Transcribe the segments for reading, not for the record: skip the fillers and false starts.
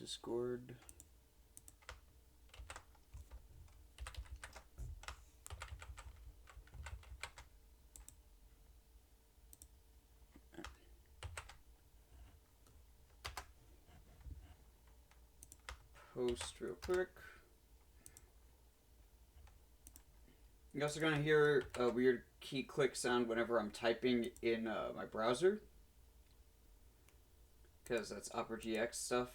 Discord. Post real quick. You're also going to hear a weird key click sound whenever I'm typing in my browser. Because that's Opera GX stuff.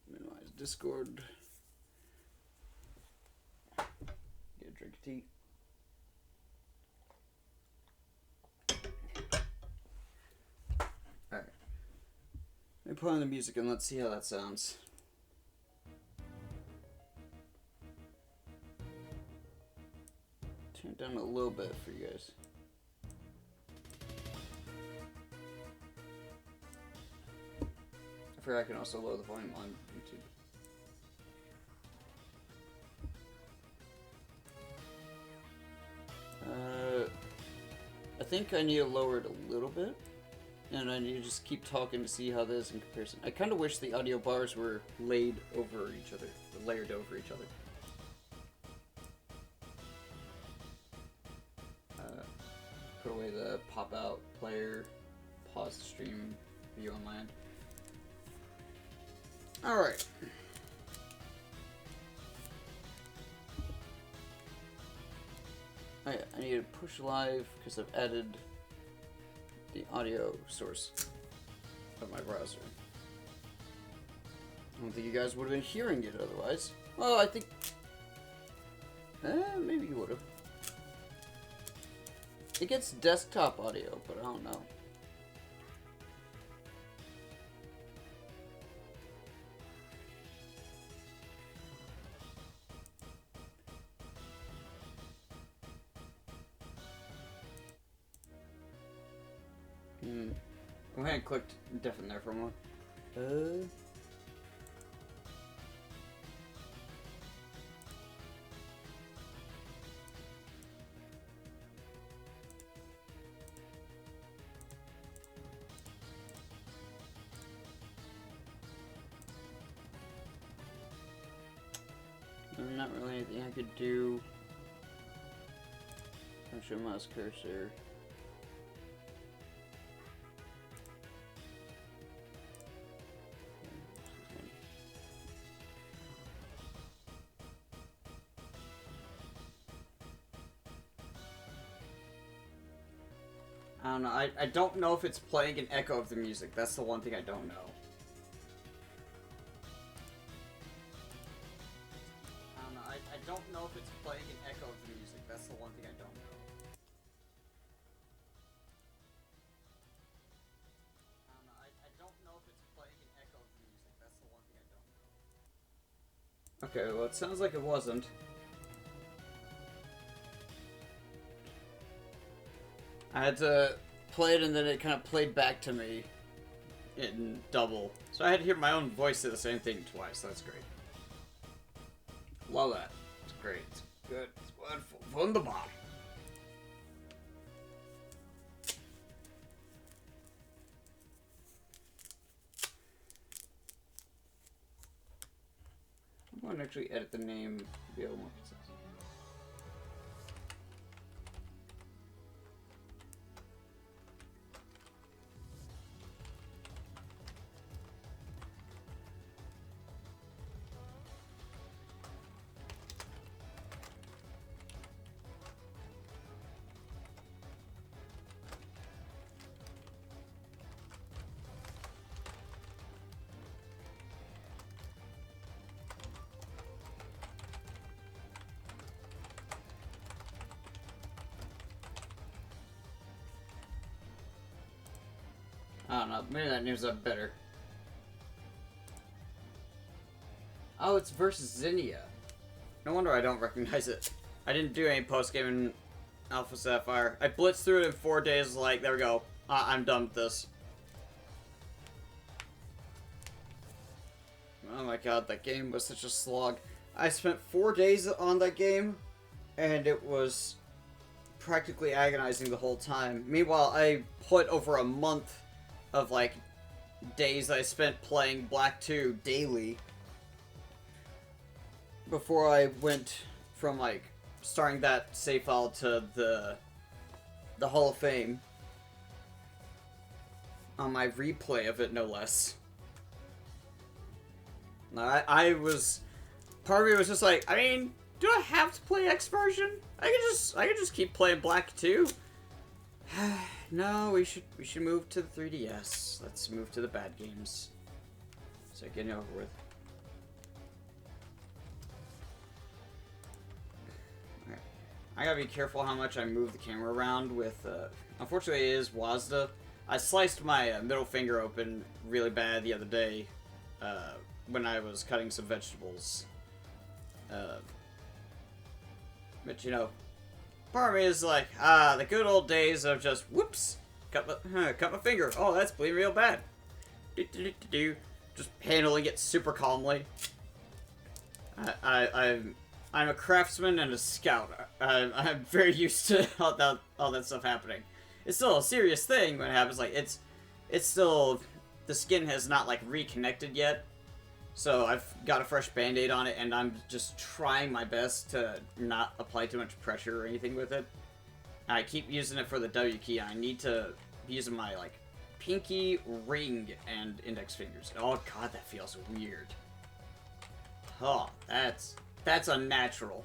Minimize Discord. Get a drink of tea. Alright. Let me put on the music and let's see how that sounds. Turn it down a little bit for you guys. I forgot I can also lower the volume on YouTube. I think I need to lower it a little bit. And I need to just keep talking to see how this is in comparison. I kind of wish the audio bars were laid over each other, or layered over each other. Put away the pop-out player, pause the stream, view on land. Alright. Oh yeah, I need to push live because I've added the audio source of my browser. I don't think you guys would have been hearing it otherwise. Well, I think... maybe you would have. It gets desktop audio, but I don't know. Go ahead and click diff in there for a moment. There's not really anything I could do. I'll show mouse cursor. I don't know. I don't know if it's playing an echo of the music. That's the one thing I don't know. I don't know. I don't know if it's playing an echo of the music. That's the one thing I don't know. I don't know. I don't know if it's playing an echo of the music. That's the one thing I don't know. Okay, well it sounds like it wasn't. I had to play it and then it kind of played back to me in double. So I had to hear my own voice say the same thing twice. That's great. Love that. It's great. It's good. It's wonderful. Wunderbar. I'm going to actually edit the name to be a little more concise. I don't know, maybe that name's up better. Oh, it's versus Zinnia. No wonder I don't recognize it. I didn't do any post-game in Alpha Sapphire. I blitzed through it in 4 days, like, there we go. I'm done with this. Oh my god, that game was such a slog. I spent 4 days on that game, and it was practically agonizing the whole time. Meanwhile, I put over a month of, like, days I spent playing Black 2 daily before I went from, like, starting that save file to the Hall of Fame. On my replay of it, no less. I was... Part of me was just like, I mean, do I have to play X version? I could just keep playing Black 2. No, we should move to the 3DS. Let's move to the bad games. So getting over with. Alright. I gotta be careful how much I move the camera around with, unfortunately it is WASD. I sliced my middle finger open really bad the other day, when I was cutting some vegetables. But, you know, part of me is like, the good old days of just, whoops, cut my finger. Oh, that's bleeding real bad. Just handling it super calmly. I'm a craftsman and a scout. I'm very used to all that stuff happening. It's still a serious thing when it happens. Like, it's still, the skin has not, like, reconnected yet. So I've got a fresh band-aid on it, and I'm just trying my best to not apply too much pressure or anything with it. I keep using it for the W key. I need to be using my, like, pinky, ring, and index fingers. Oh god, that feels weird. Oh, that's unnatural.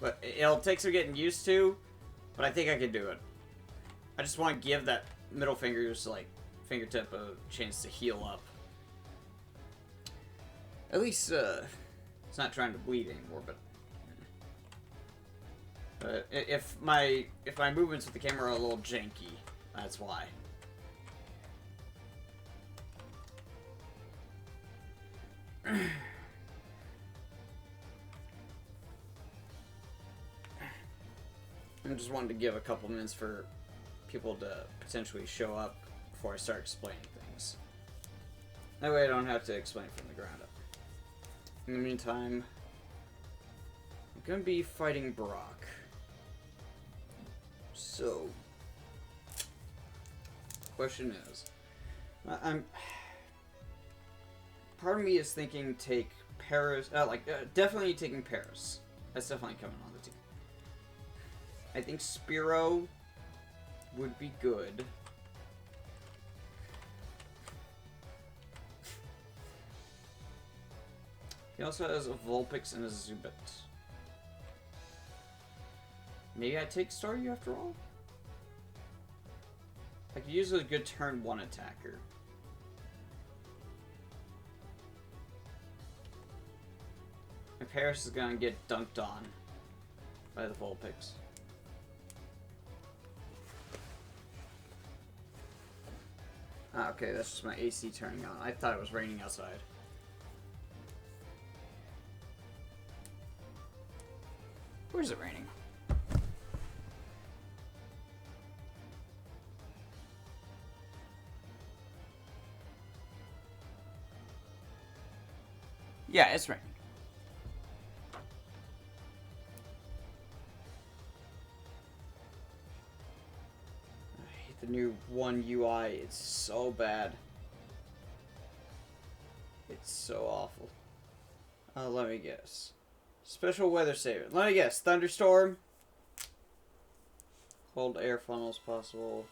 But it'll take some getting used to, but I think I can do it. I just want to give that middle finger's, like, fingertip a chance to heal up. At least, it's not trying to bleed anymore, but... if my movements with the camera are a little janky, that's why. I just wanted to give a couple minutes for people to potentially show up before I start explaining things. That way I don't have to explain from the ground up. In the meantime, I'm gonna be fighting Brock. So, question is, part of me is thinking take Paris, definitely taking Paris. That's definitely coming on the team. I think Spiro would be good. He also has a Vulpix and a Zubat. Maybe I take Staryu after all? I could use a good turn 1 attacker. And Paris is gonna get dunked on by the Vulpix. Ah, okay, that's just my AC turning on. I thought it was raining outside. Where's it raining? Yeah, it's raining. I hate the new One UI. It's so bad. It's so awful. Let me guess. Special weather saver. Let me guess. Thunderstorm. Cold air funnels possible.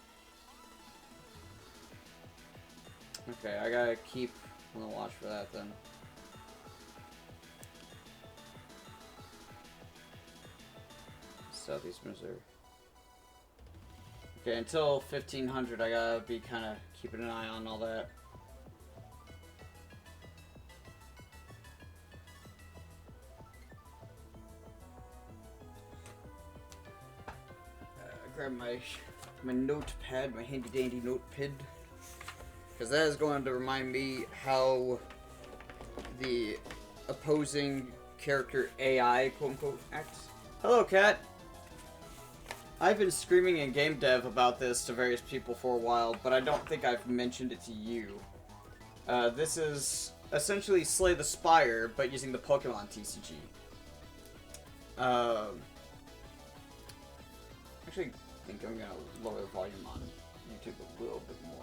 Okay, I gotta keep on the watch for that then. Southeast Missouri. Okay, until 1500 I gotta be kind of keeping an eye on all that. Grab my notepad, my handy dandy notepad, because that is going to remind me how the opposing character AI, quote unquote, acts. Hello, cat. I've been screaming in game dev about this to various people for a while, but I don't think I've mentioned it to you. This is essentially Slay the Spire, but using the Pokemon TCG. actually think I'm gonna lower the volume on YouTube a little bit more.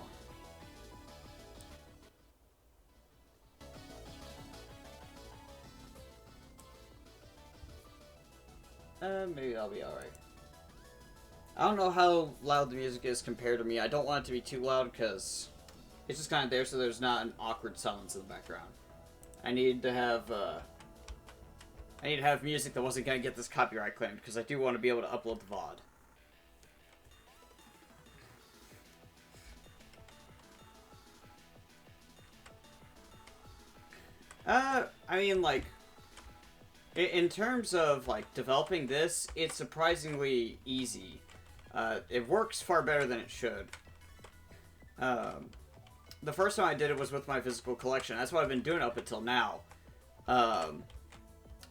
Maybe I'll be alright. I don't know how loud the music is compared to me. I don't want it to be too loud because it's just kind of there so there's not an awkward silence in the background. I need to have music that wasn't going to get this copyright claimed because I do want to be able to upload the VOD. I mean, like, in terms of, like, developing this, it's surprisingly easy. It works far better than it should. The first time I did it was with my physical collection. That's what I've been doing up until now.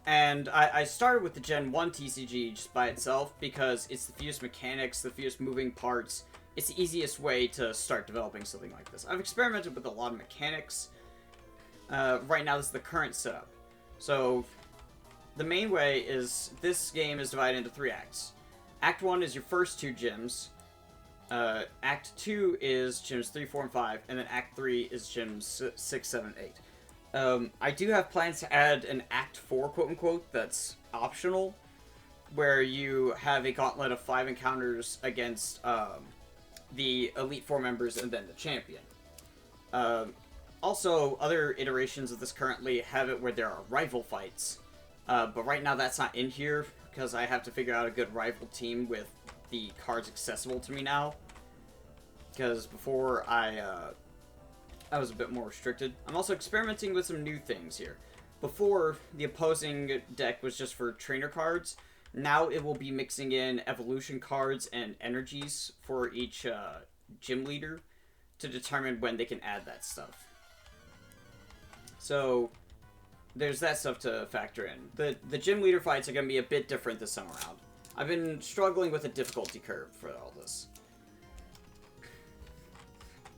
And I started with the Gen 1 TCG just by itself because it's the fewest mechanics, the fewest moving parts. It's the easiest way to start developing something like this. I've experimented with a lot of mechanics. Right now, this is the current setup. So, the main way is this game is divided into 3 acts. Act 1 is your first 2 gyms. Act 2 is gyms 3, 4, and 5. And then Act 3 is gyms 6, 7, 8. I do have plans to add an Act 4, quote-unquote, that's optional. Where you have a gauntlet of 5 encounters against the Elite 4 members and then the champion. Also, other iterations of this currently have it where there are rival fights. But right now that's not in here, because I have to figure out a good rival team with the cards accessible to me now. Because before I was a bit more restricted. I'm also experimenting with some new things here. Before, the opposing deck was just for trainer cards. Now it will be mixing in evolution cards and energies for each gym leader to determine when they can add that stuff. So, there's that stuff to factor in. The gym leader fights are going to be a bit different this time around. I've been struggling with a difficulty curve for all this.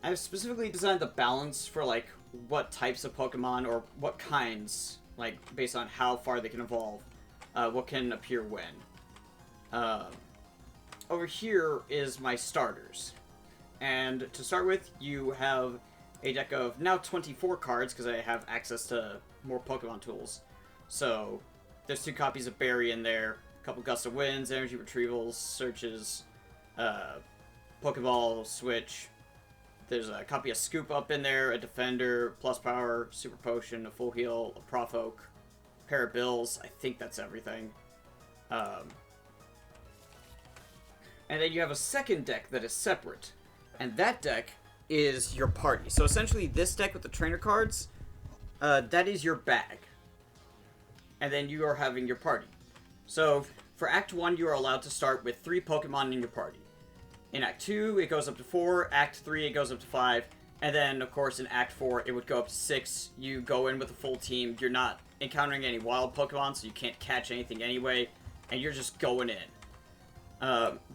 I've specifically designed the balance for, like, what types of Pokemon, or what kinds, like, based on how far they can evolve, what can appear when. Over here is my starters. And to start with, you have a deck of now 24 cards, because I have access to more Pokemon tools. So, there's 2 copies of Berry in there, a couple Gust of Winds, Energy Retrievals, Searches, Pokeball, Switch. There's a copy of Scoop Up in there, a Defender, Plus Power, Super Potion, a Full Heal, a Provoke, a pair of Bills. I think that's everything. And then you have a second deck that is separate. And that deck is your party. So essentially this deck with the trainer cards, that is your bag. And then you are having your party. So for Act 1, you are allowed to start with 3 Pokemon in your party. In Act 2, it goes up to 4. Act 3, it goes up to 5. And then, of course, in Act 4, it would go up to 6. You go in with a full team. You're not encountering any wild Pokemon, so you can't catch anything anyway. And you're just going in.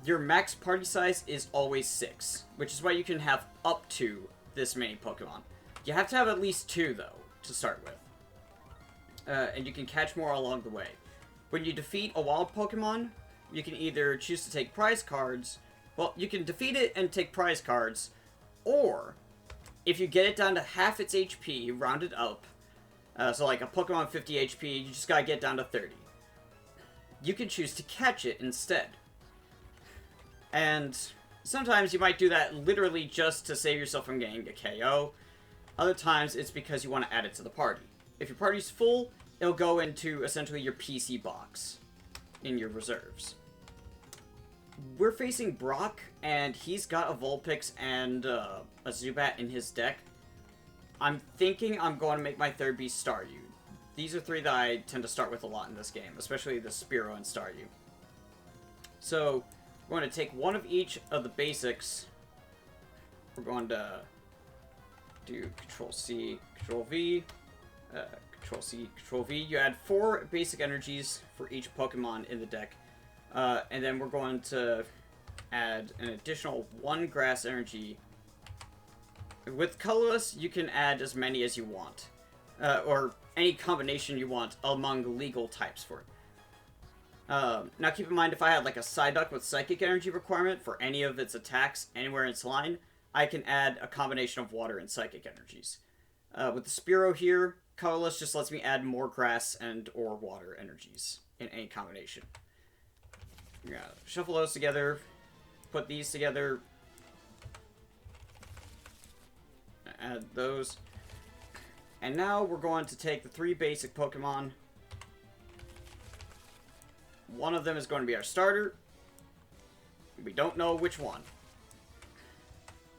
Your max party size is always 6, which is why you can have up to this many Pokemon. You have to have at least 2, though, to start with. And you can catch more along the way. When you defeat a wild Pokemon, you can either choose to take prize cards. Well, you can defeat it and take prize cards, or if you get it down to half its HP, rounded up, so like a Pokemon 50 HP, you just gotta get down to 30. You can choose to catch it instead. And sometimes you might do that literally just to save yourself from getting a KO. Other times it's because you want to add it to the party. If your party's full, it'll go into essentially your PC box in your reserves. We're facing Brock, and he's got a Vulpix and a Zubat in his deck. I'm thinking I'm going to make my third beast Staryu. These are 3 that I tend to start with a lot in this game, especially the Spearow and Staryu. So, we're going to take one of each of the basics. We're going to do Control-C, Control-V, Control-C, Control-V. You add 4 basic energies for each Pokemon in the deck. And then we're going to add an additional 1 grass energy. With colorless, you can add as many as you want. Or any combination you want among legal types for it. Now keep in mind, if I had like a Psyduck with Psychic Energy requirement for any of its attacks anywhere in its line, I can add a combination of Water and Psychic energies. With the Spearow here, Colorless just lets me add more Grass and or Water energies in any combination. Yeah, shuffle those together, put these together, add those. And now we're going to take the 3 basic Pokemon. One of them is going to be our starter. We don't know which one.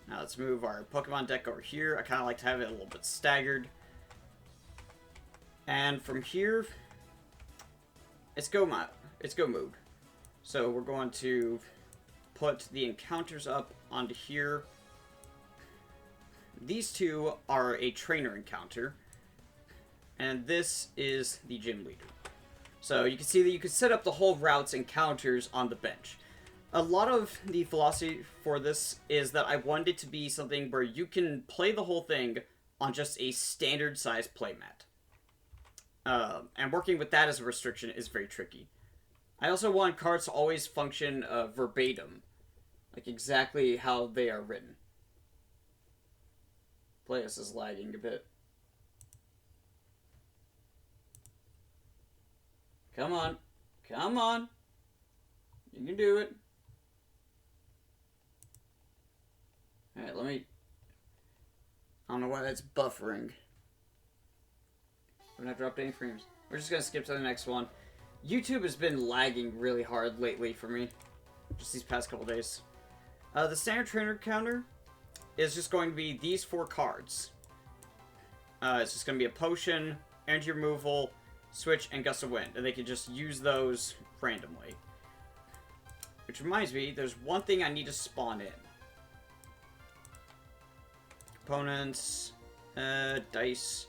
Now let's move our Pokemon deck over here. I kind of like to have it a little bit staggered. And from here, it's go mode. So we're going to put the encounters up onto here. These two are a trainer encounter. And this is the gym leader. So you can see that you can set up the whole routes encounters on the bench. A lot of the philosophy for this is that I wanted it to be something where you can play the whole thing on just a standard size playmat. And working with that as a restriction is very tricky. I also want cards to always function verbatim. Like exactly how they are written. Playus is lagging a bit. Come on. Come on. You can do it. Alright, let me... I don't know why that's buffering. I'm not dropped any frames. We're just gonna skip to the next one. YouTube has been lagging really hard lately for me. Just these past couple days. The standard trainer counter is just going to be these 4 cards. It's just going to be a potion, energy removal, switch, and gust of wind. And they can just use those randomly. Which reminds me, there's one thing I need to spawn in. Components, dice.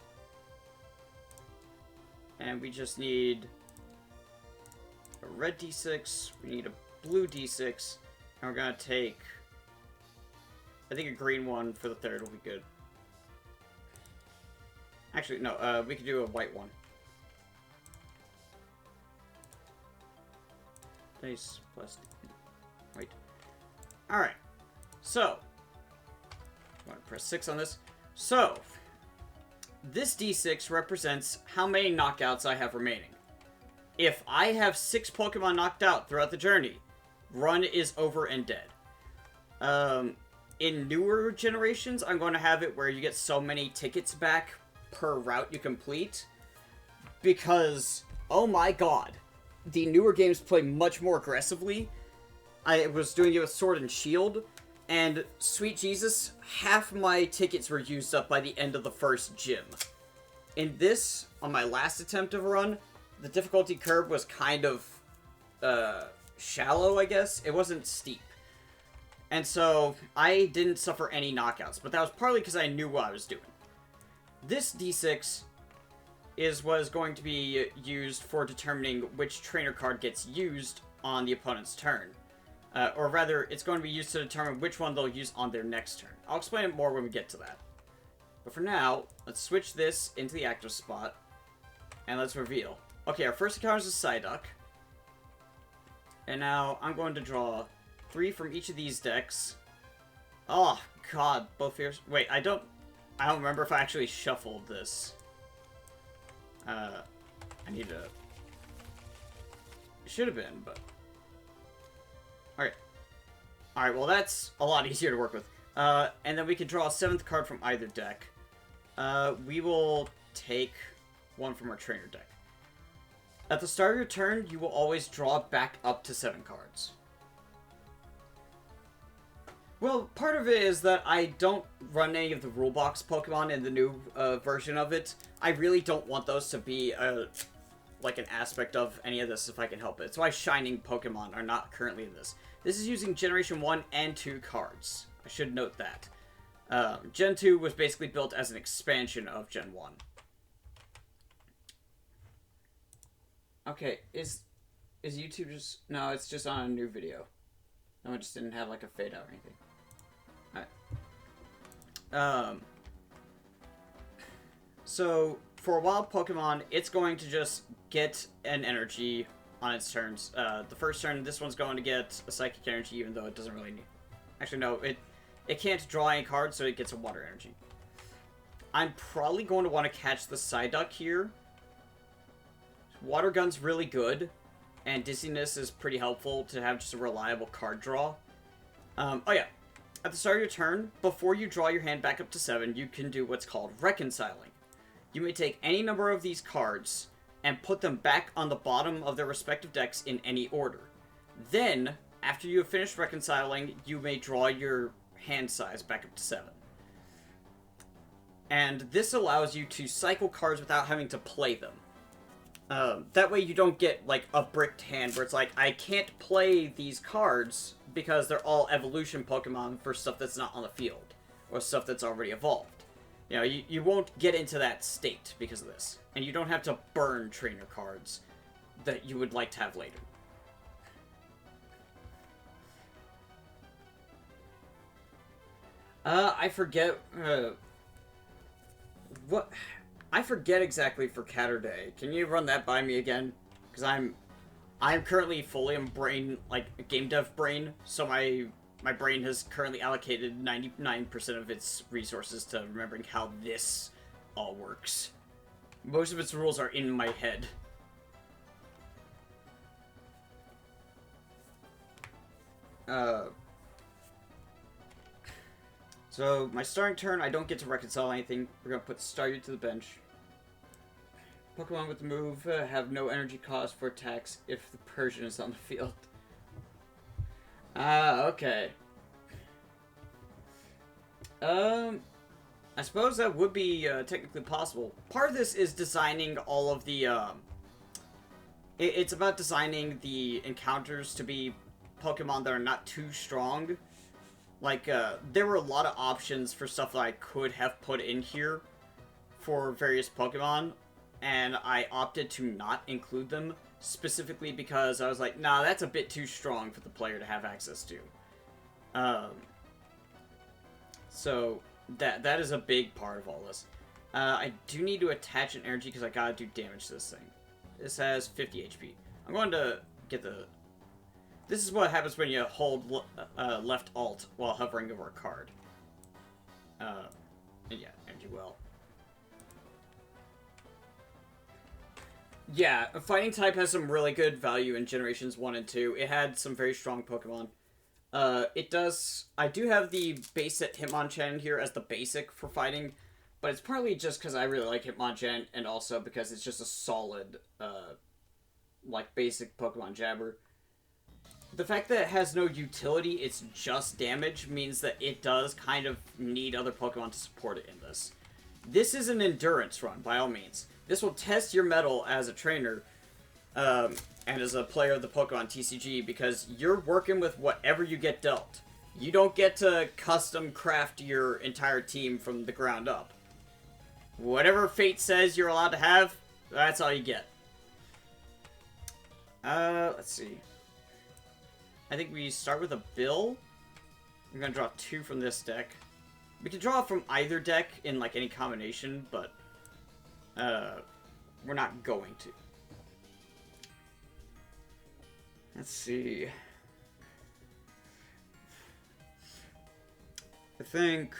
And we just need a red D6, we need a blue D6, and we're gonna take, I think a green one for the third will be good. Actually, no, we could do a white one. Dice plus white. Alright, so, I'm gonna press 6 on this. So, this D6 represents how many knockouts I have remaining. If I have 6 Pokemon knocked out throughout the journey, run is over and dead. In newer generations, I'm going to have it where you get so many tickets back per route you complete. Because, oh my god, the newer games play much more aggressively. I was doing it with Sword and Shield, and sweet Jesus, half my tickets were used up by the end of the first gym. In this, on my last attempt of a run, the difficulty curve was kind of shallow, I guess. It wasn't steep. And so, I didn't suffer any knockouts, but that was partly because I knew what I was doing. This D6 is what is going to be used for determining which trainer card gets used on the opponent's turn. Or rather, it's going to be used to determine which one they'll use on their next turn. I'll explain it more when we get to that. But for now, let's switch this into the active spot, and let's reveal. Okay, our first encounter is a Psyduck. And now, I'm going to draw 3 from each of these decks. Oh, god, both fierce. Wait, I don't remember if I actually shuffled this. I need to... It should have been, but... Alright. Alright, well that's a lot easier to work with. And then we can draw a 7th card from either deck. We will take one from our trainer deck. At the start of your turn, you will always draw back up to 7 cards. Well, part of it is that I don't run any of the rule box Pokemon in the new version of it. I really don't want those to be like an aspect of any of this if I can help it. It's why Shining Pokemon are not currently in this. This is using Generation 1 and 2 cards. I should note that. Gen 2 was basically built as an expansion of Gen 1. Okay, is YouTube just... No, it's just on a new video. No, it just didn't have like a fade out or anything. Alright. So, for a wild Pokemon, it's going to just get an energy on its turns. The first turn, this one's going to get a Psychic Energy, even though it doesn't really need... Actually, no, it can't draw any cards, so it gets a Water Energy. I'm probably going to want to catch the Psyduck here. Water Gun's really good, and Dizziness is pretty helpful to have just a reliable card draw. Oh yeah, at the start of your turn, before you draw your hand back up to 7, you can do what's called Reconciling. You may take any number of these cards and put them back on the bottom of their respective decks in any order. Then, after you have finished reconciling, you may draw your hand size back up to 7. And this allows you to cycle cards without having to play them. That way you don't get, like, a bricked hand where it's like, I can't play these cards because they're all evolution Pokemon for stuff that's not on the field, or stuff that's already evolved. You know, you won't get into that state because of this. And you don't have to burn trainer cards that you would like to have later. I forget, what... I forget exactly for Catterday. Can you run that by me again? Because I'm currently fully in brain, like, game dev brain, so my brain has currently allocated 99% of its resources to remembering how this all works. Most of its rules are in my head. So, my starting turn, I don't get to reconcile anything. We're going to put Staryu to the bench. Pokemon with the move have no energy cost for attacks if the Persian is on the field. Okay. I suppose that would be technically possible. Part of this is designing all of the, it's about designing the encounters to be Pokemon that are not too strong. Like, there were a lot of options for stuff that I could have put in here for various Pokemon, and I opted to not include them, specifically because I was like, nah, that's a bit too strong for the player to have access to. So, that is a big part of all this. I do need to attach an energy because I gotta do damage to this thing. This has 50 HP. I'm going to get the... This is what happens when you hold left alt while hovering over a card. And yeah, energy well. Yeah, Fighting type has some really good value in Generations 1 and 2. It had some very strong Pokemon. It does... I do have the base set Hitmonchan here as the basic for fighting, but it's partly just because I really like Hitmonchan, and also because it's just a solid, like, basic Pokemon jabber. The fact that it has no utility, it's just damage, means that it does kind of need other Pokemon to support it in this. This is an endurance run, by all means. This will test your mettle as a trainer, and as a player of the Pokemon TCG, because you're working with whatever you get dealt. You don't get to custom craft your entire team from the ground up. Whatever fate says you're allowed to have, that's all you get. Let's see. I think we start with a Bill. I'm gonna draw 2 from this deck. We can draw from either deck in, like, any combination, but we're not going to. Let's see. I think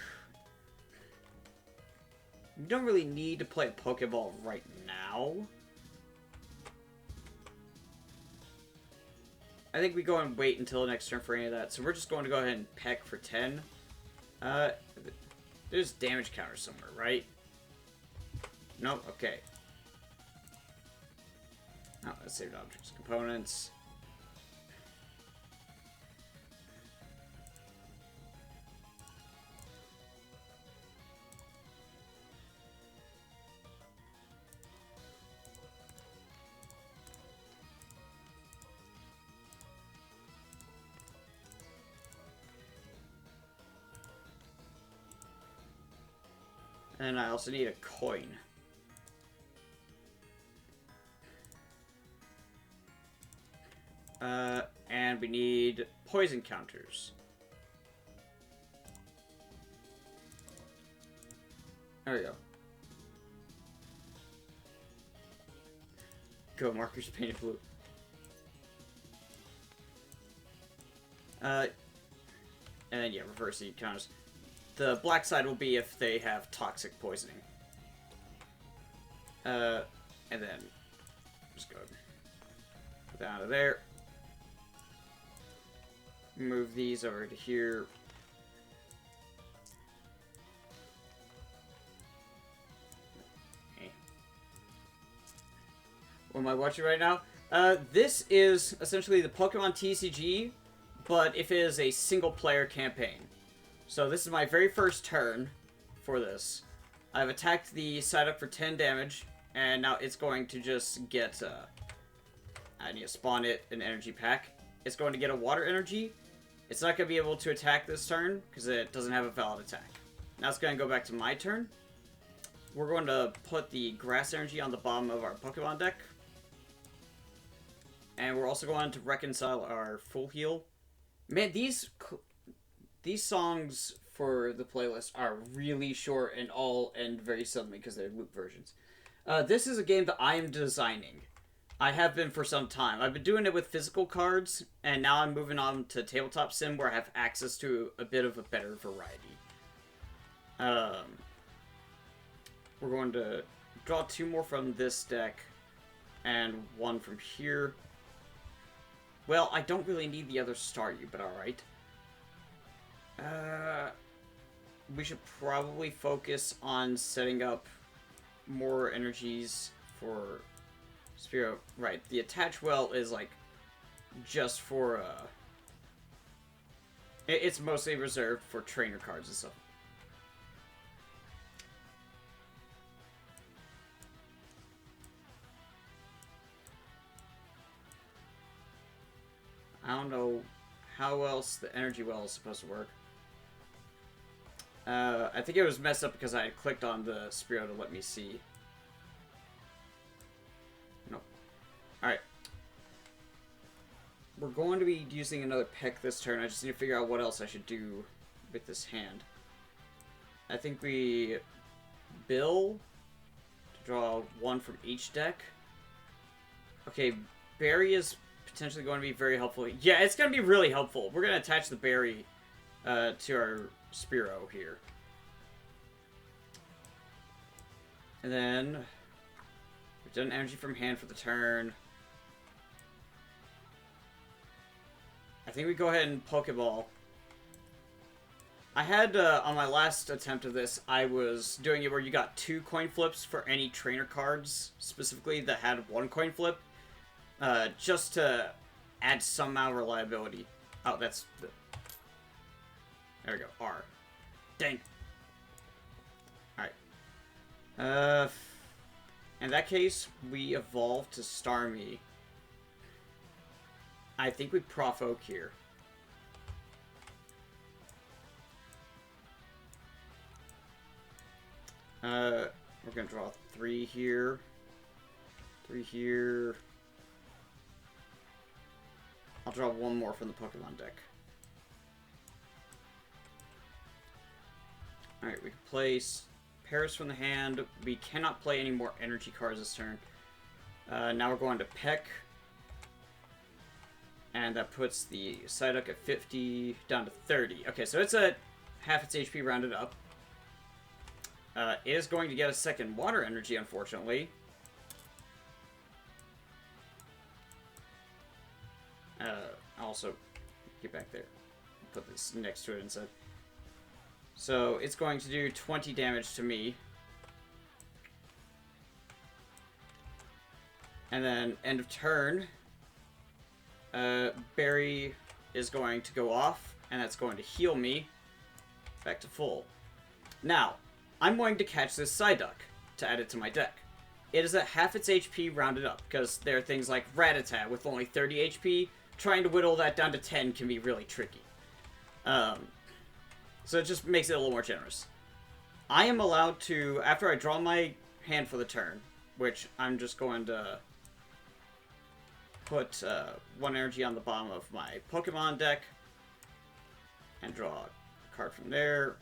we don't really need to play a Pokeball right now. I think we go and wait until the next turn for any of that. So we're just going to go ahead and peck for 10. There's damage counter somewhere, right? Nope, okay. Oh, let's save objects. Components. And I also need a coin. And we need poison counters. There we go. Go, markers painted blue. And then, yeah, reverse the counters. The black side will be if they have toxic poisoning. And then just go put that out of there. Move these over to here. Okay. What am I watching right now? This is essentially the Pokemon TCG, but if it is a single-player campaign. So this is my very first turn for this. I've attacked the Psyduck for 10 damage, and now it's going to just get, I need to spawn it an energy pack. It's going to get a water energy. It's not going to be able to attack this turn, because it doesn't have a valid attack. Now it's going to go back to my turn. We're going to put the grass energy on the bottom of our Pokemon deck. And we're also going to reconcile our full heal. Man, these songs for the playlist are really short and all end very suddenly because they're loop versions. This is a game that I am designing. I have been for some time. I've been doing it with physical cards, and now I'm moving on to Tabletop Sim where I have access to a bit of a better variety. We're going to draw 2 more from this deck and 1 from here. Well, I don't really need the other Staryu, but alright. We should probably focus on setting up more energies for Spearow. Right, the Attach Well is, like, just for, it's mostly reserved for trainer cards and stuff. I don't know how else the Energy Well is supposed to work. I think it was messed up because I had clicked on the Spearow to let me see. Nope. Alright. We're going to be using another Peck this turn. I just need to figure out what else I should do with this hand. I think we bill to draw 1 from each deck. Okay, Berry is potentially going to be very helpful. Yeah, it's going to be really helpful. We're going to attach the Berry to our Spearow here. And then we've done energy from hand for the turn. I think we go ahead and Pokeball. I had, on my last attempt of this, I was doing it where you got 2 coin flips for any trainer cards, specifically, that had 1 coin flip. Just to add some amount of reliability. Oh, that's the... There we go. R. Dang. Alright. In that case, we evolve to Starmie. I think we Provoke here. We're gonna draw 3 here. 3 here. I'll draw 1 more from the Pokemon deck. Alright, we can place Paris from the hand. We cannot play any more energy cards this turn. Now we're going to Peck. And that puts the Psyduck at 50 down to 30. Okay, so it's at half its HP rounded up. It is going to get a second water energy, unfortunately. Also, get back there. Put this next to it instead. So, it's going to do 20 damage to me. And then, end of turn, Berry is going to go off, and that's going to heal me back to full. Now, I'm going to catch this Psyduck to add it to my deck. It is at half its HP rounded up, because there are things like Rattata with only 30 HP. Trying to whittle that down to 10 can be really tricky. So it just makes it a little more generous. I am allowed to, after I draw my hand for the turn, which I'm just going to put 1 energy on the bottom of my Pokemon deck, and draw a card from there,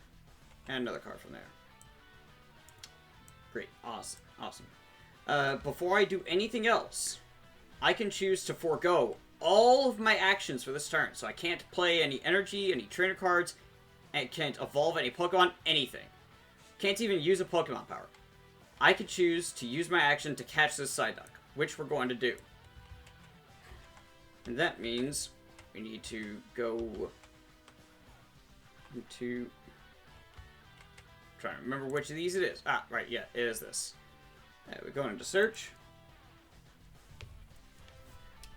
and another card from there. Great. Awesome. Awesome. Before I do anything else, I can choose to forego all of my actions for this turn. So I can't play any energy, any trainer cards, and can't evolve any Pokemon, anything. Can't even use a Pokemon power. I could choose to use my action to catch this Psyduck, which we're going to do. And that means we need to go into... trying to remember which of these it is. Ah, right, yeah, it is this. We go into search.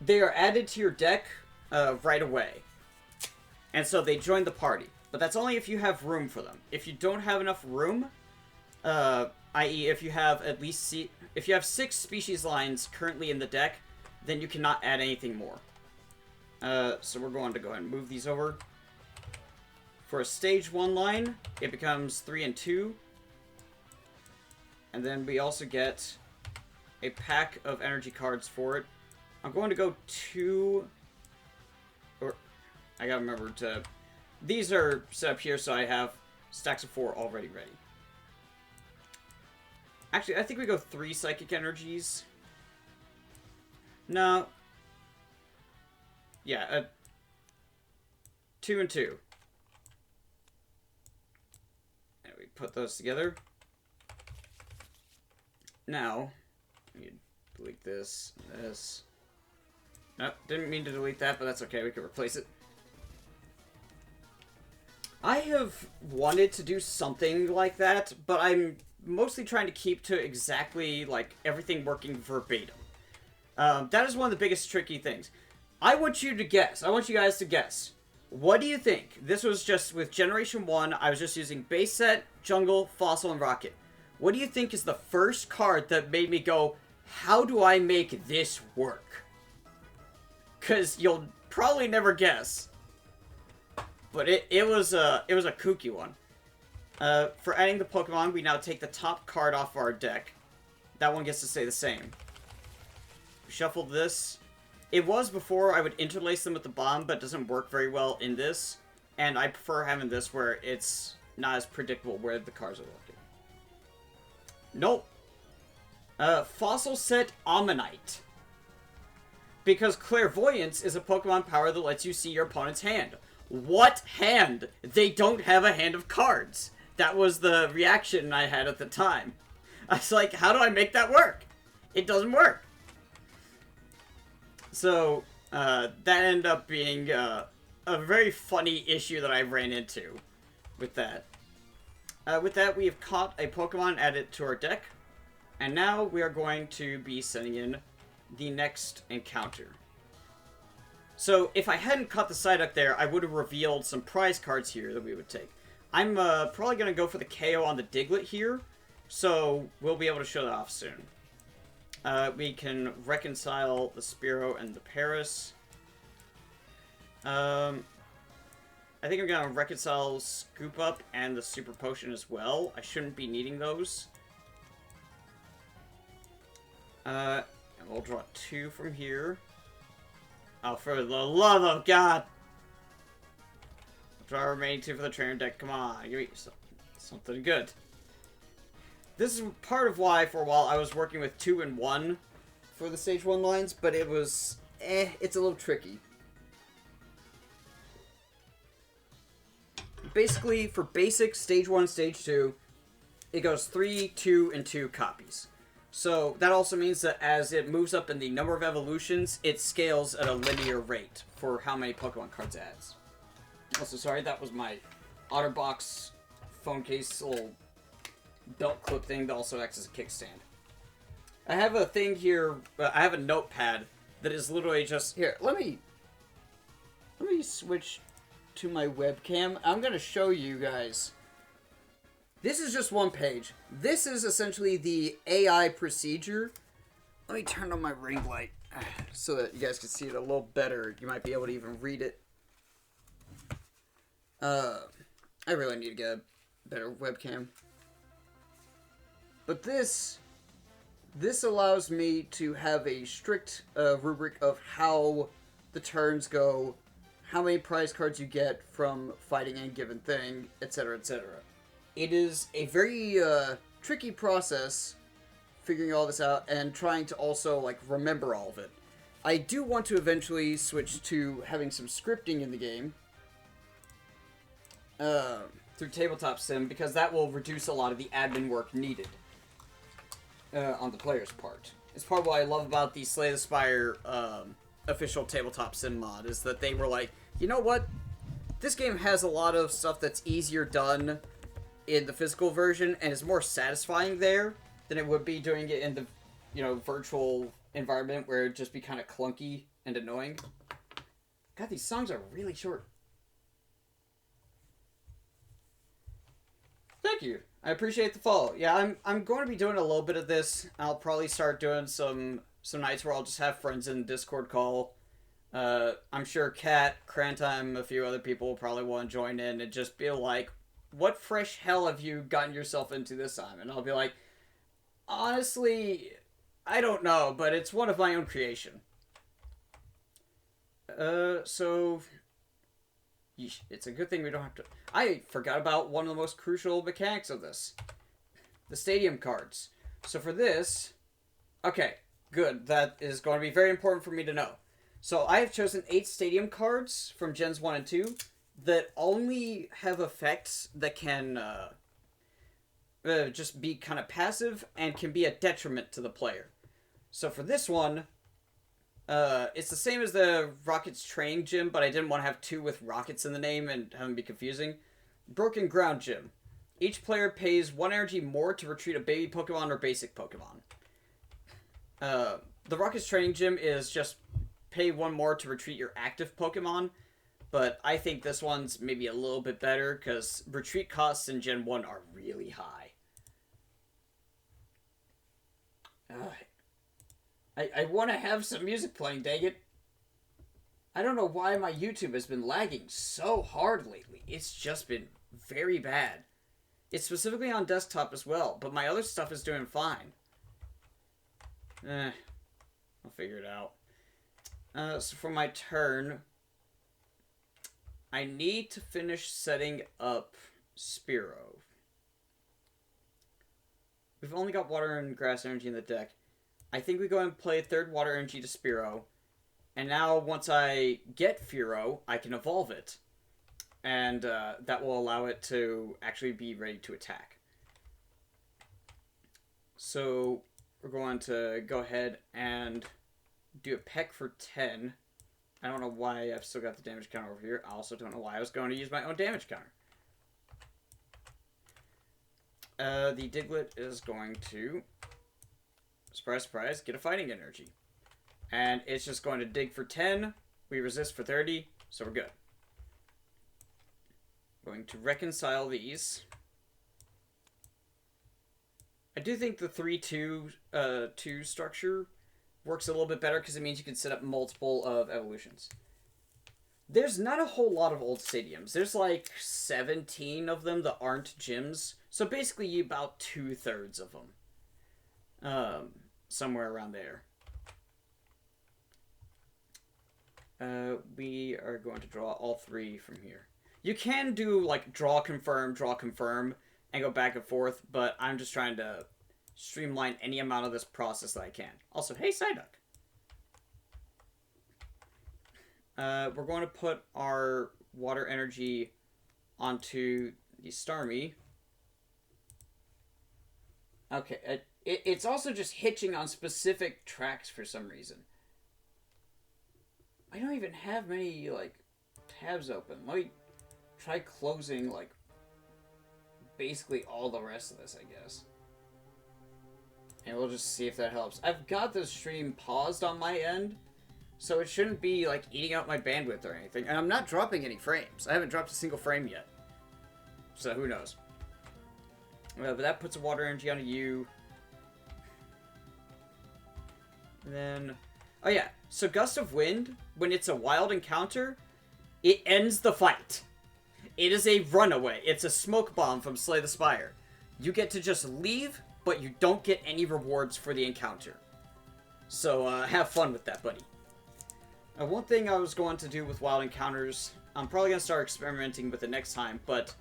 They are added to your deck right away. And so they join the party. But that's only if you have room for them. If you don't have enough room, i.e. if you have at least if you have 6 species lines currently in the deck, then you cannot add anything more. So we're going to go ahead and move these over. For a stage 1 line, it becomes 3 and 2. And then we also get a pack of energy cards for it. I'm going to go 2... or I gotta remember to... these are set up here, so I have stacks of 4 already ready. Actually, I think we go 3 psychic energies. No. Yeah, 2 and 2. And we put those together. Now, we can delete this and this. Nope, didn't mean to delete that, but that's okay. We can replace it. I have wanted to do something like that, but I'm mostly trying to keep to exactly, like, everything working verbatim. That is one of the biggest tricky things. I want you to guess. I want you guys to guess. What do you think? This was just with Generation 1. I was just using base set, jungle, fossil, and rocket. What do you think is the first card that made me go, how do I make this work? Because you'll probably never guess. But it was a kooky one. For adding the Pokemon, we now take the top card off our deck. That one gets to stay the same. Shuffle this. It was before I would interlace them with the bomb, but it doesn't work very well in this. And I prefer having this where it's not as predictable where the cards are looking. Nope. Fossil set Ammonite. Because Clairvoyance is a Pokemon power that lets you see your opponent's hand. What hand? They don't have a hand of cards. That was the reaction I had at the time. I was like, how do I make that work? It doesn't work. So, that ended up being a very funny issue that I ran into with that. With that, we have caught a Pokemon, added to our deck. And now we are going to be sending in the next encounter. So, if I hadn't caught the Psyduck there, I would have revealed some prize cards here that we would take. I'm probably going to go for the KO on the Diglett here, so we'll be able to show that off soon. We can reconcile the Spearow and the Paris. I think I'm going to reconcile Scoop Up and the Super Potion as well. I shouldn't be needing those. And we'll draw 2 from here. Oh, for the love of God! Draw remaining 2 for the trainer deck. Come on, give me something good. This is part of why, for a while, I was working with 2 and 1 for the Stage 1 lines, but it was, it's a little tricky. Basically, for basic Stage 1, Stage 2, it goes 3, 2, and 2 copies. So, that also means that as it moves up in the number of evolutions, it scales at a linear rate for how many Pokemon cards it adds. Also, sorry, that was my OtterBox phone case little belt clip thing that also acts as a kickstand. I have a thing here, I have a notepad that is literally just... Here, let me switch to my webcam. I'm going to show you guys. This is just one page. This is essentially the AI procedure. Let me turn on my ring light so that you guys can see it a little better. You might be able to even read it. I really need to get a better webcam. But this allows me to have a strict rubric of how the turns go, how many prize cards you get from fighting any given thing, etc., etc. It is a very tricky process figuring all this out and trying to also like remember all of it. I do want to eventually switch to having some scripting in the game. Through Tabletop Sim, because that will reduce a lot of the admin work needed on the player's part. It's part of what I love about the Slay the Spire official Tabletop Sim mod, is that they were like, you know what? This game has a lot of stuff that's easier done in the physical version, and is more satisfying there than it would be doing it in the, virtual environment where it'd just be kind of clunky and annoying. God, these songs are really short. Thank you. I appreciate the follow. Yeah, I'm going to be doing a little bit of this. I'll probably start doing some nights where I'll just have friends in Discord call. I'm sure Kat, Crantime, a few other people will probably want to join in and just be like, what fresh hell have you gotten yourself into this time? And I'll be like, honestly, I don't know, but it's one of my own creation. So... It's a good thing we don't have to... I forgot about one of the most crucial mechanics of this. The stadium cards. So for this... Okay, good. That is going to be very important for me to know. So I have chosen 8 stadium cards from Gens 1 and 2 that only have effects that can just be kind of passive and can be a detriment to the player. So for this one... it's the same as the Rockets training gym, but I didn't want to have 2 with Rockets in the name and have them be confusing. Broken Ground Gym. Each player pays 1 energy more to retreat a baby Pokemon or basic Pokemon. The Rockets training gym is just pay 1 more to retreat your active Pokemon, but I think this one's maybe a little bit better because retreat costs in Gen 1 are really high. I want to have some music playing, dang it. I don't know why my YouTube has been lagging so hard lately. It's just been very bad. It's specifically on desktop as well, but my other stuff is doing fine. I'll figure it out. So for my turn, I need to finish setting up Spearow. We've only got water and grass energy in the deck. I think we go and play 3rd water energy to Spearow. And now, once I get Fearow, I can evolve it. And that will allow it to actually be ready to attack. So, we're going to go ahead and do a peck for 10. I don't know why I've still got the damage counter over here. I also don't know why I was going to use my own damage counter. The Diglett is going to... Surprise, surprise, get a fighting energy. And it's just going to dig for 10. We resist for 30, so we're good. Going to reconcile these. I do think the 3-2 structure works a little bit better because it means you can set up multiple of evolutions. There's not a whole lot of old stadiums. There's like 17 of them that aren't gyms. So basically about 2/3 of them. Somewhere around there. We are going to draw all 3 from here. You can do, like, draw, confirm, and go back and forth, but I'm just trying to streamline any amount of this process that I can. Also, hey, Psyduck! We're going to put our water energy onto the Starmie. Okay, it's also just hitching on specific tracks for some reason. I don't even have many, like, tabs open. Let me try closing, like, basically all the rest of this, I guess. And we'll just see if that helps. I've got the stream paused on my end, so it shouldn't be, like, eating out my bandwidth or anything. And I'm not dropping any frames. I haven't dropped a single frame yet. So who knows. But that puts a water energy onto you. And then... Oh yeah, so Gust of Wind, when it's a wild encounter, it ends the fight. It is a runaway. It's a smoke bomb from Slay the Spire. You get to just leave, but you don't get any rewards for the encounter. So have fun with that, buddy. One thing I was going to do with wild encounters, I'm probably going to start experimenting with it next time, but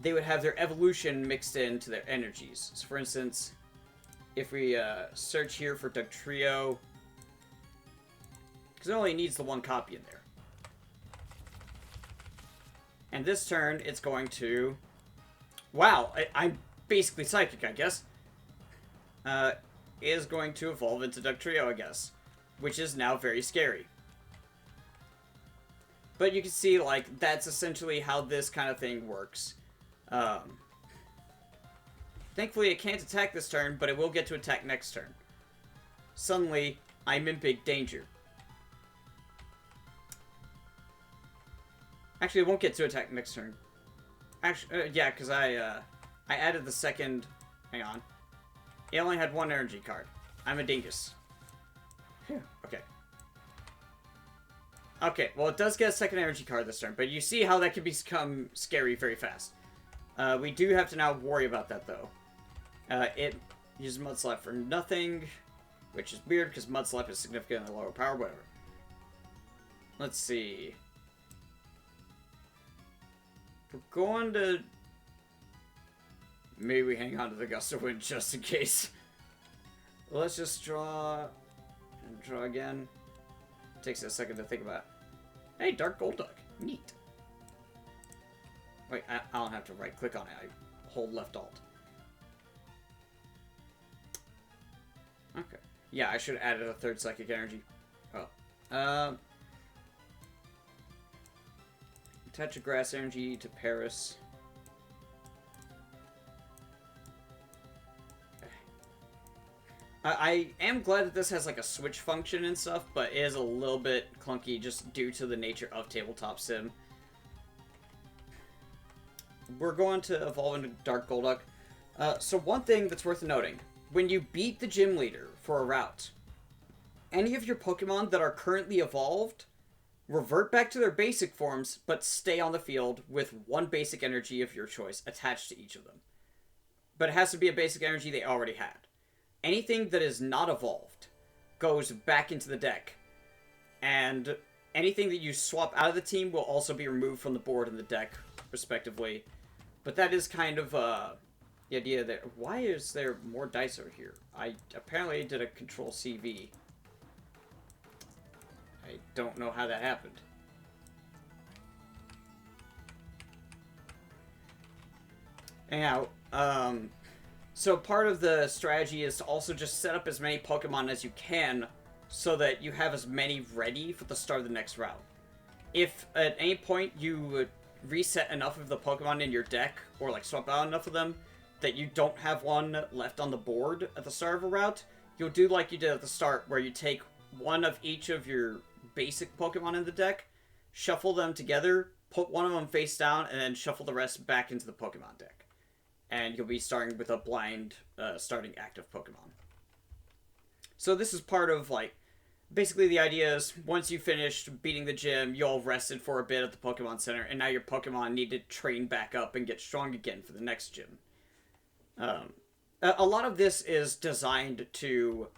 they would have their evolution mixed into their energies. So for instance, if we search here for Dugtrio, Because it only needs the one copy in there. And this turn, it's going to... Wow, I'm basically psychic, I guess. Is going to evolve into Dugtrio, I guess. Which is now very scary. But you can see, like, that's essentially how this kind of thing works. Thankfully, it can't attack this turn, but it will get to attack next turn. Suddenly, I'm in big danger. Actually, it won't get to attack next turn. Actually, yeah, because I added the second... Hang on. It only had one energy card. I'm a dingus. Okay. Okay, well, it does get a second energy card this turn, but you see how that can become scary very fast. We do have to now worry about that, though. It uses Mudslap for nothing, which is weird, because Mudslap is significantly lower power, whatever. Let's see. We're going to... Maybe we hang on to the Gust of Wind just in case. Let's just draw... And draw again. Takes a second to think about it. Hey, Dark Golduck. Neat. Wait, I don't have to right-click on it. I hold left-alt. Okay. Yeah, I should have added a third Psychic Energy. Oh. Attach a Grass Energy to Paris. I am glad that this has like a switch function and stuff, but it is a little bit clunky just due to the nature of tabletop sim. We're going to evolve into Dark Golduck. So one thing that's worth noting, when you beat the gym leader for a route, any of your Pokemon that are currently evolved revert back to their basic forms, but stay on the field with one basic energy of your choice attached to each of them. But it has to be a basic energy they already had. Anything that is not evolved goes back into the deck. And anything that you swap out of the team will also be removed from the board and the deck, respectively. But that is kind of the idea there. Why is there more dice over here? I apparently did a Control CV. I don't know how that happened. Anyhow, so part of the strategy is to also just set up as many Pokemon as you can so that you have as many ready for the start of the next round. If at any point you reset enough of the Pokemon in your deck, or like swap out enough of them, that you don't have one left on the board at the start of a route, you'll do like you did at the start, where you take one of each of your basic Pokemon in the deck, shuffle them together, put one of them face down, and then shuffle the rest back into the Pokemon deck. And you'll be starting with a blind starting active Pokemon. So this is part of, like, basically the idea is once you finished beating the gym, you all rested for a bit at the Pokemon Center, and now your Pokemon need to train back up and get strong again for the next gym. A lot of this is designed to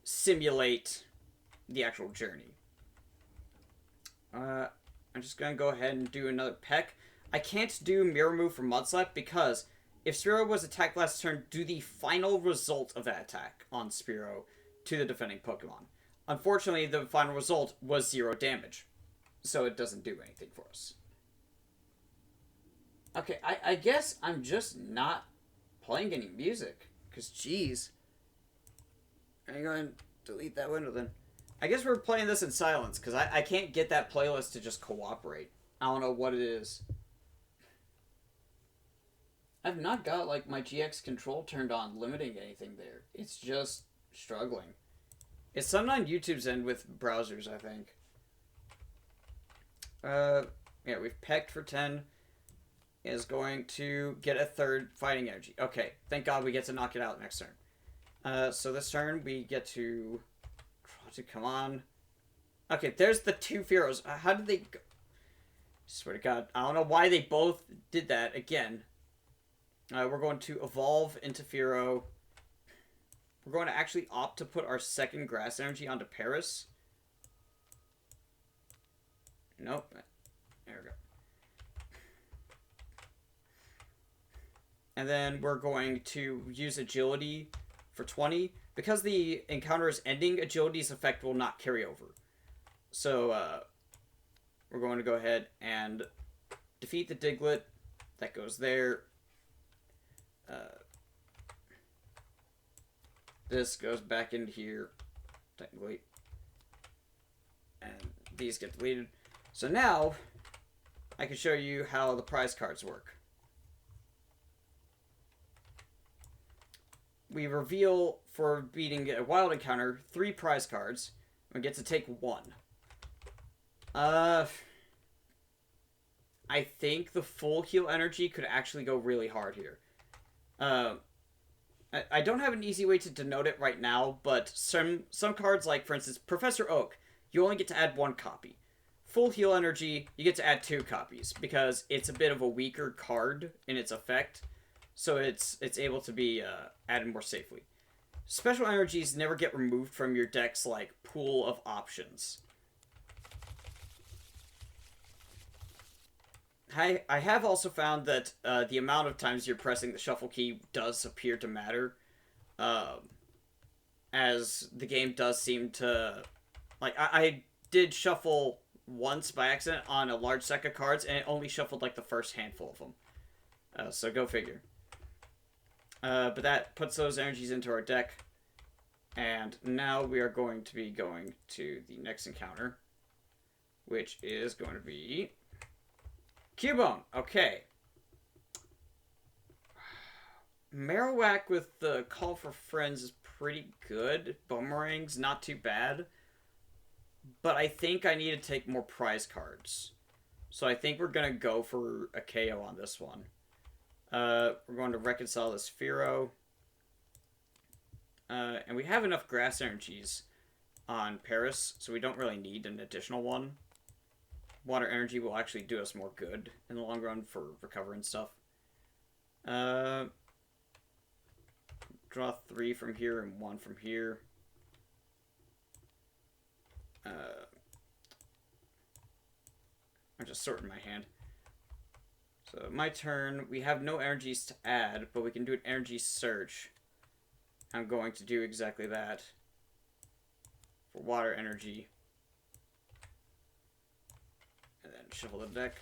simulate the actual journey. I'm just going to go ahead and do another peck. I can't do Mirror Move for Mudslap because if Spearow was attacked last turn, do the final result of that attack on Spearow to the defending Pokemon. Unfortunately, the final result was 0 damage, so it doesn't do anything for us. Okay, I guess I'm just not playing any music, because geez. I'm going to delete that window then. I guess we're playing this in silence, because I can't get that playlist to just cooperate. I don't know what it is. I've not got, like, my GX control turned on, limiting anything there. It's just struggling. It's something on YouTube's end with browsers, I think. Yeah, we've pecked for 10. Is going to get a third fighting energy. Okay, thank God we get to knock it out next turn. So this turn, we get to come on. Okay, there's the two Fearows. How did they go? Swear to God, I don't know why they both did that again. We're going to evolve into Fearow. We're going to actually opt to put our second grass energy onto Paris. Nope. There we go. And then we're going to use agility for 20. Because the encounter is ending, agility's effect will not carry over. So, we're going to go ahead and defeat the Diglett. That goes there. This goes back into here, technically. And these get deleted. So now, I can show you how the prize cards work. We reveal, for beating a wild encounter, 3 prize cards. We get to take 1. I think the full heal energy could actually go really hard here. I don't have an easy way to denote it right now, but some cards, like, for instance, Professor Oak, you only get to add 1 copy. Full heal energy, you get to add 2 copies, because it's a bit of a weaker card in its effect, so it's able to be added more safely. Special energies never get removed from your deck's, like, pool of options. I have also found that the amount of times you're pressing the shuffle key does appear to matter, as the game does seem to... Like, I did shuffle once by accident on a large stack of cards, and it only shuffled, like, the first handful of them. So go figure. But that puts those energies into our deck, and now we are going to be going to the next encounter, which is going to be... Cubone, okay. Marowak with the Call for Friends is pretty good. Boomerang's not too bad. But I think I need to take more prize cards. So I think we're going to go for a KO on this one. We're going to reconcile this Pharaoh. And we have enough grass energies on Paris, so we don't really need an additional one. Water energy will actually do us more good in the long run for recover and stuff. Draw 3 from here and 1 from here. I'm just sorting my hand. So my turn. We have no energies to add, but we can do an energy search. I'm going to do exactly that for water energy. And then shuffle the deck.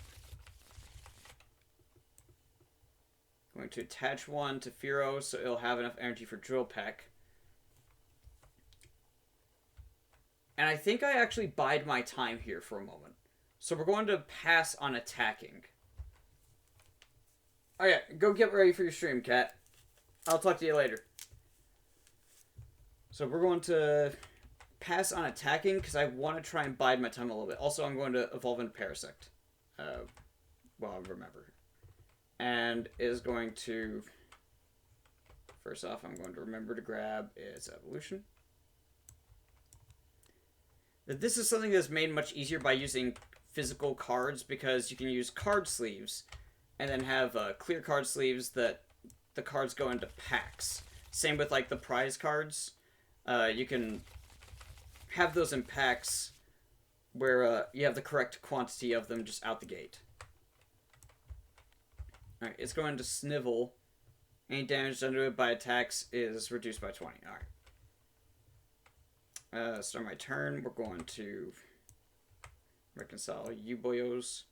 Going to attach 1 to Pharaoh, so it'll have enough energy for Drill Peck. And I think I actually bide my time here for a moment. So we're going to pass on attacking. Okay, go get ready for your stream, Cat. I'll talk to you later. So we're going to pass on attacking because I want to try and bide my time a little bit. Also, I'm going to evolve into Parasect. Well, I remember. And is going to... First off, I'm going to remember to grab its evolution. This is something that's made much easier by using physical cards because you can use card sleeves and then have clear card sleeves that the cards go into packs. Same with like the prize cards. You can have those in packs where you have the correct quantity of them just out the gate. Alright, it's going to Snivel. Any damage done to it by attacks is reduced by 20. Alright. Start my turn. We're going to reconcile you boyos.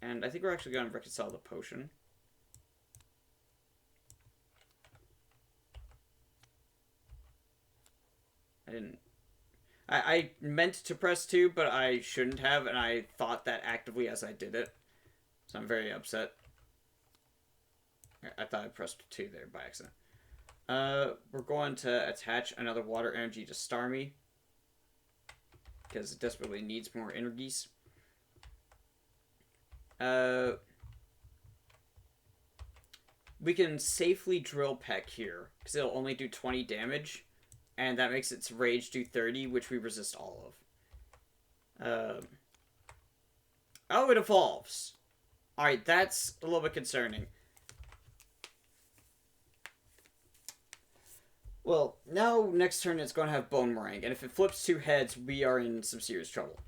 And I think we're actually going to reconcile the potion. I meant to press 2, but I shouldn't have, and I thought that actively as I did it. So I'm very upset. I thought I pressed 2 there by accident. We're going to attach another water energy to Starmie. Because it desperately needs more energies. We can safely Drill Peck here. Because it'll only do 20 damage. And that makes its rage do 30, which we resist all of. Oh, it evolves. Alright, that's a little bit concerning. Well, now next turn it's going to have Bone Meringue, and if it flips 2 heads, we are in some serious trouble.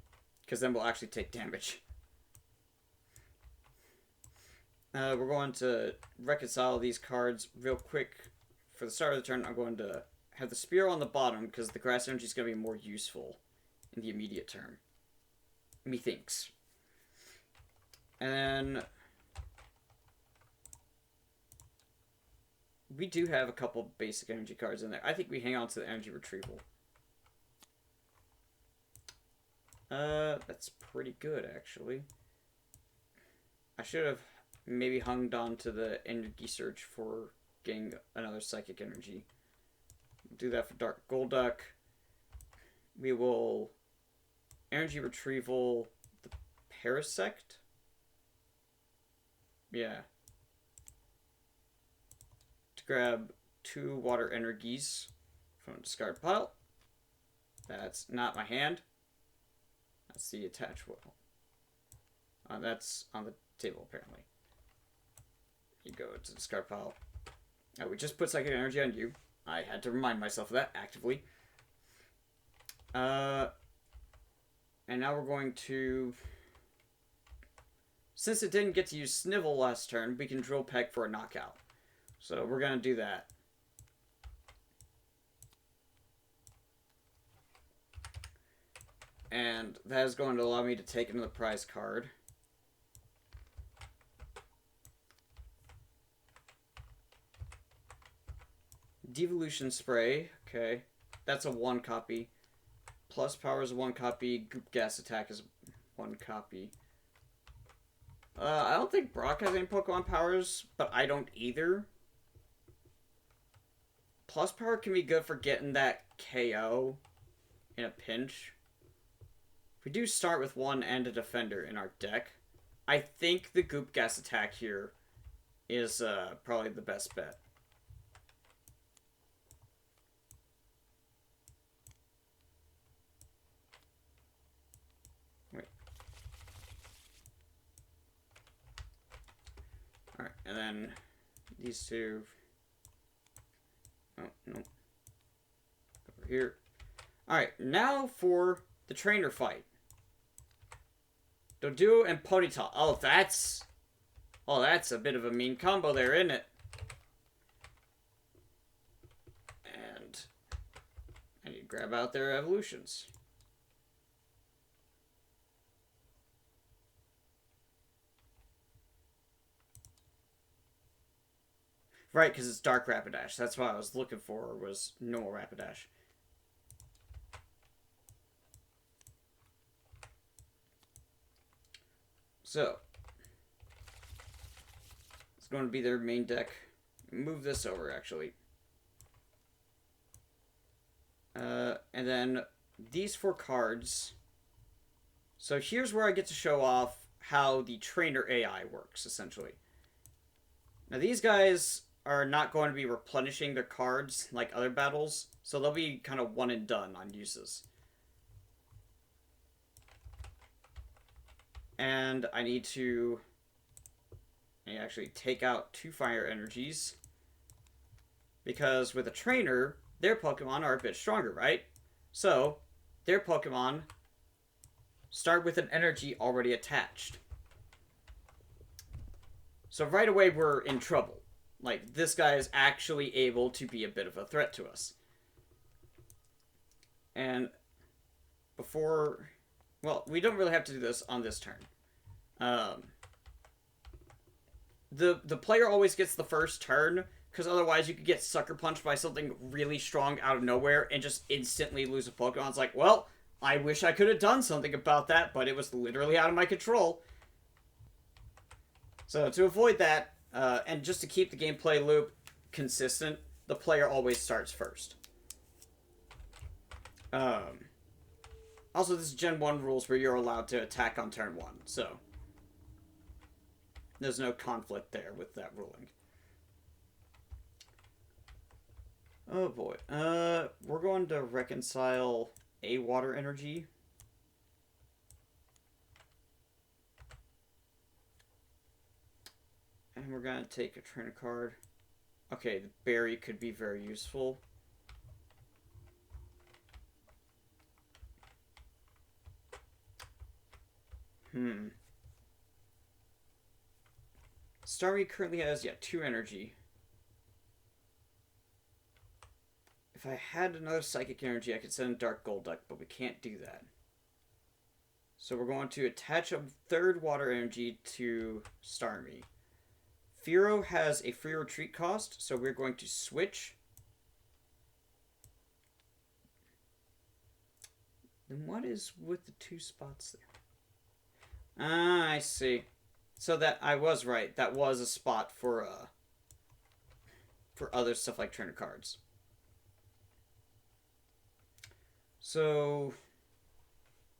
Because then we'll actually take damage. We're going to reconcile these cards real quick. For the start of the turn, I'm going to have the spear on the bottom because the grass energy is going to be more useful in the immediate term. Methinks. And then we do have a couple basic energy cards in there. I think we hang on to the energy retrieval. That's pretty good, actually. I should have maybe hung on to the energy search for getting another psychic energy. Do that for Dark Golduck. We will energy retrieval the Parasect. Yeah. To grab 2 water energies from the discard pile. That's not my hand. That's the attach well. That's on the table, apparently. You go to the discard pile. Oh, we just put psychic energy on you. I had to remind myself of that actively. And now we're going to... Since it didn't get to use Snivel last turn, we can Drill Peck for a knockout. So we're going to do that. And that is going to allow me to take another prize card. Devolution Spray. Okay. That's a 1 copy. Plus Power is a 1 copy. Goop Gas Attack is 1 copy. I don't think Brock has any Pokemon powers, but I don't either. Plus Power can be good for getting that KO in a pinch. We do start with 1 and a Defender in our deck. I think the Goop Gas Attack here is probably the best bet. Wait. Alright, and then these two... Oh, no. Over here. Alright, now for the trainer fight. Doduo and Ponyta. Oh, that's a bit of a mean combo there, isn't it? And I need to grab out their evolutions. Right, because it's Dark Rapidash. That's what I was looking for, was normal Rapidash. So, it's going to be their main deck. Move this over, actually. And then these 4 cards. So here's where I get to show off how the trainer AI works, essentially. Now these guys are not going to be replenishing their cards like other battles, so they'll be kind of one and done on uses. And I need to actually take out 2 fire energies, because with a trainer, their Pokemon are a bit stronger, right? So, their Pokemon start with an energy already attached. So right away we're in trouble. Like, this guy is actually able to be a bit of a threat to us. And before... Well, we don't really have to do this on this turn. The player always gets the first turn, because otherwise you could get sucker punched by something really strong out of nowhere and just instantly lose a Pokemon. It's like, well, I wish I could have done something about that, but it was literally out of my control. So to avoid that, and just to keep the gameplay loop consistent, the player always starts first. Also, this is Gen 1 rules where you're allowed to attack on turn 1, so there's no conflict there with that ruling. Oh boy. We're going to reconcile a water energy. And we're going to take a trainer card. Okay, the berry could be very useful. Starmie currently has, 2 energy. If I had another Psychic Energy, I could send Dark Golduck, but we can't do that. So we're going to attach a third Water Energy to Starmie. Firo has a free retreat cost, so we're going to switch. Then what is with the 2 spots there? Ah, I see. So that I was right. That was a spot for other stuff like trainer cards. So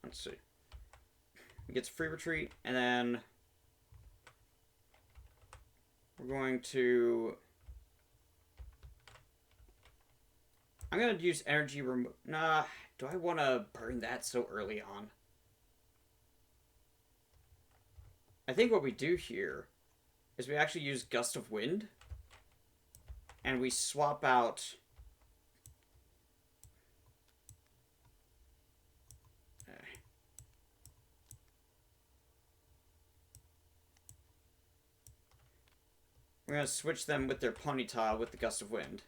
let's see. He gets free retreat, and then we're going to. I'm gonna use energy remove. Nah, do I want to burn that so early on? I think what we do here is we actually use Gust of Wind, and we swap out. We're going to switch them with their Ponyta with the Gust of Wind.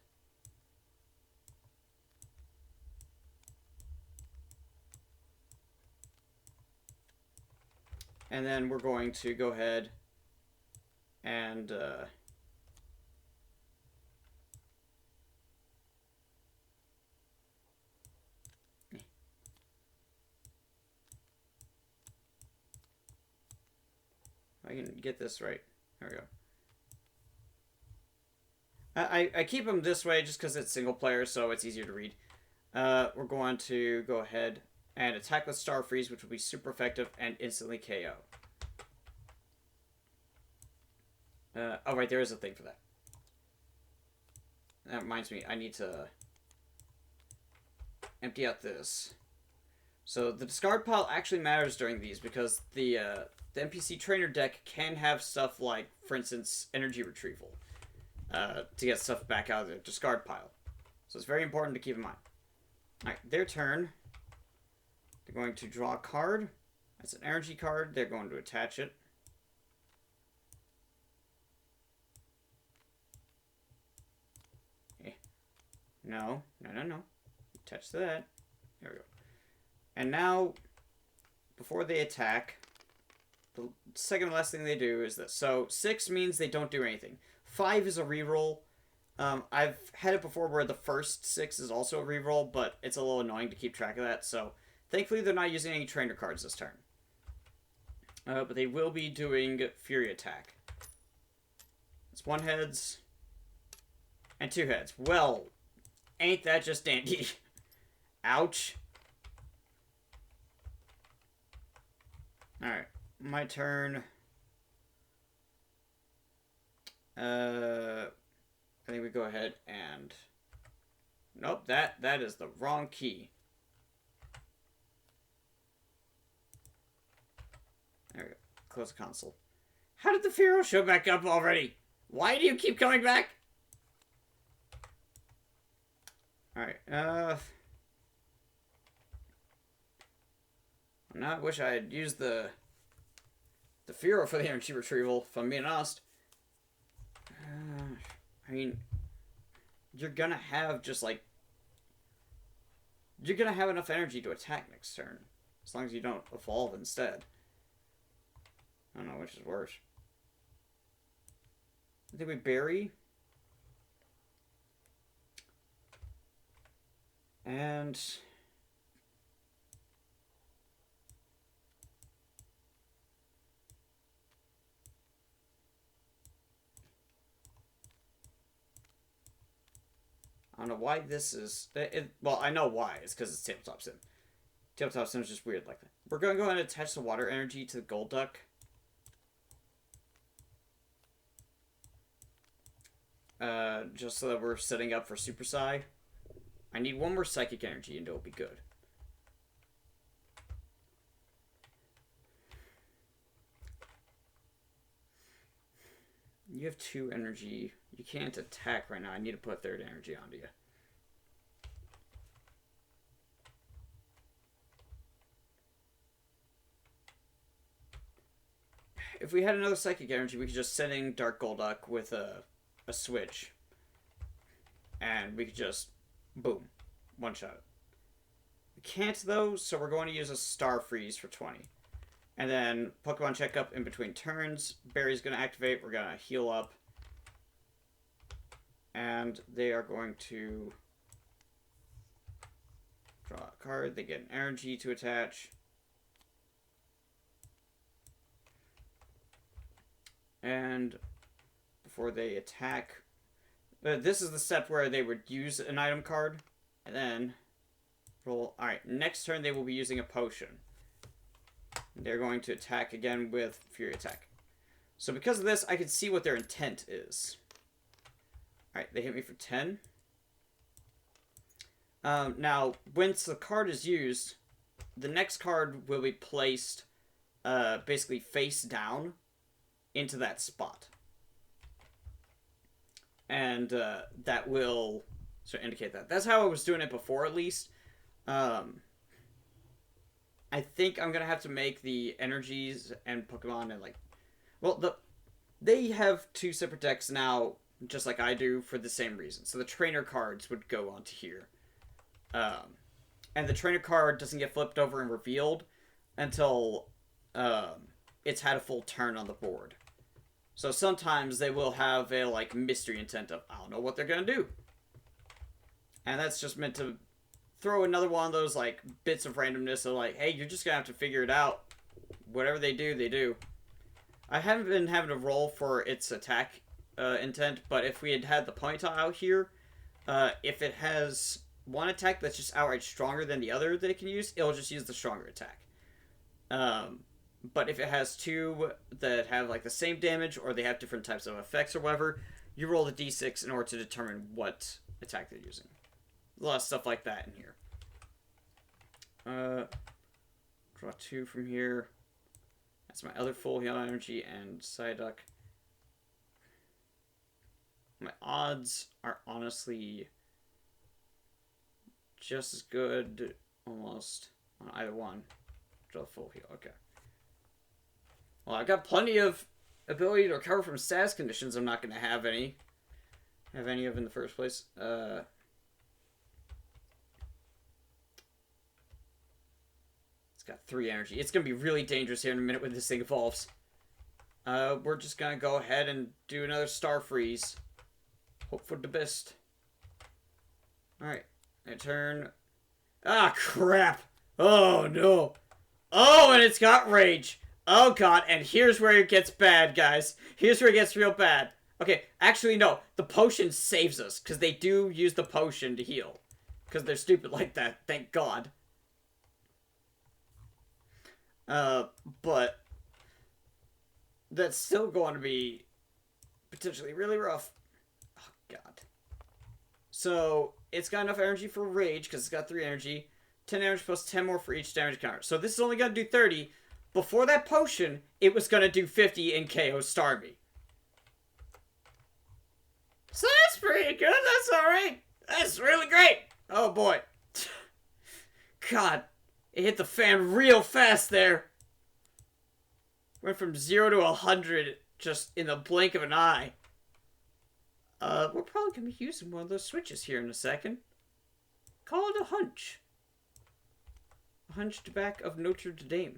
And then we're going to go ahead and I can get this right. There we go. I keep them this way just because it's single player, so it's easier to read. We're going to go ahead and attack with Star Freeze, which will be super effective and instantly KO. Oh, right, there is a thing for that. That reminds me, I need to empty out this. So the discard pile actually matters during these because the NPC trainer deck can have stuff like, for instance, energy retrieval. To get stuff back out of the discard pile. So it's very important to keep in mind. Alright, their turn. They're going to draw a card. That's an energy card. They're going to attach it. Okay. No. Attach that. There we go. And now, before they attack, the second last thing they do is this. So 6 means they don't do anything. 5 is a reroll. I've had it before where the first 6 is also a reroll, but it's a little annoying to keep track of that, so thankfully they're not using any trainer cards this turn. But they will be doing Fury Attack. It's 1 heads and 2 heads. Well, ain't that just dandy? Ouch. Alright, my turn. I think we go ahead and... Nope, that is the wrong key. There we go. Close the console. How did the Firo show back up already? Why do you keep coming back? Alright, now I wish I had used the Firo for the energy retrieval, if I'm being honest. I mean, you're gonna have just like... You're gonna have enough energy to attack next turn. As long as you don't evolve instead. I don't know which is worse. I think we bury. And... I don't know why this is... well, I know why. It's because it's Tabletop Sim. Tabletop Sim is just weird like that. We're going to go ahead and attach the water energy to the Golduck. Just so that we're setting up for Super Psy. I need 1 more Psychic Energy and it'll be good. You have 2 energy. You can't attack right now. I need to put 3rd energy onto you. If we had another Psychic Energy, we could just send in Dark Golduck with a switch. And we could just Boom. One shot. We can't, though, so we're going to use a Star Freeze for 20. And then Pokemon Checkup in between turns. Barry's going to activate. We're going to heal up. And they are going to draw a card. They get an energy to attach. And before they attack, this is the step where they would use an item card. And then roll. Alright, next turn they will be using a potion. They're going to attack again with Fury Attack. So because of this, I can see what their intent is. Alright, they hit me for 10. Now, once the card is used, the next card will be placed basically face down into that spot. And that will sort of indicate that. That's how I was doing it before, at least. I think I'm going to have to make the energies and Pokemon and, like... Well, they have 2 separate decks now, just like I do, for the same reason. So the trainer cards would go onto here. And the trainer card doesn't get flipped over and revealed until it's had a full turn on the board. So sometimes they will have a, like, mystery intent of, I don't know what they're going to do. And that's just meant to throw another one of those, like, bits of randomness of, like, hey, you're just going to have to figure it out. Whatever they do, they do. I haven't been having to roll for its attack intent, but if we had had the Ponyta out here, if it has one attack that's just outright stronger than the other that it can use, it'll just use the stronger attack. But if it has 2 that have, like, the same damage, or they have different types of effects or whatever, you roll the d6 in order to determine what attack they're using. A lot of stuff like that in here. Draw 2 from here. That's my other full heal energy and Psyduck. My odds are honestly just as good, almost, on either one. Draw full heal, okay. Well, I've got plenty of ability to recover from status conditions I'm not going to have any of in the first place. It's got 3 energy. It's going to be really dangerous here in a minute when this thing evolves. We're just going to go ahead and do another Star Freeze. Hope for the best. Alright. My turn. Ah, crap! Oh, no! Oh, and it's got Rage! Oh, God, and here's where it gets bad, guys. Here's where it gets real bad. Okay, actually, no. The potion saves us, because they do use the potion to heal. Because they're stupid like that, thank God. But that's still going to be potentially really rough. Oh, God. So, it's got enough energy for Rage, because it's got 3 energy. 10 damage plus 10 more for each damage counter. So this is only going to do 30. Before that potion, it was going to do 50 and KO Starmie. So that's pretty good. That's alright. That's really great. Oh, boy. God. It hit the fan real fast there. Went from 0 to 100 just in the blink of an eye. We're probably going to be using one of those switches here in a second. Call it a hunch. A hunchback of Notre Dame.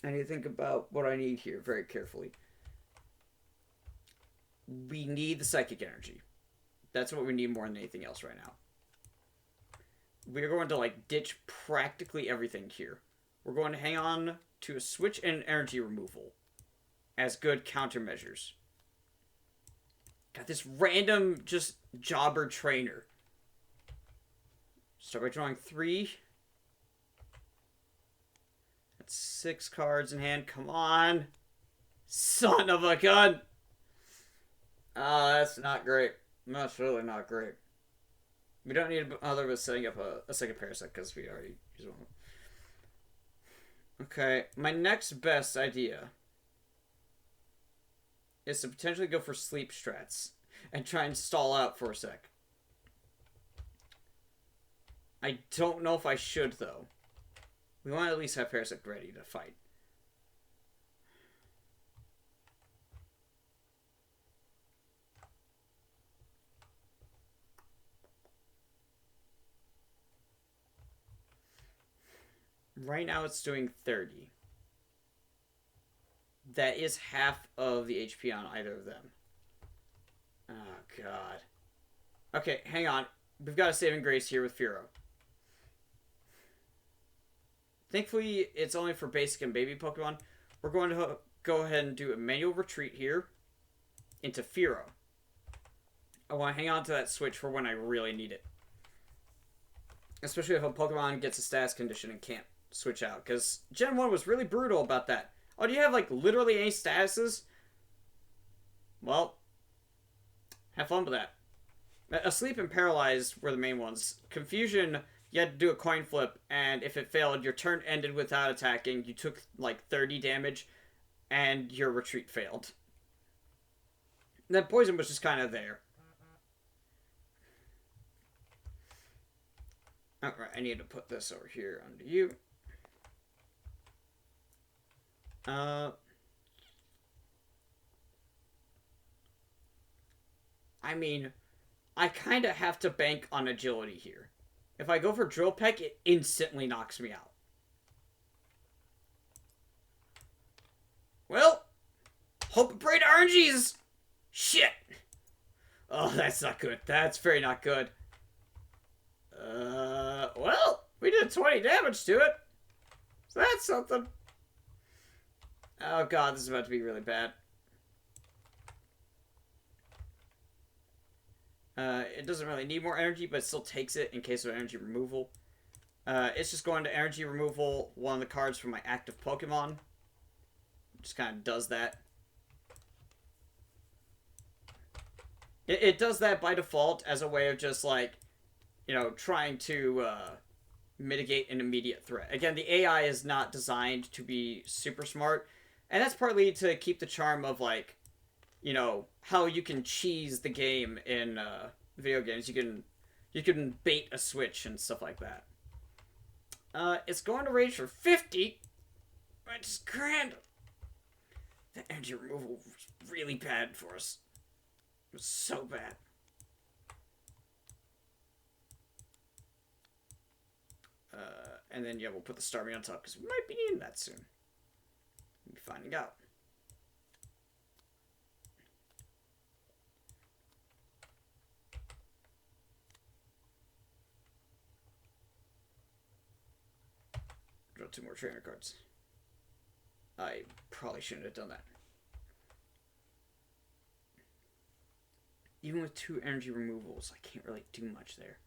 I need to think about what I need here very carefully. We need the psychic energy. That's what we need more than anything else right now. We're going to, like, ditch practically everything here. We're going to hang on to a switch and energy removal as good countermeasures. Got this random, just, jobber trainer. Start by drawing 3. That's 6 cards in hand. Come on. Son of a gun. That's not great. That's really not great. We don't need other than setting up a second Parasect because we already used one. Okay, my next best idea is to potentially go for sleep strats and try and stall out for a sec. I don't know if I should, though. We want to at least have Parasect ready to fight. Right now it's doing 30. That is half of the HP on either of them. Oh, God. Okay, hang on. We've got a saving grace here with Firo. Thankfully, it's only for basic and baby Pokemon. We're going to go ahead and do a manual retreat here into Firo. I want to hang on to that switch for when I really need it. Especially if a Pokemon gets a status condition and can't switch out. Because Gen 1 was really brutal about that. Oh, do you have, like, literally any statuses? Well, have fun with that. Asleep and Paralyzed were the main ones. Confusion, you had to do a coin flip, and if it failed, your turn ended without attacking. You took, like, 30 damage, and your retreat failed. Then Poison was just kind of there. Alright, I need to put this over here under you. I mean, I kind of have to bank on agility here. If I go for Drill Peck, it instantly knocks me out. Well, hope and pray to RNGs. Shit. Oh, that's not good. That's very not good. Well, we did 20 damage to it. So that's something. Oh god, this is about to be really bad. It doesn't really need more energy, but it still takes it in case of energy removal. It's just going to energy removal one of the cards from my active Pokemon. Just kind of does that. It does that by default as a way of just, like, you know, trying to mitigate an immediate threat. Again, the AI is not designed to be super smart, and that's partly to keep the charm of, like, you know, how you can cheese the game in video games. You can bait a switch and stuff like that. It's going to rage for 50, which is grand. The energy removal was really bad for us. It was so bad. And then, yeah, we'll put the Starmie on top, because we might be needing that soon. We'll be finding out. Draw 2 more trainer cards. I probably shouldn't have done that. Even with 2 energy removals, I can't really do much there.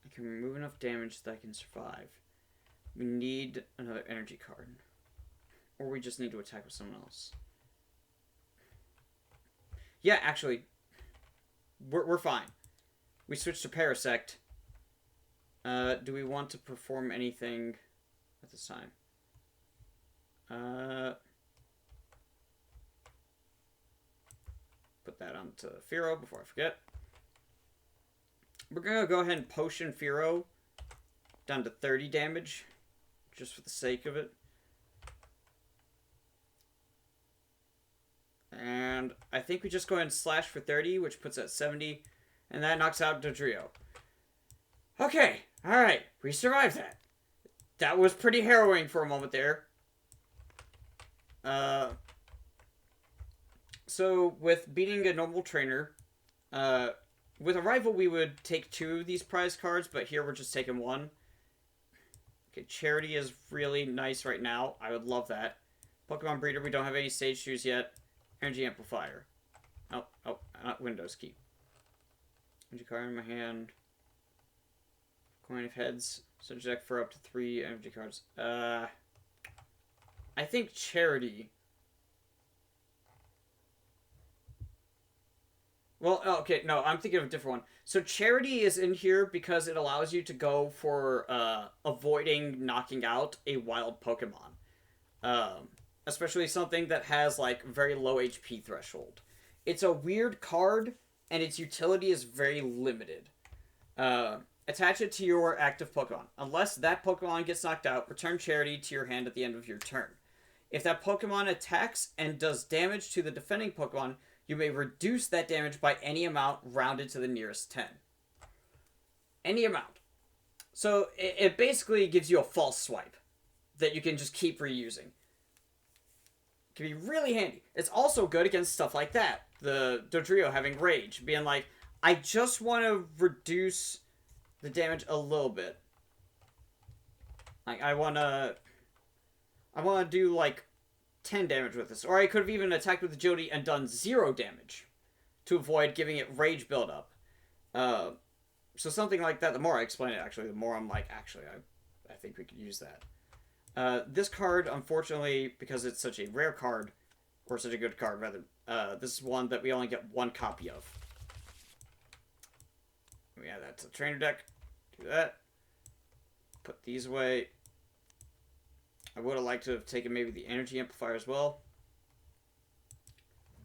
I can remove enough damage that I can survive. We need another energy card. Or we just need to attack with someone else. Yeah, actually, we're fine. We switched to Parasect. Do we want to perform anything at this time? Put that onto Firo before I forget. We're going to go ahead and potion Firo down to 30 damage, just for the sake of it. And I think we just go ahead and slash for 30, which puts it at 70, and that knocks out Dodrio. Okay, alright, we survived that. That was pretty harrowing for a moment there. So, with beating a normal trainer, with a rival, we would take 2 of these prize cards, but here we're just taking 1. Okay, Charity is really nice right now. I would love that. Pokemon Breeder, we don't have any Stage Shoes yet. Energy Amplifier. Oh, not Windows Key. Energy card in my hand. Coin of Heads. So deck for up to 3 energy cards. I think Charity. Well, okay, no, I'm thinking of a different one. So Charity is in here because it allows you to go for avoiding knocking out a wild Pokemon. Especially something that has, like, very low HP threshold. It's a weird card, and its utility is very limited. attach it to your active Pokemon. Unless that Pokemon gets knocked out, return Charity to your hand at the end of your turn. If that Pokemon attacks and does damage to the defending Pokemon, you may reduce that damage by any amount rounded to the nearest 10. Any amount. So it basically gives you a false swipe that you can just keep reusing. It can be really handy. It's also good against stuff like that. The Dodrio having Rage, being like, I just want to reduce the damage a little bit. Like, I want to do, like, 10 damage with this. Or I could have even attacked with Agility and done 0 damage to avoid giving it Rage buildup. So something like that, the more I explain it, actually, the more I'm like, actually, I think we could use that. This card, unfortunately, because it's such a rare card, or such a good card, rather, this is one that we only get 1 copy of. Yeah, that's a trainer deck. Do that. Put these away. I would have liked to have taken maybe the energy amplifier as well.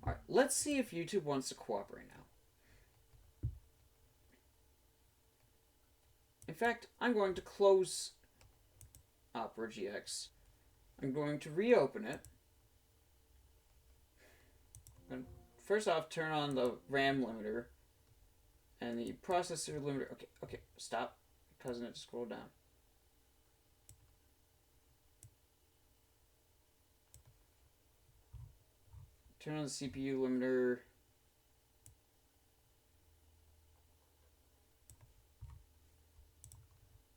Alright, let's see if YouTube wants to cooperate now. In fact, I'm going to close Opera GX. I'm going to reopen it. And first off, turn on the RAM limiter and the processor limiter. Okay, stop, causing it to scroll down. Turn on the CPU limiter.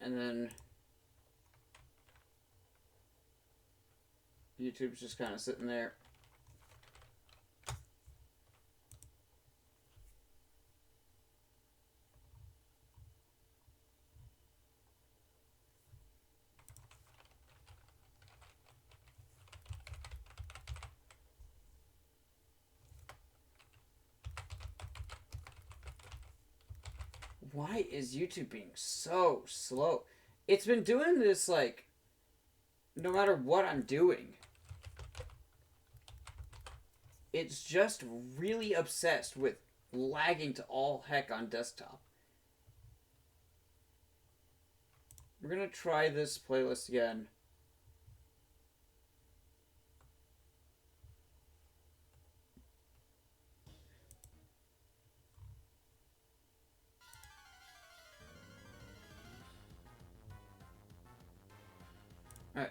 And then YouTube's just kind of sitting there. Why is YouTube being so slow? It's been doing this, like, no matter what I'm doing. It's just really obsessed with lagging to all heck on desktop. We're gonna try this playlist again. Alright.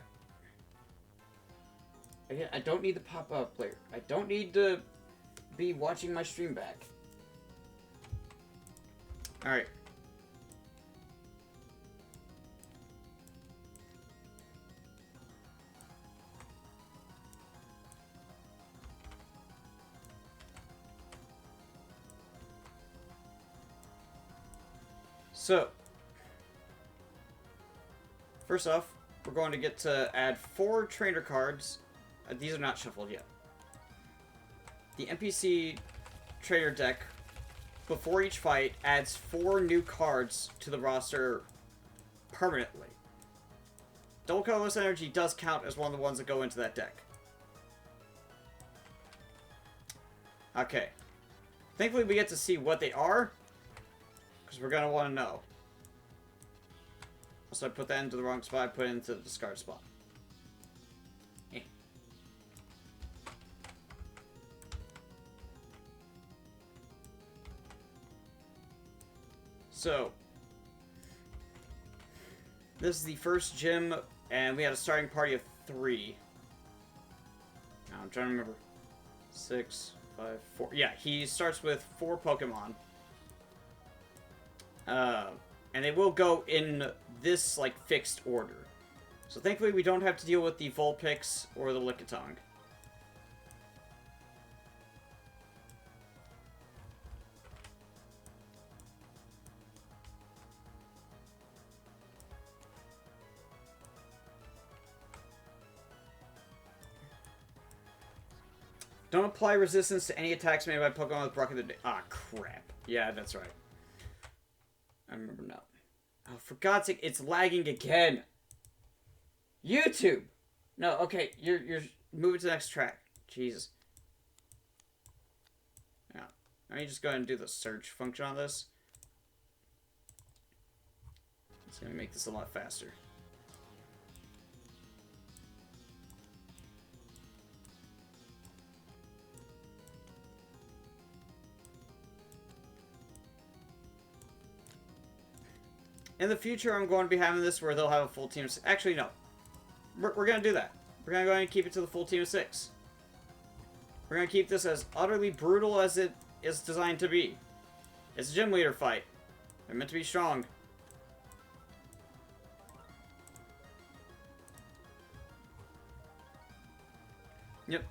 Again, I don't need the pop-up player. I don't need to be watching my stream back. Alright. So, first off, we're going to get to add 4 trainer cards. These are not shuffled yet. The NPC trainer deck, before each fight, adds 4 new cards to the roster permanently. Double colorless energy does count as one of the ones that go into that deck. Okay. Thankfully, we get to see what they are, because we're going to want to know. So I put that into the wrong spot, I put it into the discard spot. Eh. So, this is the first gym, and we had a starting party of 3. Now, I'm trying to remember. 6, 5, 4. Yeah, he starts with 4 Pokemon. And they will go in this, like, fixed order. So thankfully we don't have to deal with the Vulpix or the Lickitung. Don't apply resistance to any attacks made by Pokemon with Brock of the Day. Ah, crap. Yeah, that's right. I remember now. Oh, for God's sake, it's lagging again. YouTube! No, okay, you're moving to the next track. Jesus. Yeah. Let me just go ahead and do the search function on this. It's going to make this a lot faster. In the future, I'm going to be having this where they'll have a full team of... Actually, no. We're going to do that. We're going to go ahead and keep it to the full team of 6. We're going to keep this as utterly brutal as it is designed to be. It's a gym leader fight. They're meant to be strong. Yep.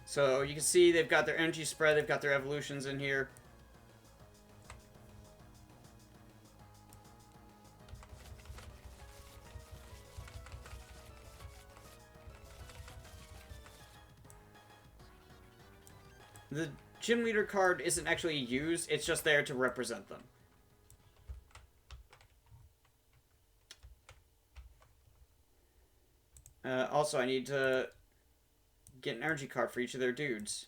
So you can see they've got their energy spread, they've got their evolutions in here. The gym leader card isn't actually used, it's just there to represent them. Also, I need to get an energy card for each of their dudes.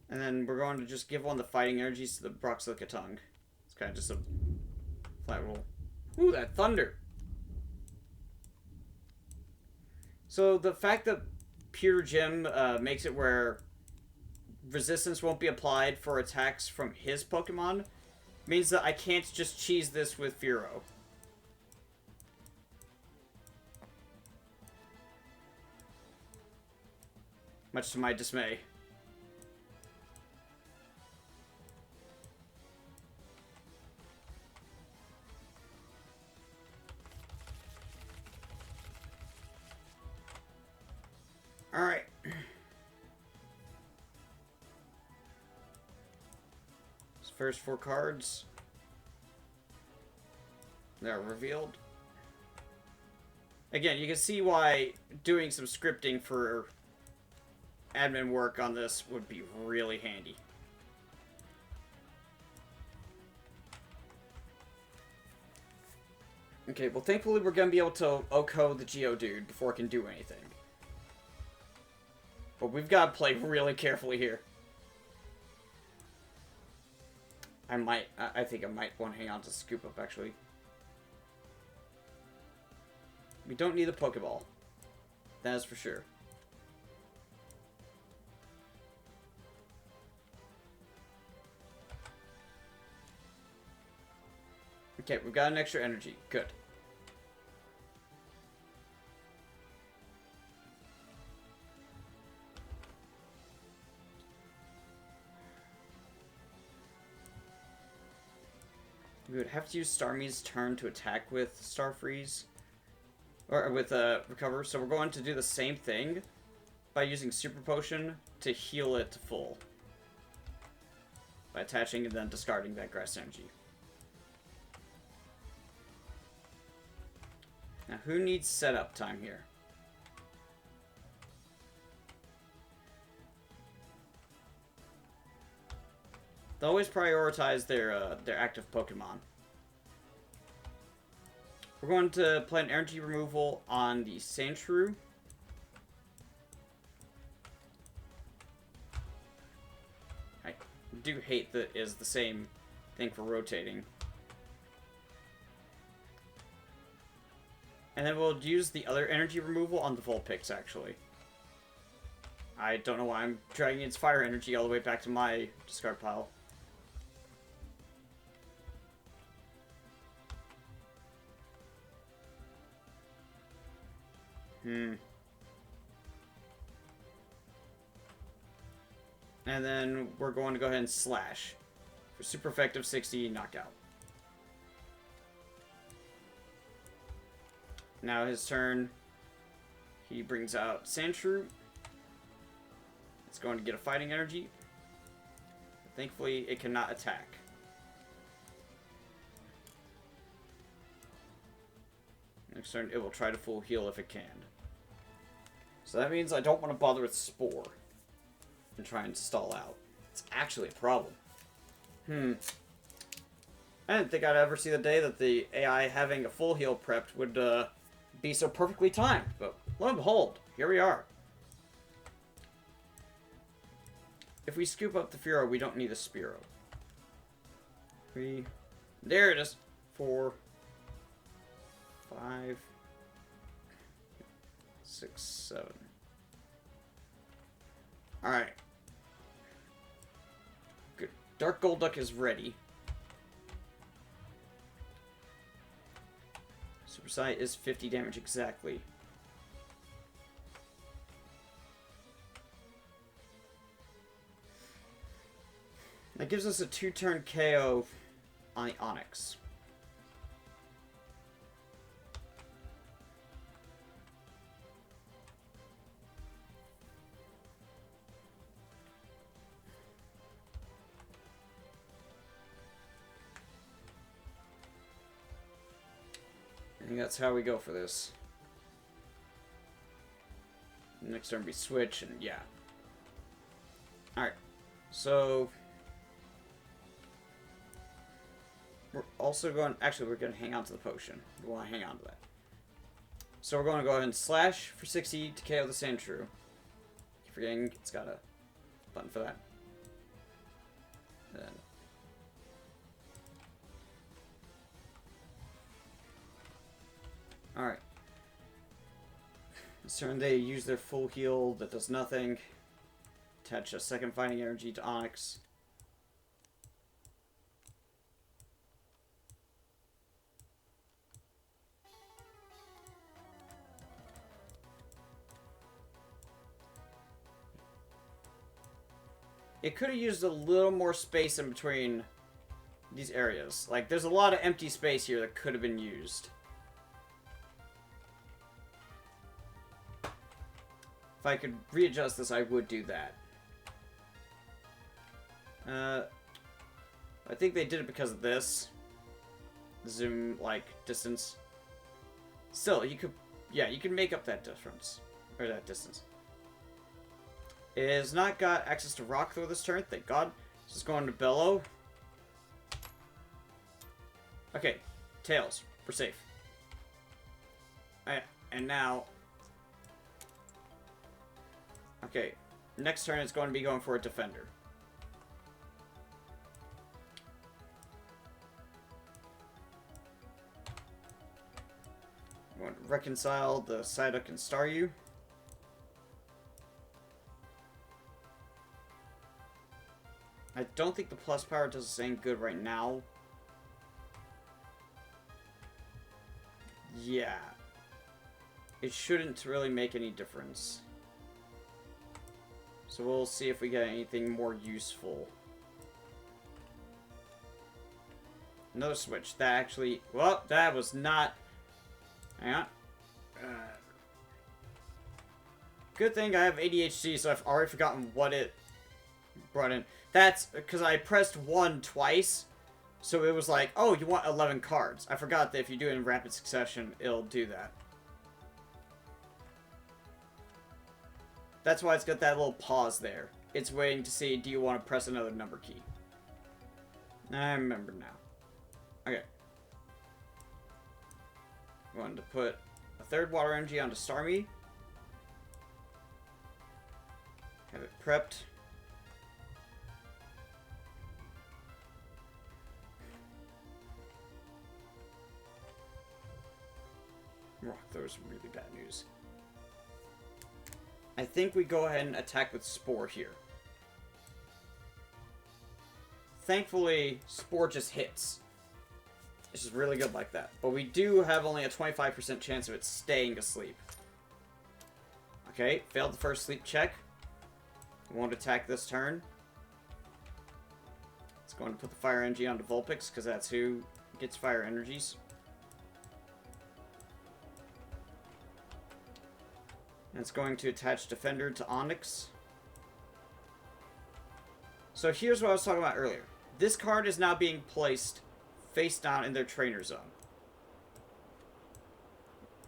And then we're going to just give one the fighting energies to the Broxilica Tongue. It's kind of just a flat roll. Ooh, that thunder! So the fact that Pure Gym makes it where resistance won't be applied for attacks from his Pokemon means that I can't just cheese this with Fearow. Much to my dismay. Alright. First 4 cards. They're revealed. Again, you can see why doing some scripting for admin work on this would be really handy. Okay, well thankfully we're going to be able to OHKO the Geodude before it can do anything. But we've got to play really carefully here. I think I might want to hang on to Scoop Up, actually. We don't need a Pokeball. That is for sure. Okay, we've got an extra energy. Good. We would have to use Starmie's turn to attack with Starfreeze. Or with Recover. So we're going to do the same thing by using Super Potion to heal it to full. By attaching and then discarding that Grass Energy. Now, who needs setup time here? They always prioritize their active Pokemon. We're going to play an energy removal on the Sandshrew. I do hate that it is the same thing for rotating. And then we'll use the other energy removal on the Vulpix, actually. I don't know why I'm dragging its fire energy all the way back to my discard pile. And then we're going to go ahead and Slash for super effective 60 knockout. Now his turn. He brings out Sandshrew. It's going to get a fighting energy. Thankfully, it cannot attack. Next turn, it will try to full heal if it can. So that means I don't want to bother with Spore and try and stall out. It's actually a problem. I didn't think I'd ever see the day that the AI having a full heal prepped would be so perfectly timed, but lo and behold, here we are. If we scoop up the Furo, we don't need a Spiro. 3, there it is. 4, 5, 6, 7. Alright. Good. Dark Golduck is ready. Super Sight is 50 damage exactly. That gives us a 2-turn KO on the Onyx. I think that's how we go for this. Next turn we switch, and yeah. Alright, so... we're also going... actually, we're going to hang on to the potion. We want to hang on to that. So we're going to go ahead and slash for 60 to KO the Sandshrew. Keep forgetting it's got a button for that. Then... alright. This turn they use their full heal that does nothing. Attach a second Fighting Energy to Onyx. It could have used a little more space in between these areas. Like, there's a lot of empty space here that could have been used. If I could readjust this, I would do that. I think they did it because of this. Zoom, like, distance. Still, you could... yeah, you can make up that difference. Or that distance. It has not got access to Rock Throw this turn, thank God. It's just going to Bellow. Okay, Tails. We're safe. And now... okay, next turn it's going to be going for a Defender. I'm going to reconcile the Psyduck and Staryu. I don't think the plus power does the same good right now. Yeah. It shouldn't really make any difference. So we'll see if we get anything more useful. Another switch. That actually... well, that was not... hang on. Good thing I have ADHD, so I've already forgotten what it brought in. That's because I pressed 1 twice. So it was like, oh, you want 11 cards. I forgot that if you do it in rapid succession, it'll do that. That's why it's got that little pause there. It's waiting to see, do you want to press another number key? I remember now. Okay. I'm going to put a third Water Energy onto Starmie. Have it prepped. Rock Throw's really bad news. I think we go ahead and attack with Spore here. Thankfully, Spore just hits. It's just really good like that. But we do have only a 25% chance of it staying asleep. Okay, failed the first sleep check. We won't attack this turn. It's going to put the Fire Energy onto Vulpix, because that's who gets Fire Energies. And it's going to attach Defender to Onyx. So here's what I was talking about earlier. This card is now being placed face down in their trainer zone.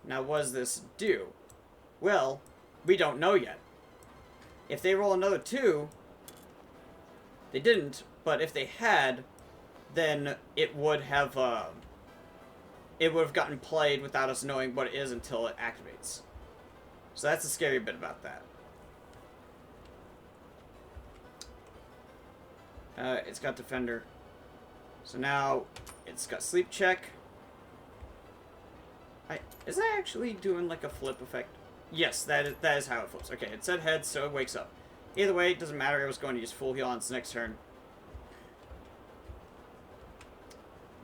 Now, what does this do? Well, we don't know yet. If they roll another 2, they didn't, but if they had, then it would have gotten played without us knowing what it is until it activates. So that's the scary bit about that. It's got Defender. So now it's got Sleep Check. Is that actually doing like a flip effect? Yes, that is how it flips. Okay, it said head, so it wakes up. Either way, it doesn't matter. It was going to use full heal on its next turn.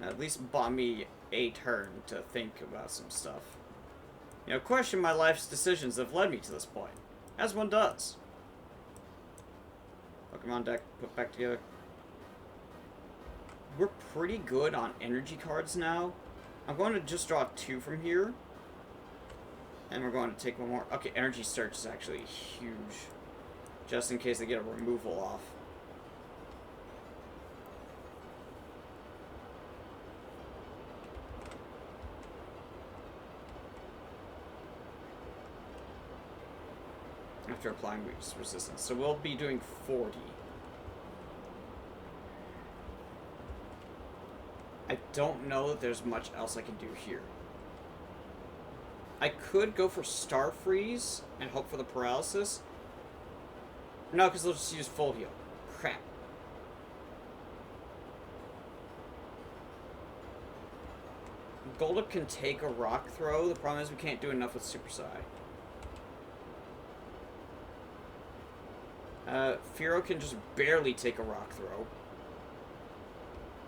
Now, at least bought me a turn to think about some stuff. You know, question my life's decisions that have led me to this point. As one does. Pokemon deck put back together. We're pretty good on energy cards now. I'm going to just draw 2 from here. And we're going to take one more. Okay, Energy Search is actually huge. Just in case they get a removal off. After applying resistance. So we'll be doing 40. I don't know that there's much else I can do here. I could go for Star Freeze and hope for the paralysis. No, because they'll just use full heal. Crap. Goldup can take a rock throw. The problem is we can't do enough with Super Psy. Fearow can just barely take a rock throw.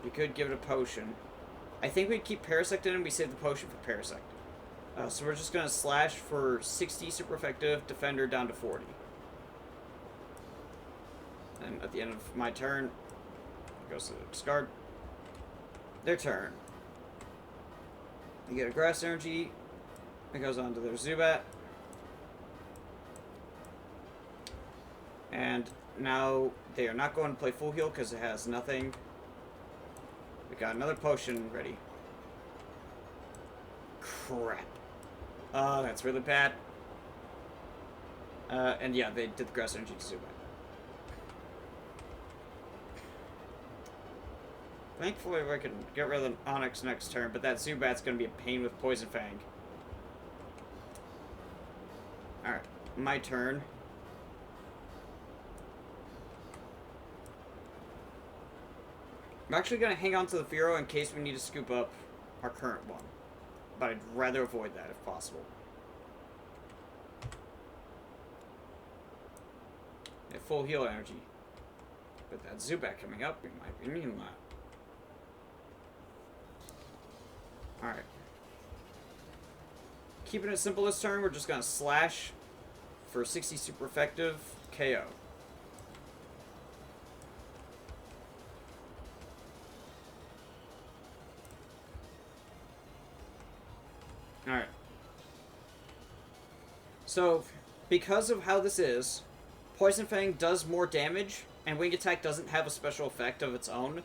We could give it a potion. I think we'd keep Parasect in and we save the potion for Parasect. So we're just going to slash for 60 super effective, Defender down to 40. And at the end of my turn, it goes to the discard. Their turn. You get a Grass Energy. It goes on to their Zubat. And now they are not going to play full heal because it has nothing. We got another potion ready. Crap. Oh, that's really bad. And yeah, they did the Grass Energy to Zubat. Thankfully, we can get rid of the Onix next turn, but that Zubat's going to be a pain with Poison Fang. Alright, my turn. I'm actually going to hang on to the Fearow in case we need to scoop up our current one. But I'd rather avoid that if possible. At full heal energy. But that Zubat coming up, we might be needing that. Alright. Keeping it simple this turn, we're just going to slash for 60 super effective KO. Alright. So, because of how this is, Poison Fang does more damage, and Wing Attack doesn't have a special effect of its own.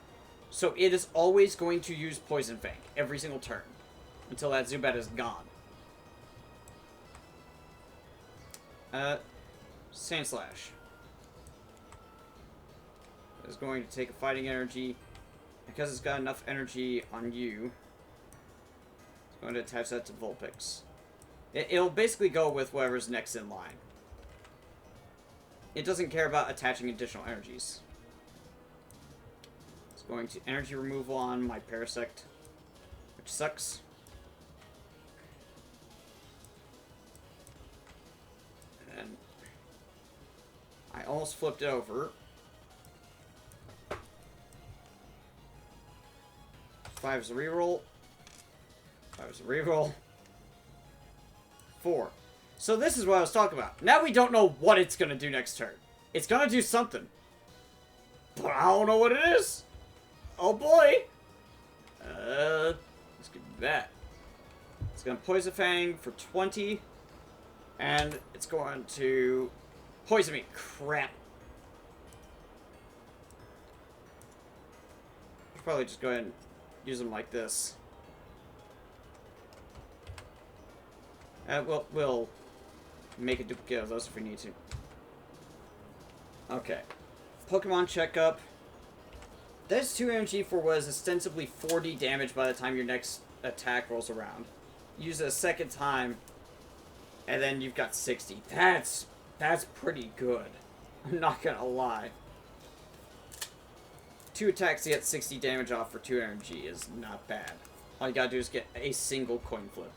So it is always going to use Poison Fang every single turn until that Zubat is gone. Sand Slash is going to take a Fighting Energy. Because it's got enough energy on you, it's going to attach that to Vulpix. It'll basically go with whatever's next in line. It doesn't care about attaching additional energies. It's going to energy removal on my Parasect, which sucks. And I almost flipped it over. 5 is a reroll. 5 is a reroll. 4. So this is what I was talking about. Now we don't know what it's going to do next turn. It's going to do something. But I don't know what it is. Oh boy. Let's get that. It's going to Poison Fang for 20. And it's going to poison me. Crap. Should probably just go ahead and use them like this. We'll make a duplicate of those if we need to. Okay. Pokemon checkup. That's 2 energy for what is ostensibly 40 damage by the time your next attack rolls around. Use it a second time, and then you've got 60. That's pretty good. I'm not gonna lie. 2 attacks to get 60 damage off for 2 energy is not bad. All you gotta do is get a single coin flip.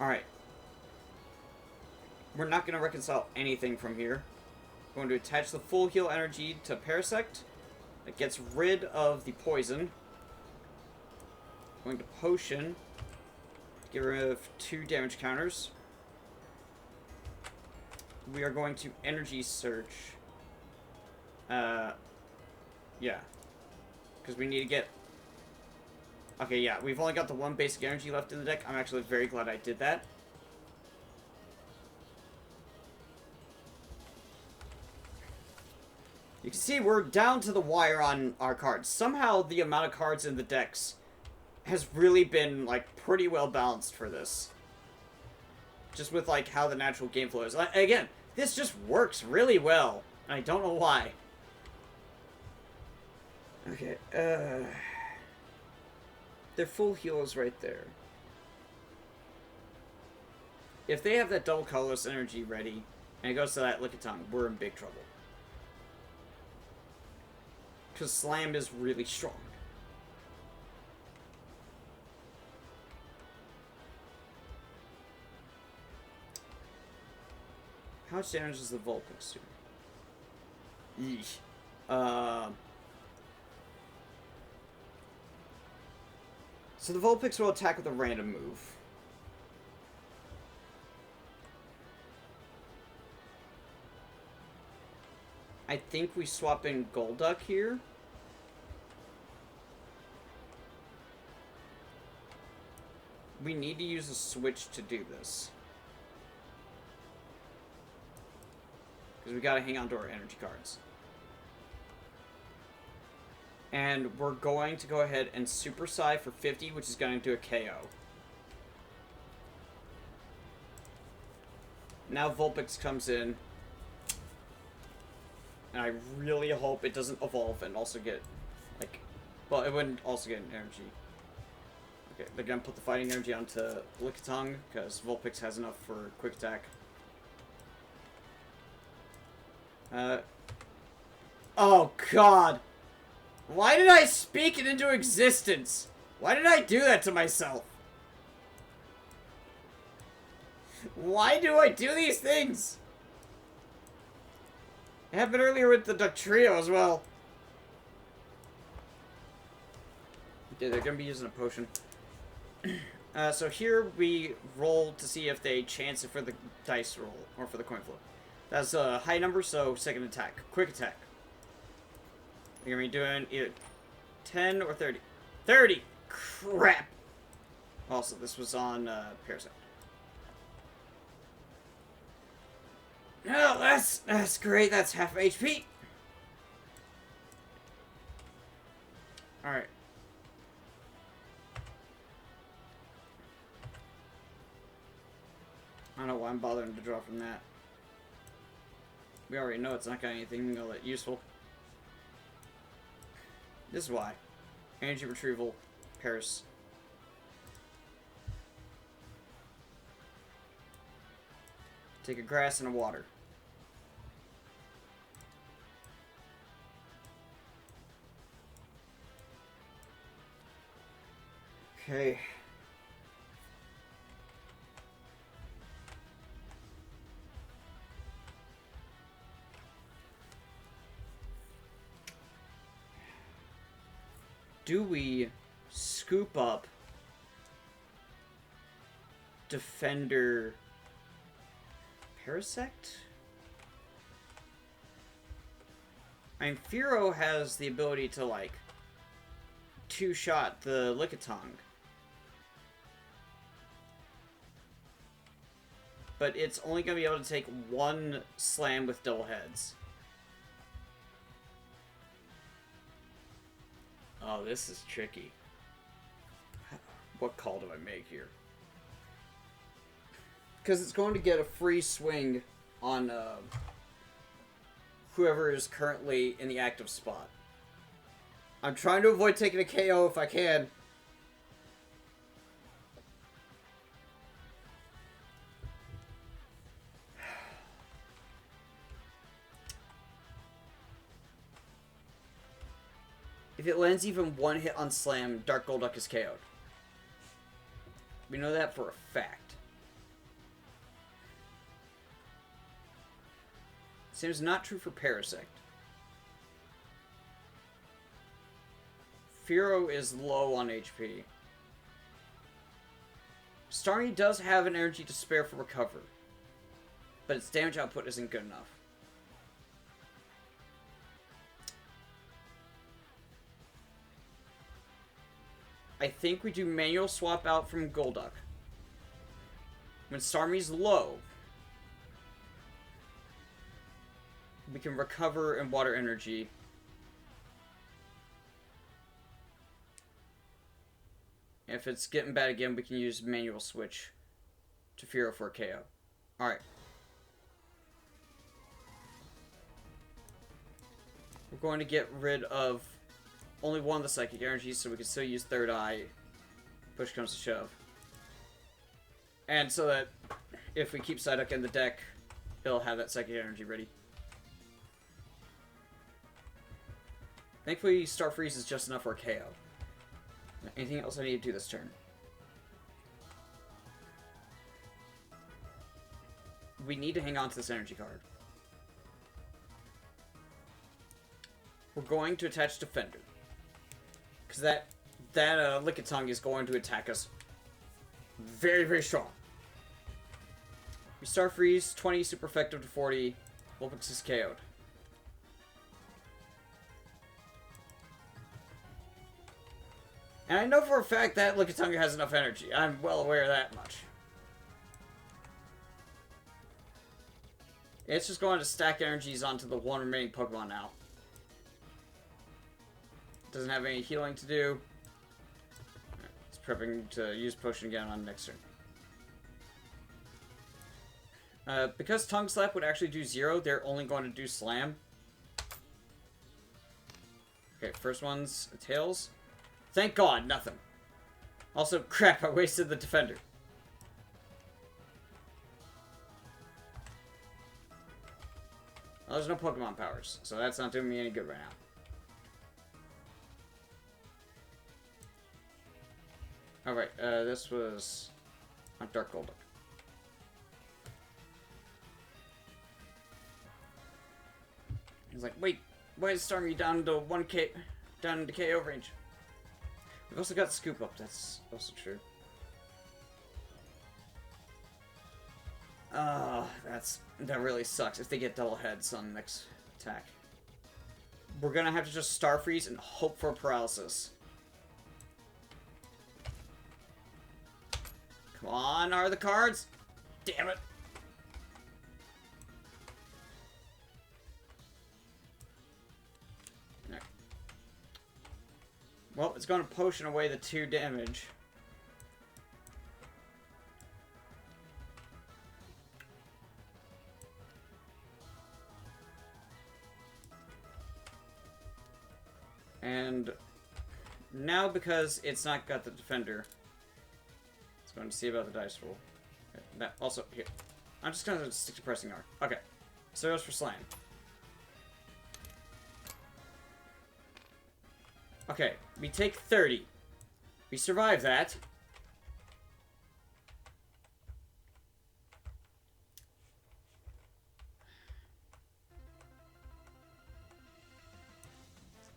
Alright. We're not gonna reconcile anything from here. We're going to attach the full heal energy to Parasect. That gets rid of the poison. Going to Potion. Get rid of 2 damage counters. We are going to Energy Search. Yeah. Because we need to get... Okay, yeah, we've only got the 1 basic energy left in the deck. I'm actually very glad I did that. You can see we're down to the wire on our cards. Somehow the amount of cards in the decks has really been, like, pretty well balanced for this. Just with, like, how the natural game flow is. Again, this just works really well. I don't know why. Okay, their full heal is right there. If they have that double colorless energy ready, and it goes to that Lickitung, we're in big trouble. Because Slam is really strong. How much damage does the Vulpix do? Yeesh. So the Vulpix will attack with a random move. I think we swap in Golduck here. We need to use a switch to do this. Because we gotta hang on to our energy cards. And we're going to go ahead and Super Psy for 50, which is going to do a KO. Now Vulpix comes in. And I really hope it doesn't evolve and also get, like... Well, it wouldn't also get an energy. Okay, they're gonna put the fighting energy onto Lickitung, because Vulpix has enough for quick attack. Oh, God! Why did I speak it into existence? Why did I do that to myself? Why do I do these things? It happened earlier with the Duck Trio as well. Okay, they're gonna be using a potion. So here we roll to see if they chance it for the dice roll, or for the coin flip. That's a high number, so second attack. Quick attack. You're gonna be doing either 10 or 30. 30! Crap! Also, this was on Parasect. No, that's great. That's half HP. Alright. I don't know why I'm bothering to draw from that. We already know it's not got anything all that useful. This is why. Energy retrieval, Paris. Take a grass and a water. Okay. Do we scoop up Defender Parasect? I mean, Firo has the ability to, like, two-shot the Lickitung. But it's only going to be able to take one slam with double heads. Oh, this is tricky. What call do I make here? Because it's going to get a free swing on whoever is currently in the active spot. I'm trying to avoid taking a KO if I can. If it lands even one hit on Slam, Dark Golduck is KO'd. We know that for a fact. Seems not true for Parasect. Firo is low on HP. Starmie does have an energy to spare for Recover, but its damage output isn't good enough. I think we do manual swap out from Golduck. When Starmie's low, we can recover and water energy. If it's getting bad again, we can use manual switch to Firo for a KO. Alright. We're going to get rid of only one of the psychic energies, so we can still use Third Eye. Push comes to shove. And so that if we keep Psyduck in the deck, it'll have that psychic energy ready. Thankfully, Star Freeze is just enough for a KO. Anything else I need to do this turn? We need to hang on to this energy card. We're going to attach Defender. Because that Lickitung is going to attack us very, very strong. We Star Freeze, 20, super effective to 40. Vulpix is KO'd. And I know for a fact that Lickitung has enough energy. I'm well aware of that much. It's just going to stack energies onto the one remaining Pokemon now. Doesn't have any healing to do. It's prepping to use Potion again on next turn. Because Tongue Slap would actually do 0, they're only going to do Slam. Okay, first one's Tails. Thank God, nothing. Also, crap, I wasted the Defender. Well, there's no Pokemon powers, so that's not doing me any good right now. Alright, this was on Dark Golduck. He's like, wait, why is Starmie down to 1K, down into KO range? We've also got Scoop Up, that's also true. That really sucks if they get double heads on the next attack. We're gonna have to just Star Freeze and hope for paralysis. Come on, are the cards? Damn it. Right. Well, it's going to potion away the 2 damage. And now, because it's not got the Defender, it's going to see about the dice roll. Okay, that also, here. I'm just going to stick to pressing R. Okay. So it goes for Slam. Okay, we take 30. We survive that.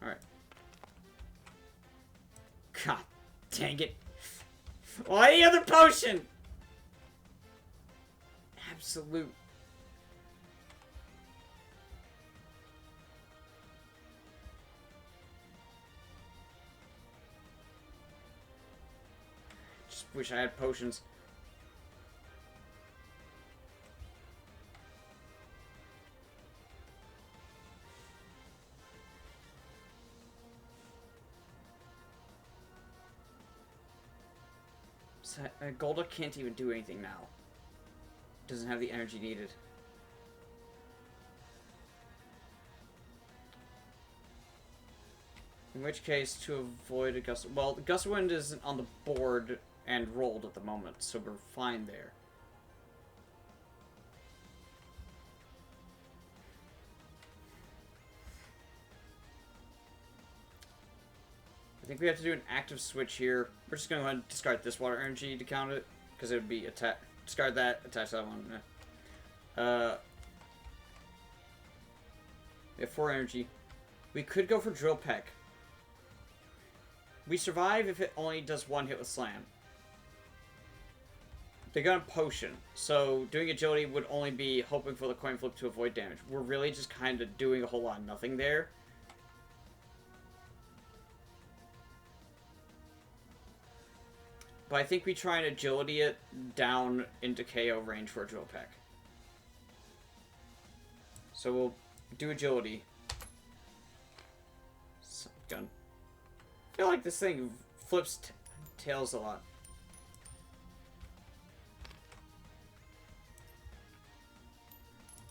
Alright. God dang it. Why the other potion? Absolute. Just wish I had potions. Golduck can't even do anything now. Doesn't have the energy needed. In which case, to avoid a gust... Well, the gust of wind isn't on the board and rolled at the moment, so we're fine there. I think we have to do an active switch here. We're just going to go ahead and discard this water energy to count it, because it would be attack. Discard that, attach that one. We have 4 energy. We could go for Drill Peck. We survive if it only does 1 hit with Slam. They got a potion, so doing agility would only be hoping for the coin flip to avoid damage. We're really just kind of doing a whole lot of nothing there. But I think we try and agility it down into KO range for a Drill Peck. So we'll do agility. Gun. I feel like this thing flips tails a lot.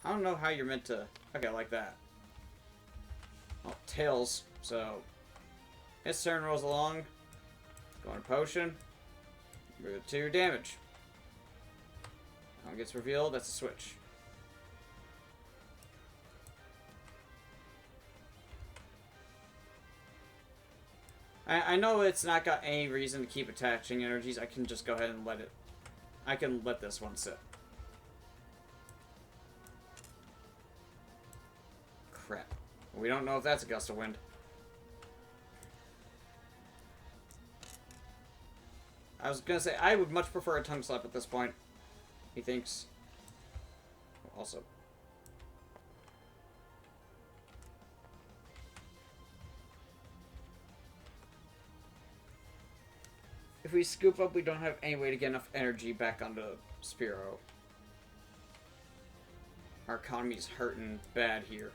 I don't know how you're meant to... Okay, like that. Well, tails, so... His turn rolls along. Going to potion. Move 2 damage. One gets revealed, that's a switch. I know it's not got any reason to keep attaching energies. I can just go ahead and let it... I can let this one sit. Crap. We don't know if that's a gust of wind. I was gonna say, I would much prefer a tongue slap at this point. He thinks. Also. If we scoop up, we don't have any way to get enough energy back onto Spiro. Our economy's hurting bad here.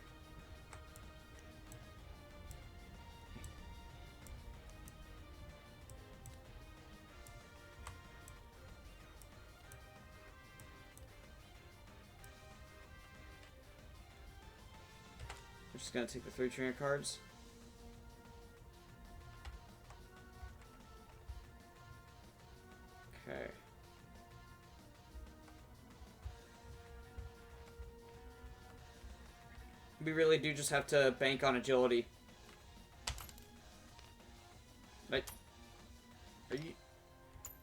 We're just gonna take the 3 trainer cards. Okay. We really do just have to bank on agility. Like, are you...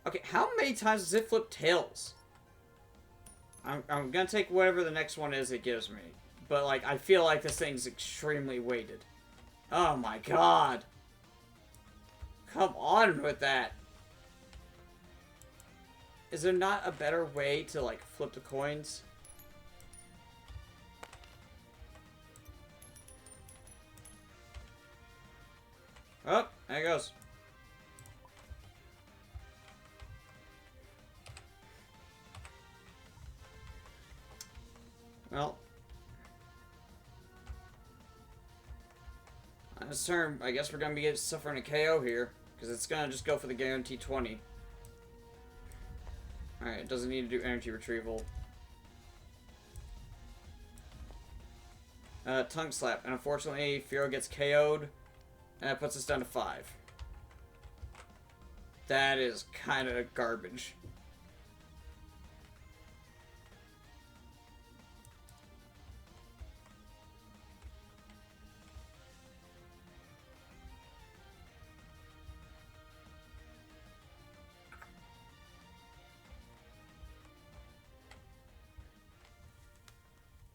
Okay, how many times does it flip tails? I'm gonna take whatever the next one is it gives me. But, like, I feel like this thing's extremely weighted. Oh my god! Come on with that! Is there not a better way to, like, flip the coins? Oh, there it goes. Well. On this turn, I guess we're going to be suffering a KO here. Because it's going to just go for the guaranteed 20. Alright, it doesn't need to do energy retrieval. Tongue slap. And unfortunately, Firo gets KO'd. And that puts us down to 5. That is kind of garbage.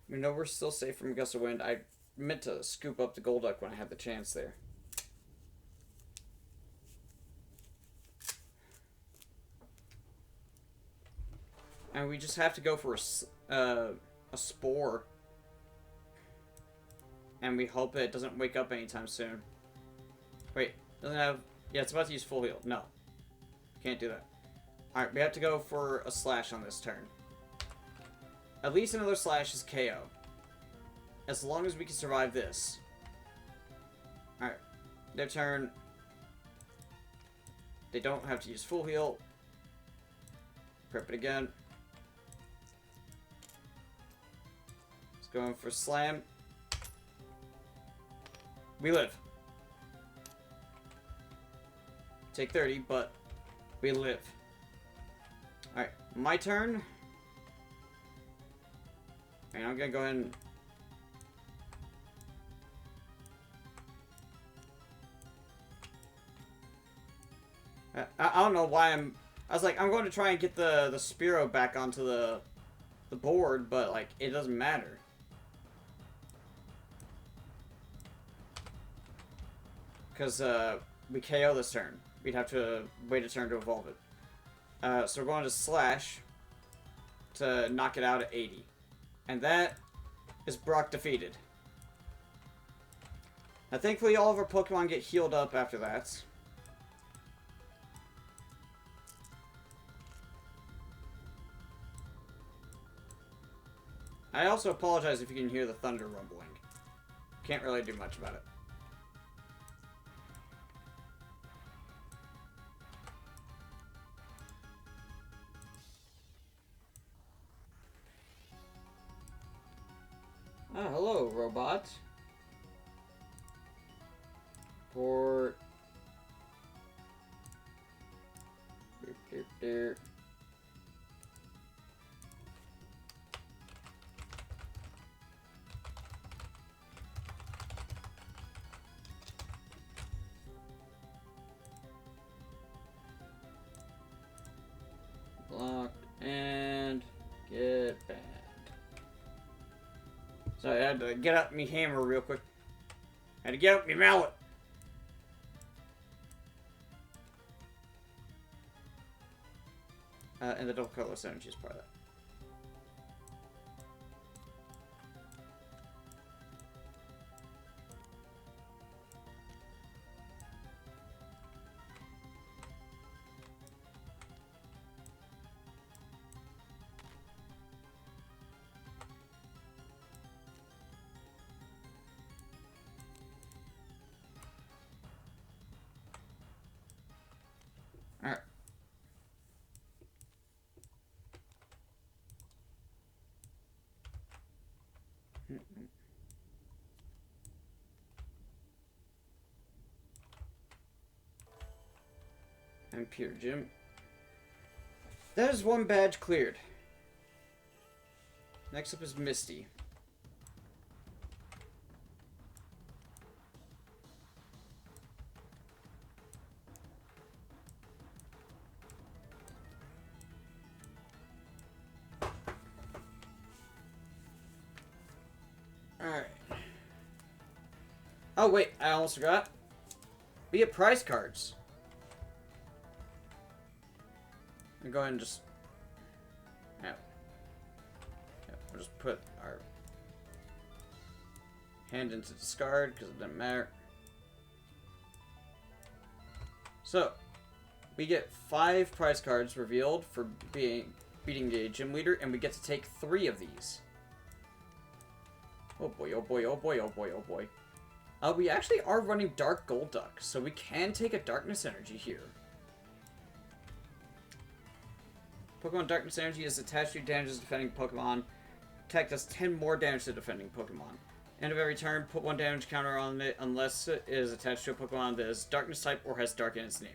We know we're still safe from Gust of Wind. I meant to scoop up the Golduck when I had the chance there. And we just have to go for a Spore. And we hope it doesn't wake up anytime soon. Wait, doesn't have... Yeah, it's about to use full heal. No. Can't do that. Alright, we have to go for a Slash on this turn. At least another Slash is KO. As long as we can survive this. Alright. Their turn. They don't have to use full heal. Prep it again. It's going for Slam. We live. take 30, but we live. Alright, my turn. And I'm gonna go ahead and... I don't know why I'm... I was like, I'm going to try and get the Spiro back onto the board, but, like, it doesn't matter. Because, we KO this turn. We'd have to wait a turn to evolve it. So we're going to Slash to knock it out at 80. And that is Brock defeated. Now, thankfully, all of our Pokemon get healed up after that. I also apologize if you can hear the thunder rumbling. Can't really do much about it. Oh, hello, robot. Port. Derp, derp, derp. Blocked and get banned. So I had to get up me hammer real quick. Had to get up me mallet. And the double colorless energy is part of that. Alright. And Pure Gym. That is one badge cleared. Next up is Misty. Alright. Oh wait, I almost forgot. We get prize cards. I'm going and just... Yeah. We'll just put our hand into discard because it doesn't matter. So, we get 5 prize cards revealed for beating the gym leader, and we get to take 3 of these. Oh boy, oh boy, oh boy, oh boy, oh boy. We actually are running Dark Golduck, so we can take a Darkness Energy here. Pokemon Darkness Energy is attached to damages defending Pokemon. Attack does 10 more damage to defending Pokemon. End of every turn, put 1 damage counter on it unless it is attached to a Pokemon that is Darkness type or has Dark in its name.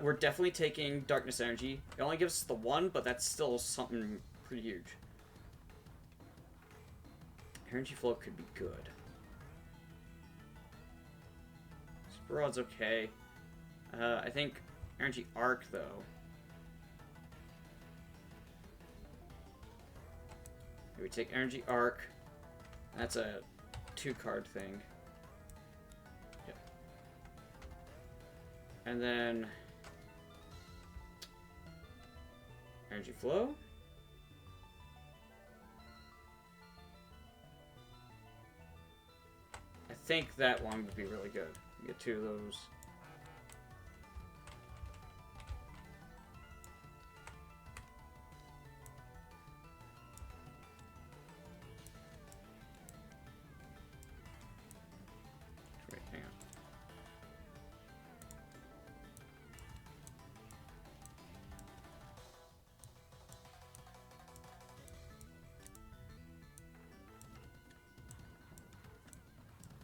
We're definitely taking Darkness Energy. It only gives us the 1, but that's still something pretty huge. Energy Flow could be good. Super Rod's okay. I think Energy Arc, though. We take Energy Arc. That's a 2-card thing. Yep. And then... Energy Flow. I think that one would be really good. You get 2 of those. Wait, hang on.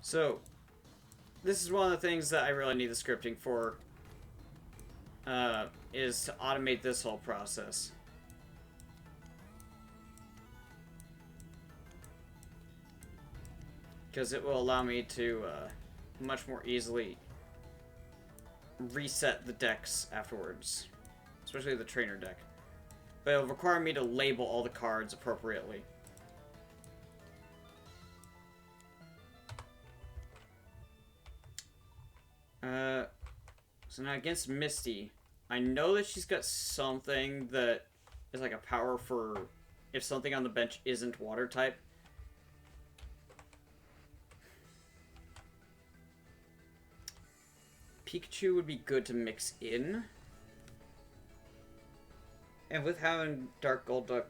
So, this is one of the things that I really need the scripting for. is to automate this whole process. Because it will allow me to much more easily reset the decks afterwards. Especially the trainer deck. But it'll require me to label all the cards appropriately. So now against Misty, I know that she's got something that is like a power for if something on the bench isn't water type. Pikachu would be good to mix in. And with having Dark Golduck,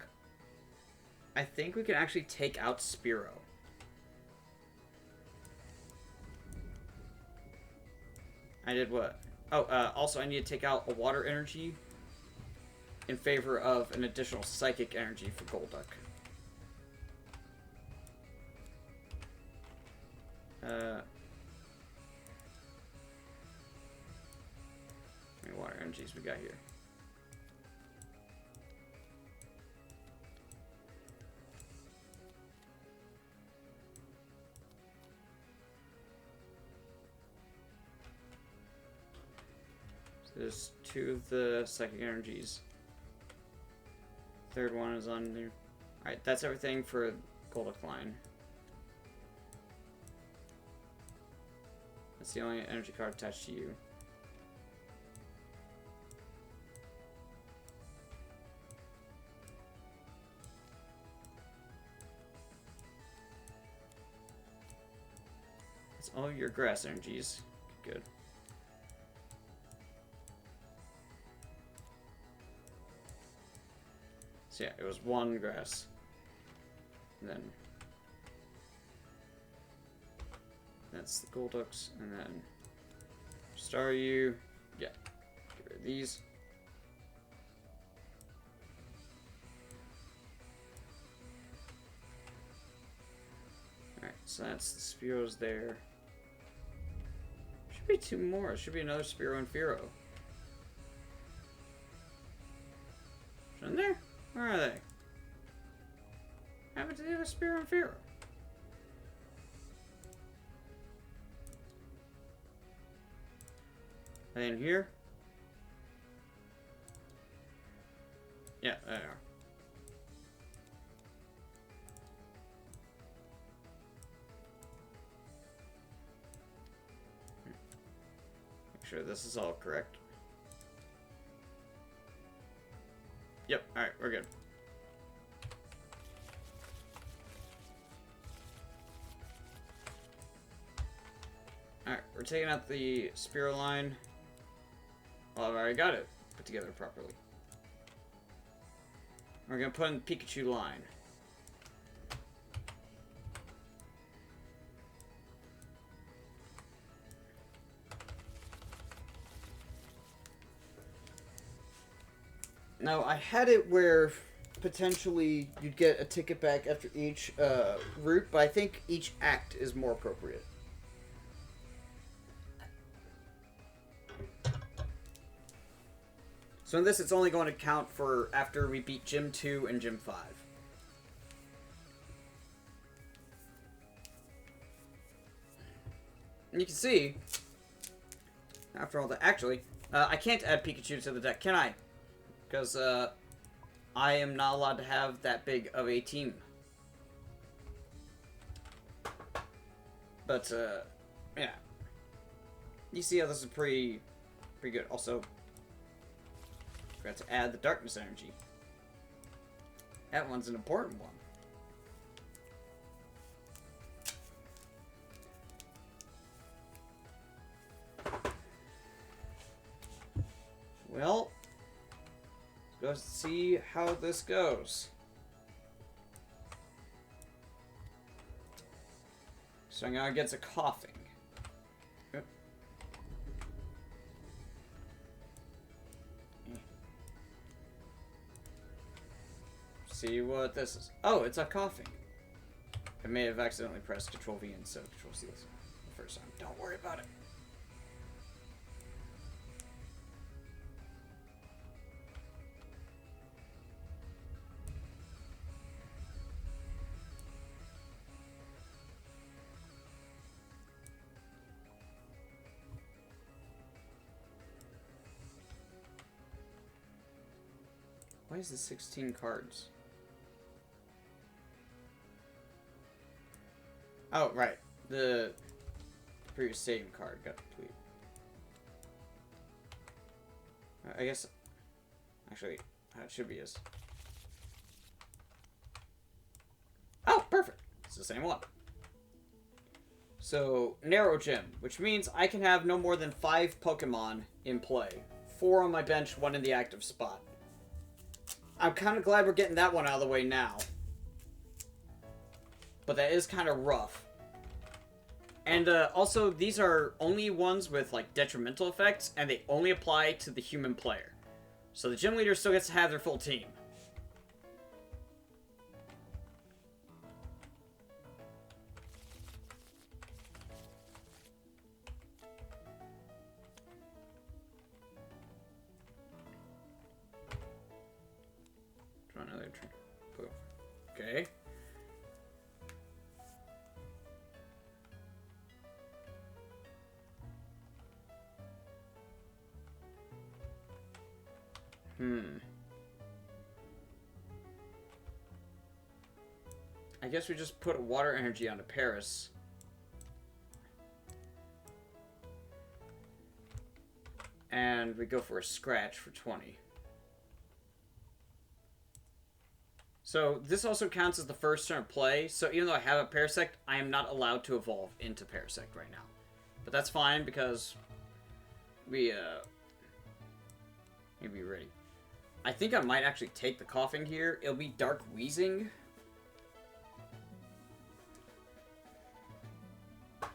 I think we can actually take out Spearow. I did what? Oh, also I need to take out a water energy in favor of an additional psychic energy for Golduck. How many water energies we got here? There's 2 of the psychic energies. Third one is on there. Alright, that's everything for Golduck line. That's the only energy card attached to you. That's all your grass energies. Good. So yeah, it was 1 grass. And then that's the Golducks, and then Staryu. Yeah, get rid of these. Alright, so that's the Spearows there. Should be 2 more. It should be another Spearow and Fearow. Shouldn't there? Where are they? How about to do with Spearow and Fearow? Are they in here? Yeah, they are. Make sure this is all correct. Yep, alright, we're good. Alright, we're taking out the Spearow line. Well, I've already got it put together properly. We're gonna put in the Pikachu line. Now, I had it where potentially you'd get a ticket back after each route, but I think each act is more appropriate. So in this, it's only going to count for after we beat Gym 2 and Gym 5. And you can see, after all that, actually, I can't add Pikachu to the deck, can I? Because I am not allowed to have that big of a team. But, yeah. You see how this is pretty good. Also, forgot to add the darkness energy. That one's an important one. Well, let's see how this goes. So now it gets a coughing. Yep. See what this is. Oh, it's a coughing. I may have accidentally pressed Control V instead of Control C the first time. Don't worry about it. Why is it 16 cards? Oh, right. The previous stadium card got complete. I guess... Actually, it should be his. Oh, perfect. It's the same one. So, narrow gym, which means I can have no more than 5 Pokemon in play. 4 on my bench, 1 in the active spot. I'm kind of glad we're getting that one out of the way now. But that is kind of rough. And also, these are only ones with like detrimental effects, and they only apply to the human player. So the gym leader still gets to have their full team. Draw another turn. Okay. I guess we just put water energy onto Paris. And we go for a scratch for 20. So this also counts as the first turn of play, so even though I have a Parasect, I am not allowed to evolve into Parasect right now. But that's fine because we need to be ready. I think I might actually take the coughing here. It'll be Dark Wheezing. I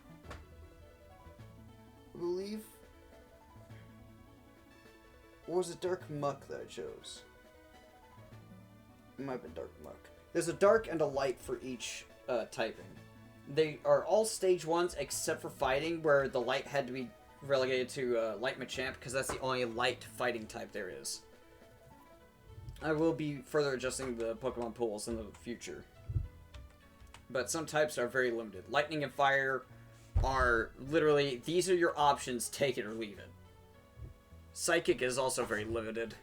believe. Or was it Dark Muck that I chose? It might have been Dark Muck. There's a dark and a light for each typing. They are all stage 1s except for fighting, where the light had to be relegated to Light Machamp, because that's the only light fighting type there is. I will be further adjusting the Pokemon pools in the future. But some types are very limited. Lightning and Fire are literally, these are your options, take it or leave it. Psychic is also very limited.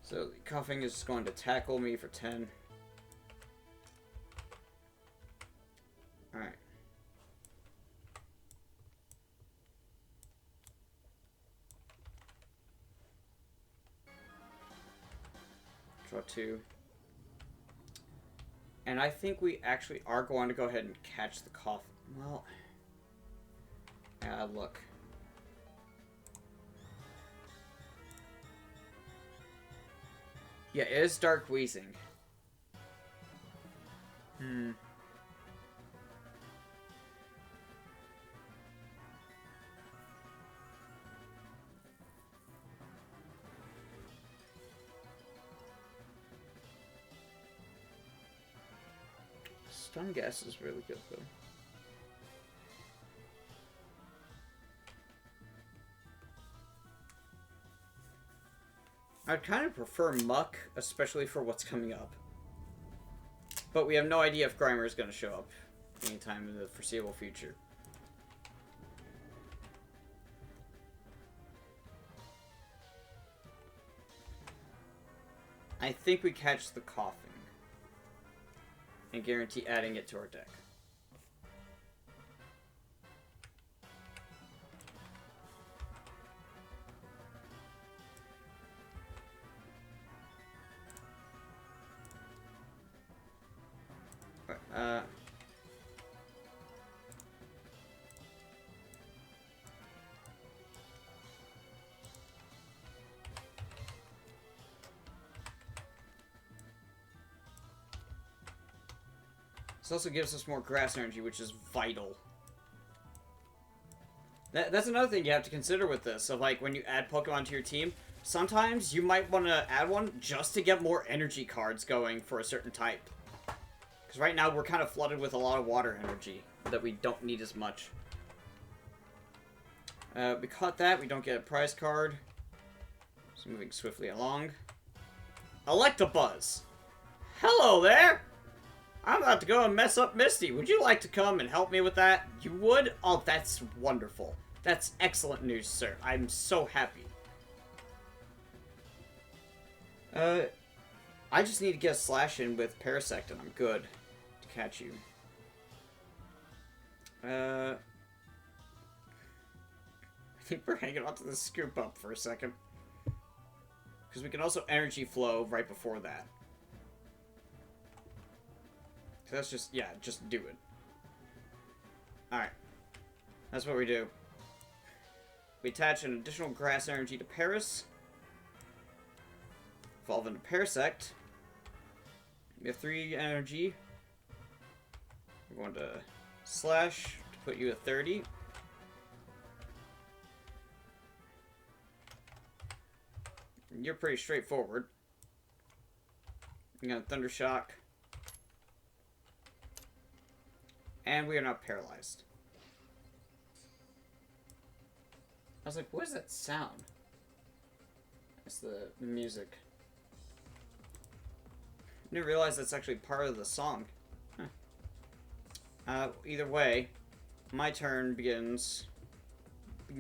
So the coughing is going to tackle me for 10. Alright. Draw 2. And I think we actually are going to go ahead and catch the cough. Well, look. Yeah, it is Dark Wheezing. Stun Gas is really good, though. I'd kind of prefer Muck, especially for what's coming up. But we have no idea if Grimer is going to show up anytime in the foreseeable future. I think we catch the coughing. And guarantee adding it to our deck. This also gives us more grass energy, which is vital. That's another thing you have to consider with this. So, like, when you add Pokemon to your team, sometimes you might want to add one just to get more energy cards going for a certain type. Because right now we're kind of flooded with a lot of water energy that we don't need as much. We caught that. We don't get a prize card. So moving swiftly along. Electabuzz! Hello there! I'm about to go and mess up Misty. Would you like to come and help me with that? You would? Oh, that's wonderful. That's excellent news, sir. I'm so happy. I just need to get a slash in with Parasect and I'm good to catch you. I think we're hanging on to the scoop up for a second. Because we can also energy flow right before that. So that's just, yeah, just do it. Alright. That's what we do. We attach an additional grass energy to Paris. Evolve into Parasect. We have 3 energy. We're going to slash to put you at 30. You're pretty straightforward. You got Thunder Shock. And we are not paralyzed. I was like, what is that sound? It's the music. I didn't realize that's actually part of the song. Huh. Either way, my turn begins. I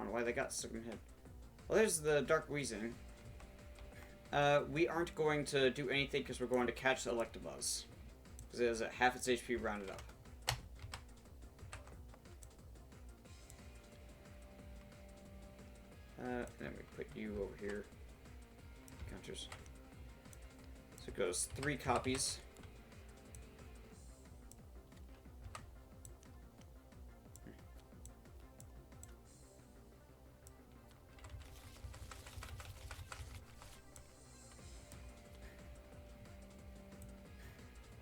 don't know why they got stuck in my head. Well, there's the Dark Wheezing. We aren't going to do anything because we're going to catch the Electabuzz. Because it has half its HP rounded up. And then we put you over here. Counters. So it goes 3 copies.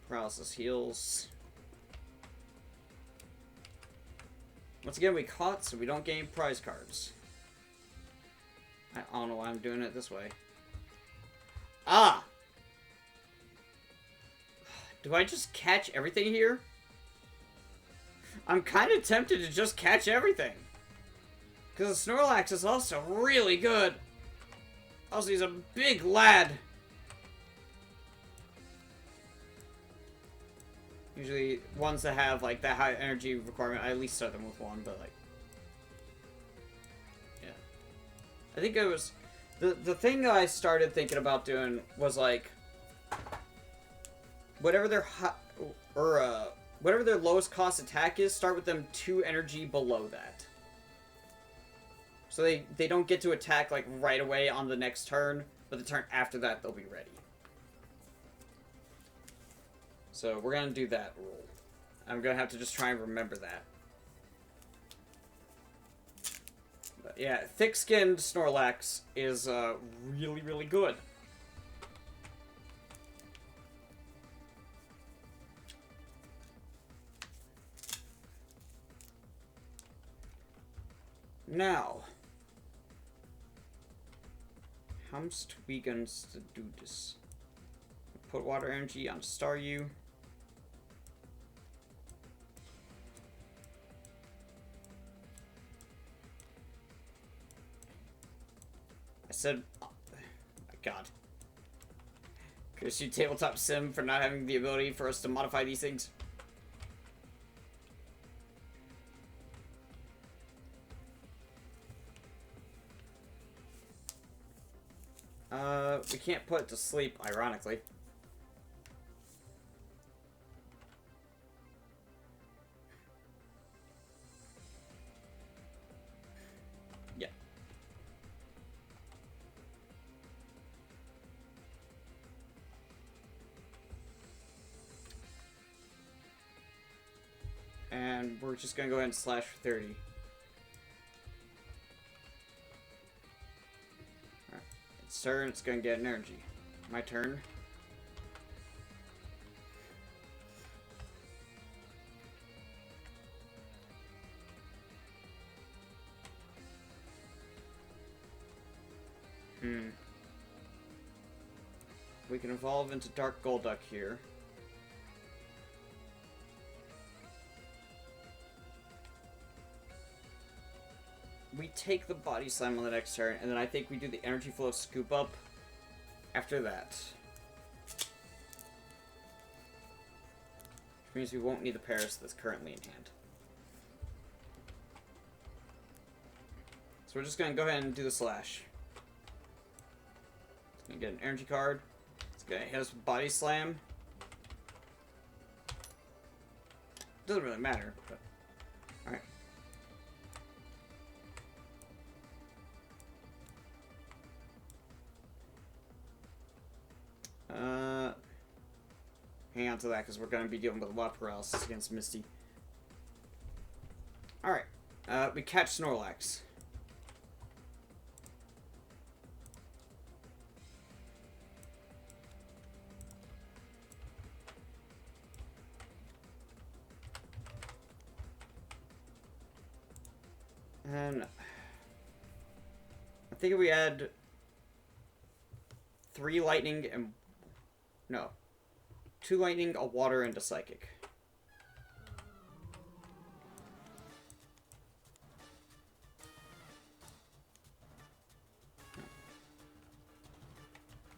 Paralysis heals. Once again, we caught, so we don't gain prize cards. I don't know why I'm doing it this way. Ah! Do I just catch everything here? I'm kind of tempted to just catch everything. Because the Snorlax is also really good. Also, he's a big lad. Usually, ones that have, like, that high energy requirement, I at least start them with 1, but, like... Yeah. I think it was... The thing that I started thinking about doing was, like... Whatever their whatever their lowest cost attack is, start with them 2 energy below that. So they don't get to attack, like, right away on the next turn, but the turn after that, they'll be ready. So we're going to do that rule. I'm going to have to just try and remember that. But yeah, thick-skinned Snorlax is really, really good. Now, how much are we going to do this? Put water energy on Staryu. I said, oh my god. Curse you, Tabletop Sim, for not having the ability for us to modify these things. We can't put it to sleep, ironically. Yeah. And we're just gonna go ahead and slash for 30. Alright. Its turn, it's gonna get an energy. My turn. We can evolve into Dark Golduck here. We take the Body Slam on the next turn, and then I think we do the Energy Flow Scoop Up after that. means we won't need the Paris that's currently in hand. So we're just going to go ahead and do the slash. It's going to get an energy card. It's going to hit us with Body Slam. Doesn't really matter, but... Alright. Hang on to that, because we're going to be dealing with a lot of paralysis against Misty. Alright. We catch Snorlax. And I think if we add 3 lightning and... No. 2 lightning, a water, and a psychic.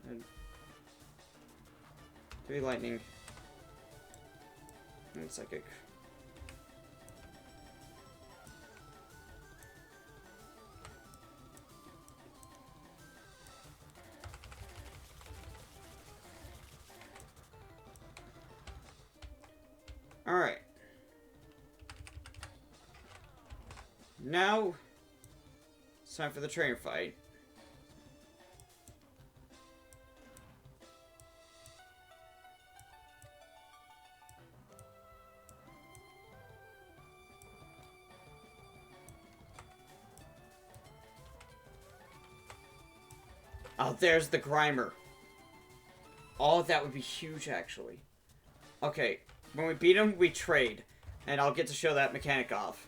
And 3 lightning and psychic. Alright. Now, it's time for the trainer fight. Oh, there's the Grimer. Oh, that would be huge, actually. Okay. When we beat him, we trade. And I'll get to show that mechanic off.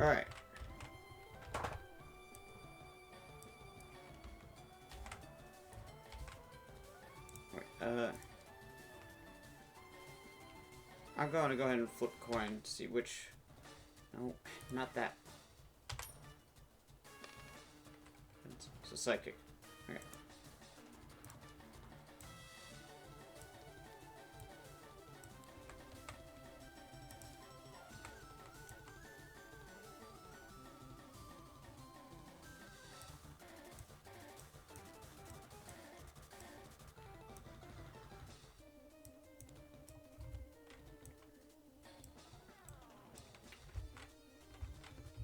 Alright. I'm going to go ahead and flip a coin to see which... No, not that. It's a psychic. Okay.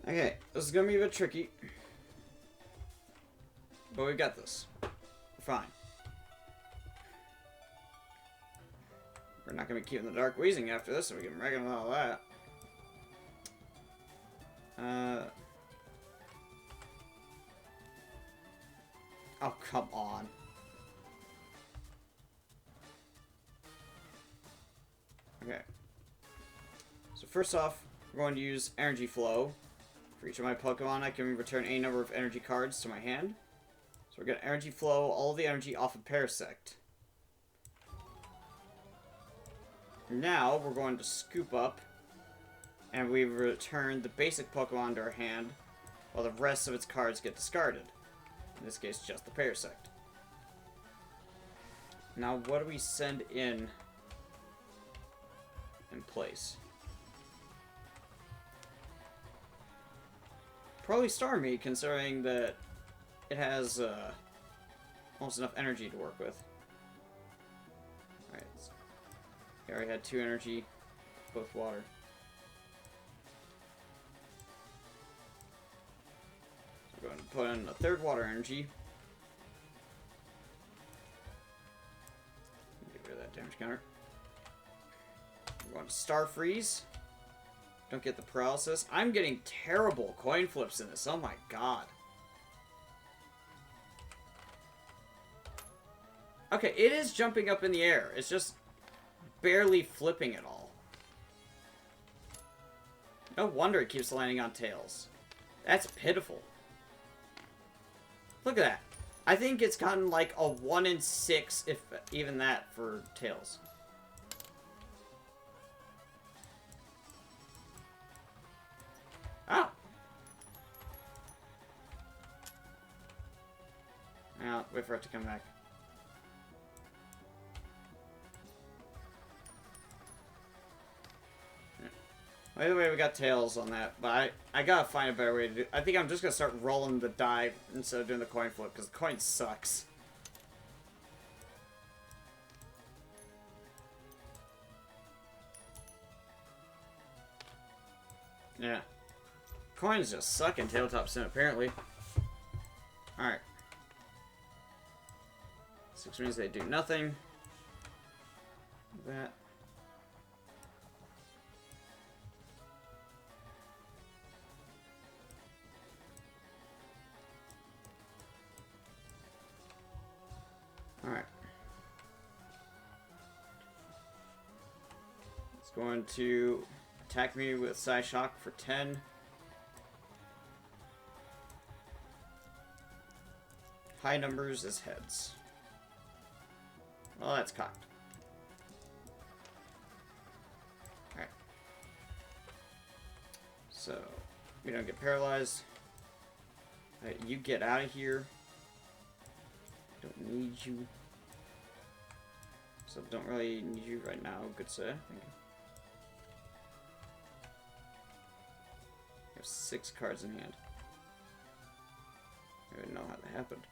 Okay, this is gonna be a bit tricky. But we've got this. We're fine. We're not gonna be keeping the Dark Wheezing after this, so we can reckon with all that. Oh, come on. Okay. So first off, we're going to use Energy Flow. For each of my Pokemon, I can return any number of energy cards to my hand. So we're going to Energy Flow all the energy off of Parasect. Now, we're going to scoop up, and we return the basic Pokemon to our hand, while the rest of its cards get discarded. In this case, just the Parasect. Now, what do we send in place? Probably Starmie, considering that it has almost enough energy to work with. Alright, we already had 2 energy, both water. So we're going to put in a 3rd water energy. Get rid of that damage counter. We're going to Star Freeze. Don't get the paralysis. I'm getting terrible coin flips in this. Oh my god. Okay, it is jumping up in the air. It's just barely flipping at all. No wonder it keeps landing on tails. That's pitiful. Look at that. I think it's gotten like a 1 in 6, if even that, for tails. Oh! Now, wait for it to come back. By the way, we got tails on that, but I gotta find a better way to do it. I think I'm just gonna start rolling the die instead of doing the coin flip, because the coin sucks. Yeah. Coins just suck in Tabletop Sim, apparently. Alright. 6 means they do nothing. That. Alright. It's going to attack me with Psy Shock for 10. High numbers is heads. Well, that's cocked. Alright. So, we don't get paralyzed. Alright, you get out of here. Don't need you. So, don't really need you right now, good sir. Thank you. I have 6 cards in hand. I don't even know how that happened.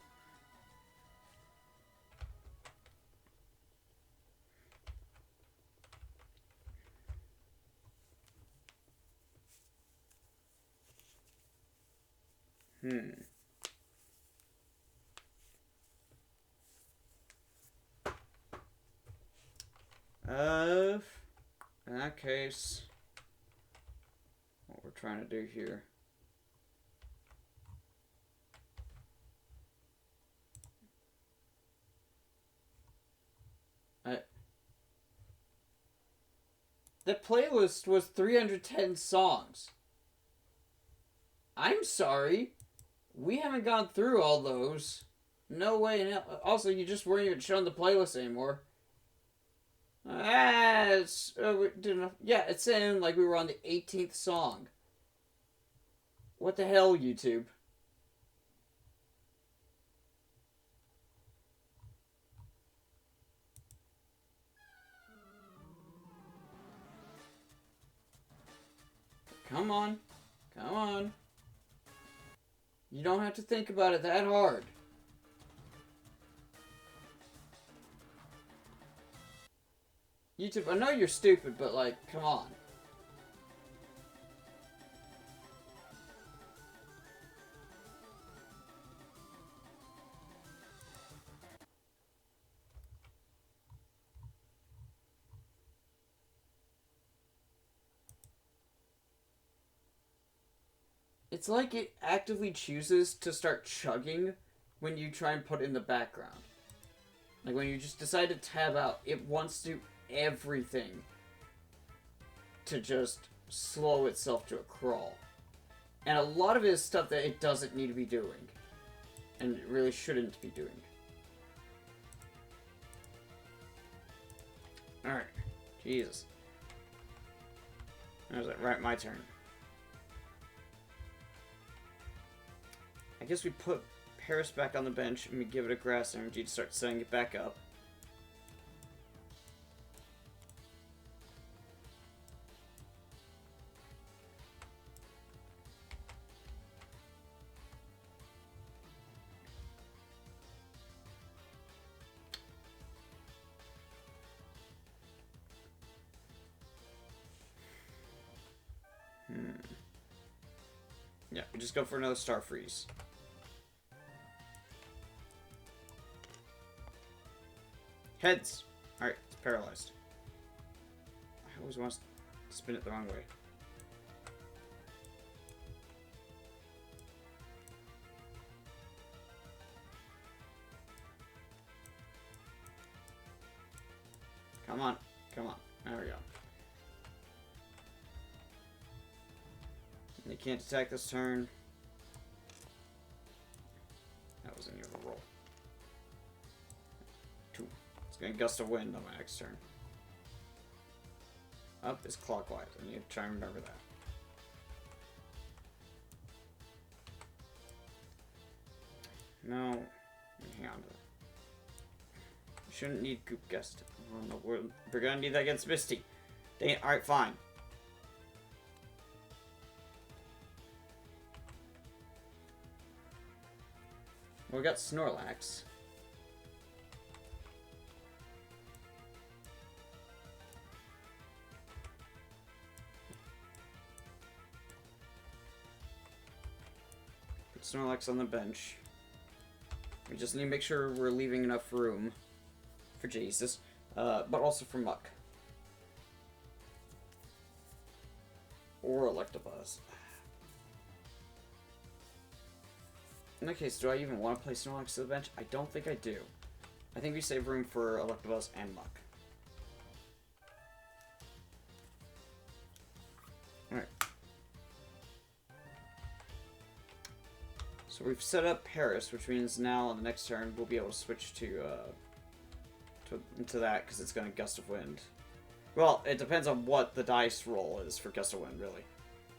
In that case, what we're trying to do here. The playlist was 310 songs. I'm sorry. We haven't gone through all those. No way in hell. Also, you just weren't even showing the playlist anymore. It's saying like we were on the 18th song. What the hell, YouTube? Come on. Come on. You don't have to think about it that hard. YouTube, I know you're stupid, but like, come on. It's like it actively chooses to start chugging when you try and put it in the background. Like when you just decide to tab out, it wants to do everything to just slow itself to a crawl. And a lot of it is stuff that it doesn't need to be doing. And it really shouldn't be doing. Alright. Jesus. That was it. Right, my turn. I guess we put Paris back on the bench and we give it a grass energy to start setting it back up. Yeah, we just go for another Star Freeze. Heads! Alright, it's paralyzed. I always want to spin it the wrong way. Come on. Come on. There we go. They can't attack this turn. That was a near the roll. 2. It's gonna gust of wind on my next turn. Up is clockwise. I need to try and remember that. No. Hang on to that. Shouldn't need Goop Gust. Oh, no, we're gonna need that against Misty. Dang it. Alright, fine. Well, we got Snorlax. Put Snorlax on the bench. We just need to make sure we're leaving enough room for Jesus, but also for Muck. Or Electabuzz. In that case, do I even want to play Snorlax to the bench? I don't think I do. I think we save room for Electabuzz and Muck. Alright. So we've set up Paris, which means now on the next turn we'll be able to switch into that because it's going to Gust of Wind. Well, it depends on what the dice roll is for Gust of Wind, really.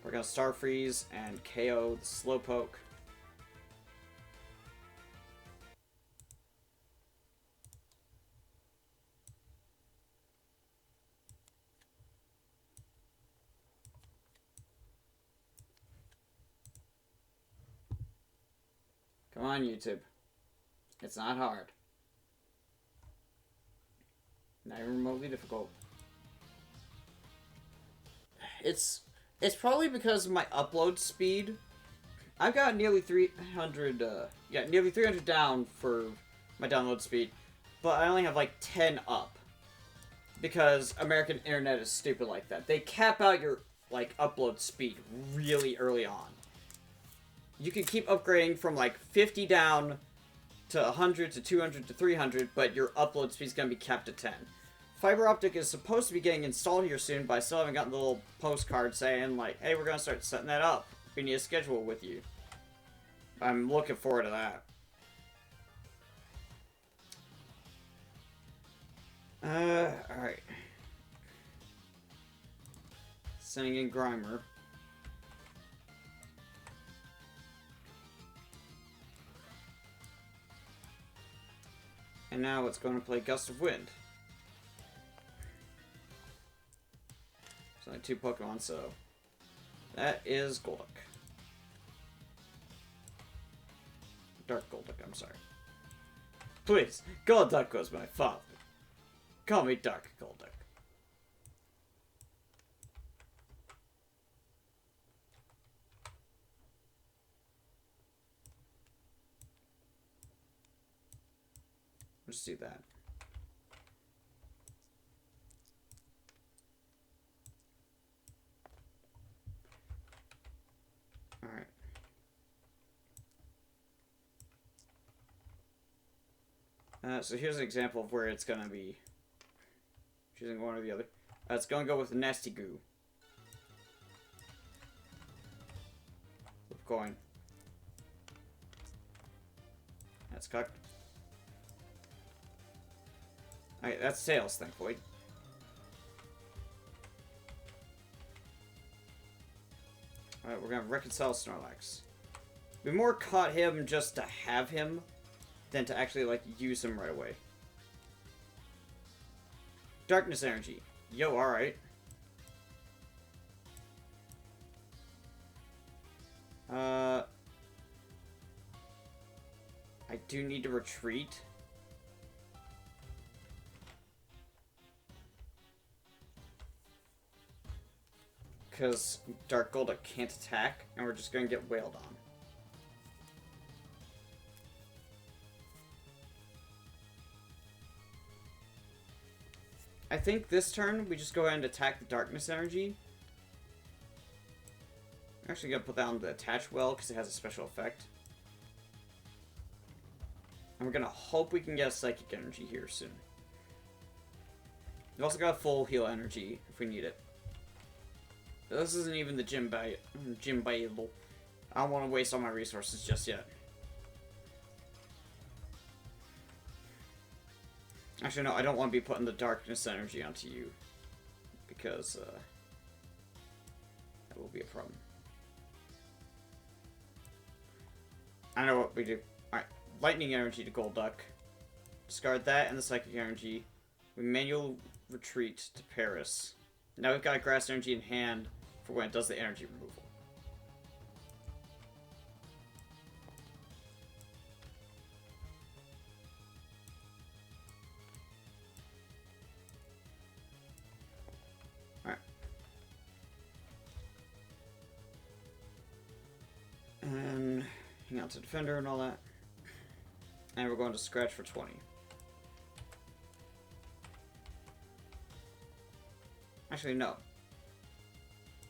We're going to Star Freeze and KO the Slowpoke. Come on, YouTube. It's not hard. Not even remotely difficult. It's probably because of my upload speed. I've got nearly 300, nearly 300 down for my download speed, but I only have like 10 up. Because American internet is stupid like that. They cap out your, like, upload speed really early on. You can keep upgrading from like 50 down to 100 to 200 to 300, but your upload speed is going to be capped at 10. Fiber optic is supposed to be getting installed here soon, but I still haven't gotten the little postcard saying like, hey, we're going to start setting that up. We need a schedule with you. I'm looking forward to that. Alright. Sending in Grimer. And now it's going to play Gust of Wind. There's only 2 Pokemon, so that is Golduck. Dark Golduck, I'm sorry. Please, Golduck was my father. Call me Dark Golduck. Let's do that. Alright. So here's an example of where it's gonna be choosing one or the other. It's gonna go with the Nasty Goo. Flip coin. That's cocked. Alright, that's tails, thankfully. Alright, we're gonna reconcile Snorlax. We more caught him just to have him than to actually, like, use him right away. Darkness Energy. Yo, alright. I do need to retreat. Because Dark Golduck can't attack, and we're just going to get wailed on. I think this turn, we just go ahead and attack the Darkness Energy. I'm actually going to put that on the Attach Well, because it has a special effect. And we're going to hope we can get a Psychic Energy here soon. We've also got full heal energy if we need it. But this isn't even the gym battle. I don't want to waste all my resources just yet. Actually, no, I don't want to be putting the darkness energy onto you. Because, that will be a problem. I know what we do. Alright, lightning energy to Gold Duck. Discard that and the psychic energy. We manual retreat to Paris. Now we've got grass energy in hand for when it does the energy removal. Alright. And hang on to defender and all that. And we're going to scratch for 20. Actually, no.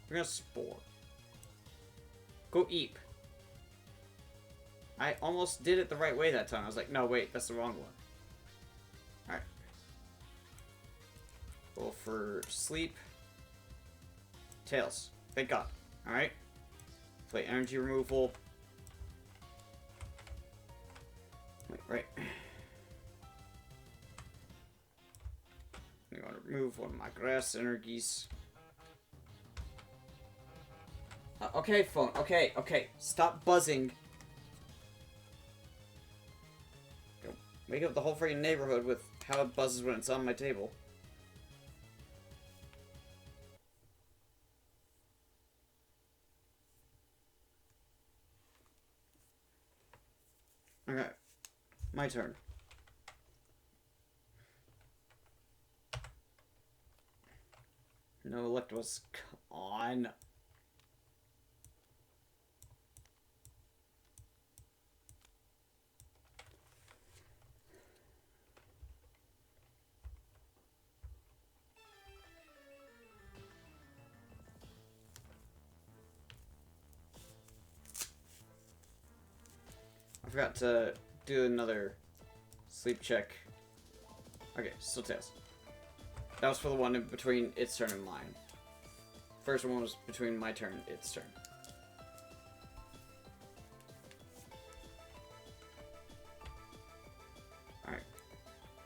We're gonna spore. Go eep. I almost did it the right way that time. I was like, no, wait, that's the wrong one. Alright. Go for sleep. Tails. Thank God. Alright. Play energy removal. Wait, right. I'm going to remove one of my grass energies. Okay, phone. Okay, okay. Stop buzzing. Go wake up the whole freaking neighborhood with how it buzzes when it's on my table. Okay. My turn. No Electabuzz. Come on. I forgot to do another sleep check. Okay, still test. That was for the one in between its turn and mine. First one was between my turn and its turn. Alright.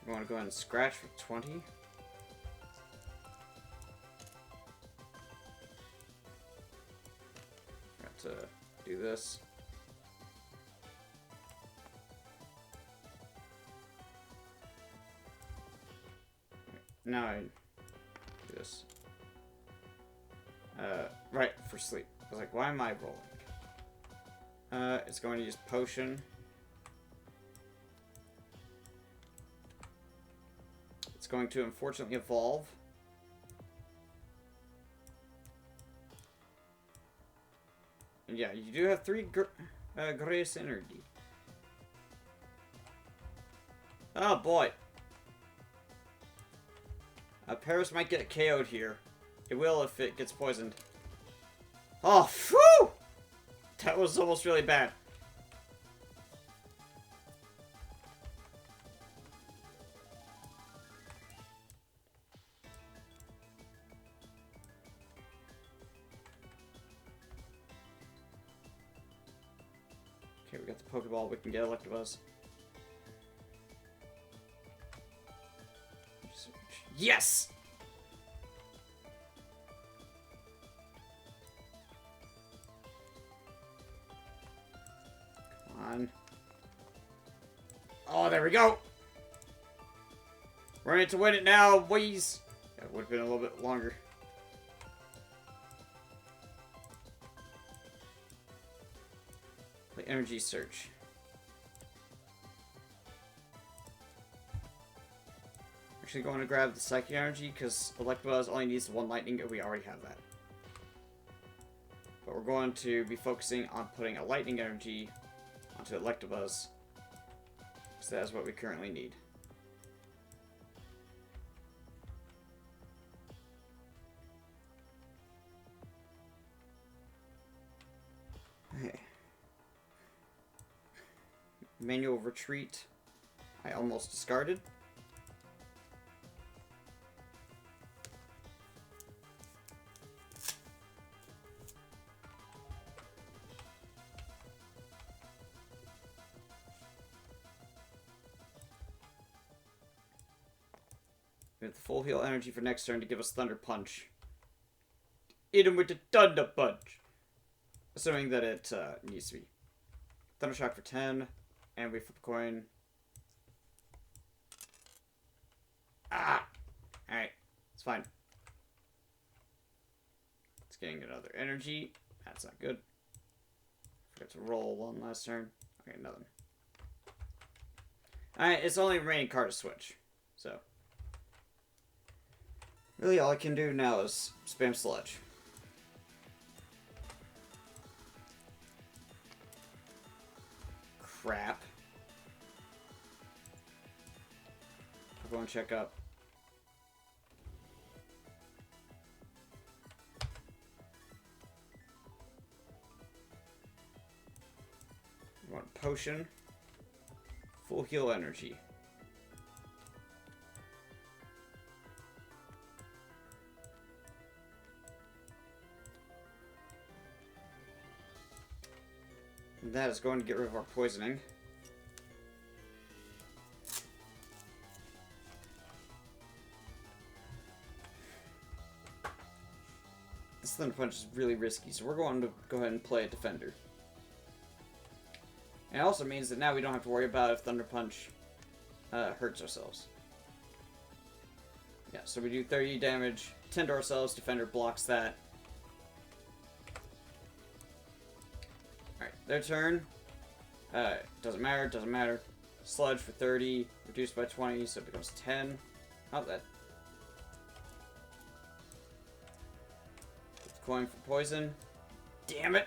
We want to go ahead and scratch for 20. Got to do this. Now I do this. Right, for sleep. I was like, why am I rolling? It's going to use potion. It's going to unfortunately evolve. And yeah, you do have 3 grace energy. Oh boy. Paris might get KO'd here. It will if it gets poisoned. Oh, phew! That was almost really bad. Okay, we got the Pokeball. We can get Electabuzz. Yes! Come on. Oh, there we go! We're in it to win it now, boys! That would have been a little bit longer. Play Energy Search. Actually going to grab the Psychic Energy because Electabuzz only needs 1 Lightning and we already have that. But we're going to be focusing on putting a Lightning Energy onto Electabuzz because that is what we currently need. Okay. Manual Retreat. I almost discarded. We have the full heal energy for next turn to give us Thunder Punch. Eat him with the Thunder Punch! Assuming that it needs to be. Thunder Shock for 10, and we flip a coin. Ah! Alright, it's fine. It's getting another energy. That's not good. Forgot to roll one last turn. Okay, nothing. Alright, it's only remaining card to switch. So. Really, all I can do now is spam Sludge. Crap. I'll go and check up. One potion. Full heal energy. And that is going to get rid of our poisoning. This Thunder Punch is really risky, so we're going to go ahead and play a Defender. And it also means that now we don't have to worry about if Thunder Punch hurts ourselves. Yeah, so we do 30 damage, 10 to ourselves, Defender blocks that. Alright, their turn. Doesn't matter. Sludge for 30, reduced by 20, so it becomes 10. Oh, that. Coin for poison. Damn it!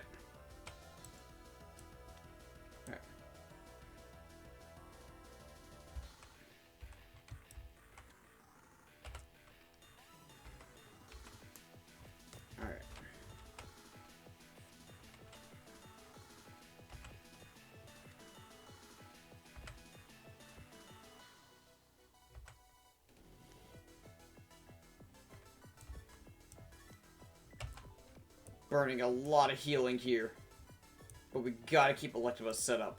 Alright. Alright. Burning a lot of healing here. But we gotta keep Electabuzz set up.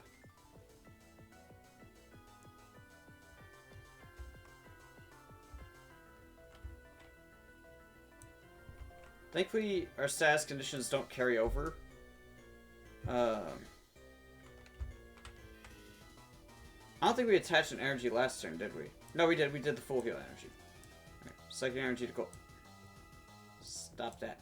Thankfully, our status conditions don't carry over. I don't think we attached an energy last turn, did we? No, we did. We did the full heal energy. Right. Psychic energy to go. Stop that.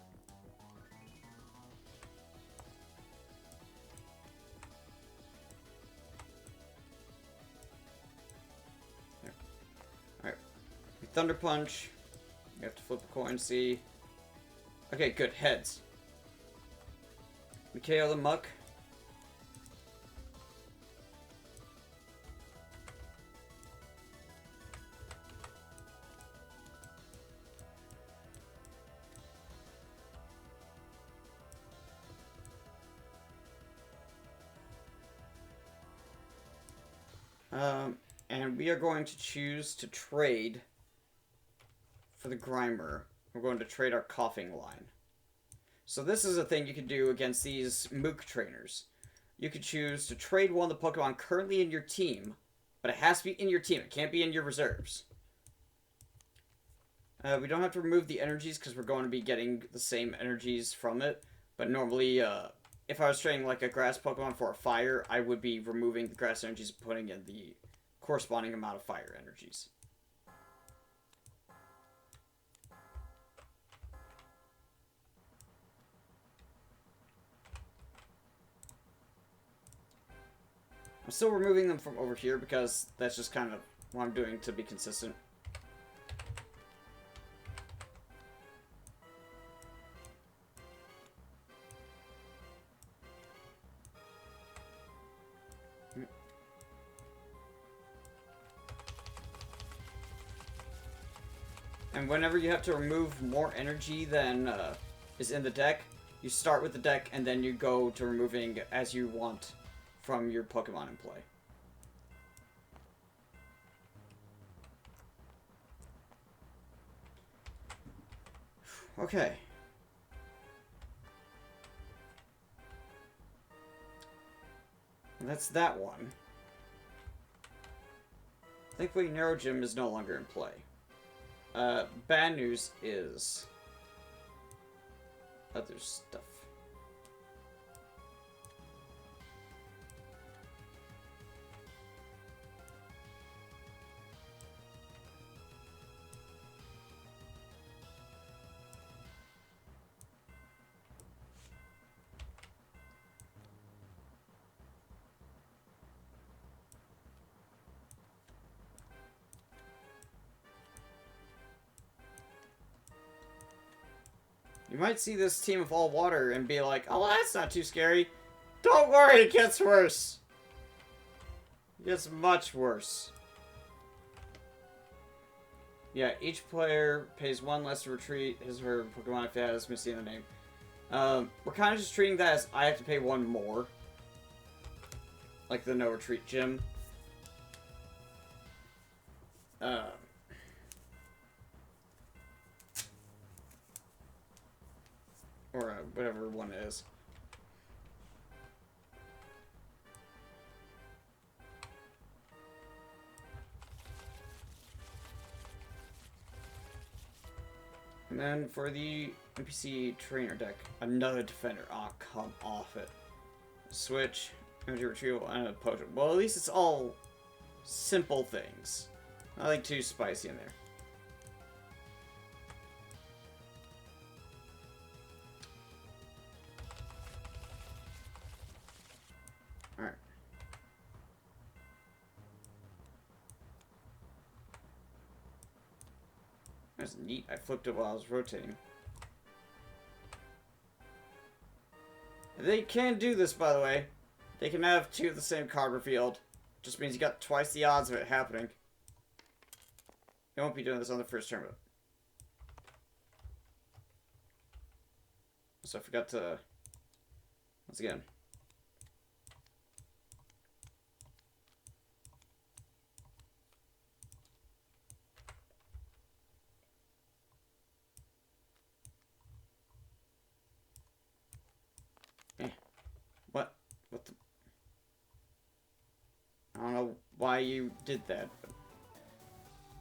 Alright. Thunder Punch. We have to flip a coin, see. Okay, good. Heads. We KO the Muck. And we are going to choose to trade for the Grimer. We're going to trade our Coughing line. So this is a thing you can do against these Mook trainers. You could choose to trade one of the Pokemon currently in your team, but it has to be in your team. It can't be in your reserves. We don't have to remove the energies because we're going to be getting the same energies from it. But normally, if I was trading like a grass Pokemon for a fire, I would be removing the grass energies and putting in the corresponding amount of fire energies. I'm still removing them from over here because that's just kind of what I'm doing to be consistent. And whenever you have to remove more energy than is in the deck, you start with the deck and then you go to removing as you want from your Pokemon in play. Okay. That's that one. Thankfully, Neuro Gym is no longer in play. Bad news is other stuff. You might see this team of all water and be like, oh, that's not too scary. Don't worry, it gets worse. It gets much worse. Yeah, each player pays 1 less to retreat his or her Pokemon if it has missing the name. We're kind of just treating that as I have to pay 1 more. Like the no retreat gym. Or whatever one it is. And then for the NPC trainer deck, another defender. Oh, come off it. Switch, energy retrieval, and a potion. Well, at least it's all simple things. Nothing too spicy in there. Alright. That's neat. I flipped it while I was rotating. They can do this, by the way. They can have 2 of the same card revealed. Just means you got twice the odds of it happening. They won't be doing this on the first turn, but... So I forgot to... Once again. What? What the... I don't know why you did that, but...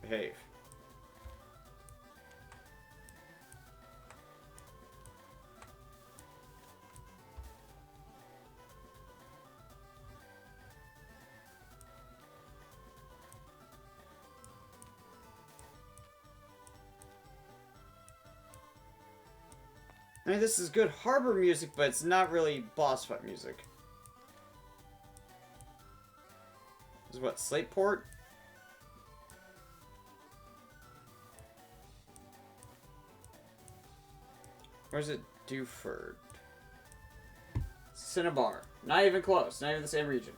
Behave. I mean, this is good harbor music, but it's not really boss fight music. This is what, Slateport? Or is it Dewford? Cinnabar. Not even close. Not even the same region.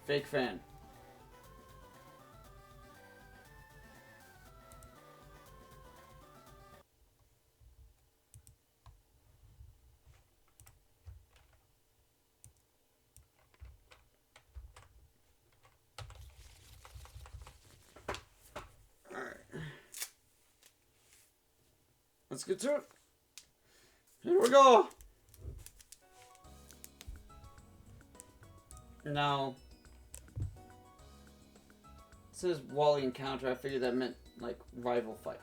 Fake fan. Alright. Let's get to it. Here we go! Now, it says Wally encounter. I figured that meant, like, rival fight.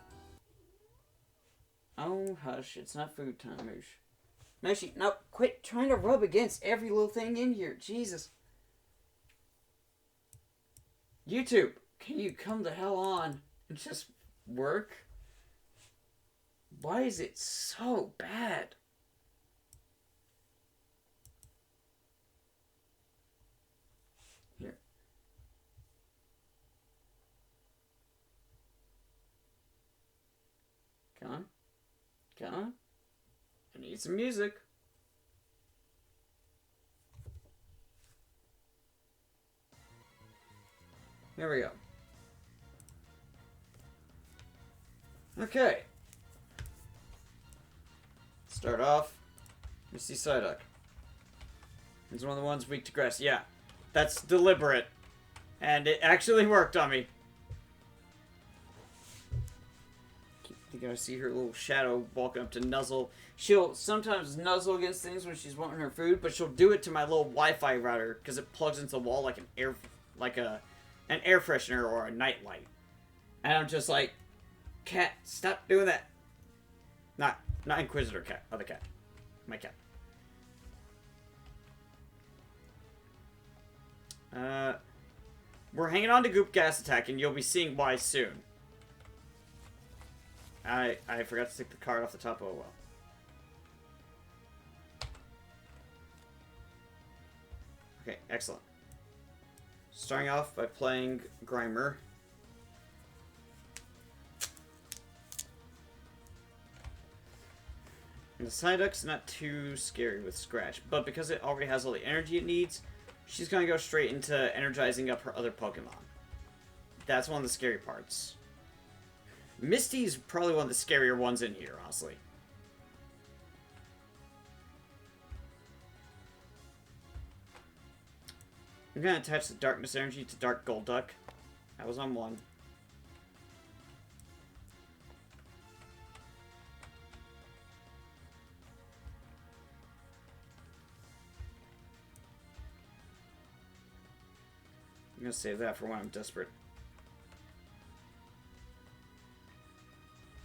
Oh, hush. It's not food time, Moosh. Moshi, no, quit trying to rub against every little thing in here. Jesus. YouTube, can you come the hell on and just work? Why is it so bad? Here. Come on. Come on. I need some music. Here we go. Okay. Start off. Misty Psyduck. He's one of the ones weak to grass. Yeah, that's deliberate. And it actually worked on me. I think I see her little shadow walking up to nuzzle. She'll sometimes nuzzle against things when she's wanting her food, but she'll do it to my little Wi-Fi router because it plugs into the wall like an air freshener or a night light. And I'm just like, Cat, stop doing that. Not Inquisitor cat. Other cat. My cat. We're hanging on to Goop Gas Attack, and you'll be seeing why soon. I forgot to take the card off the top. Oh well. Okay, excellent. Starting off by playing Grimer. And the Psyduck's not too scary with Scratch, but because it already has all the energy it needs, she's gonna go straight into energizing up her other Pokemon. That's one of the scary parts. Misty's probably one of the scarier ones in here, honestly. I'm gonna attach the Darkness Energy to Dark Golduck. That was on one. I'm gonna save that for when I'm desperate.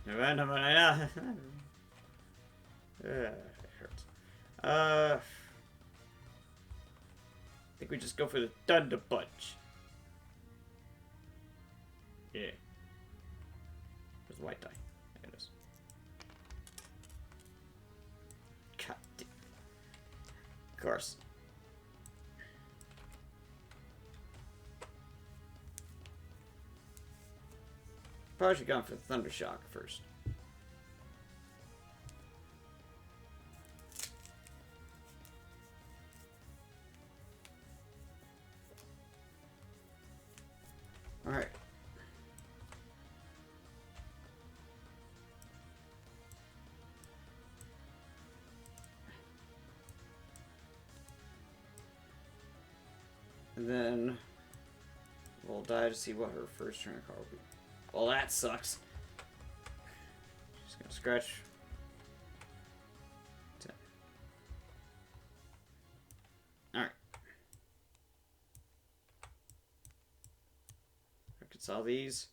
It hurts. I think we just go for the Thunder Punch. Yeah. Where's the white die? There it is. God damn. Of course. Probably should have gone for Thunder Shock first. Alright. And then we'll die to see what her first turn card will be. Well, that sucks. Just gonna scratch. 10. Alright. Reconcile these.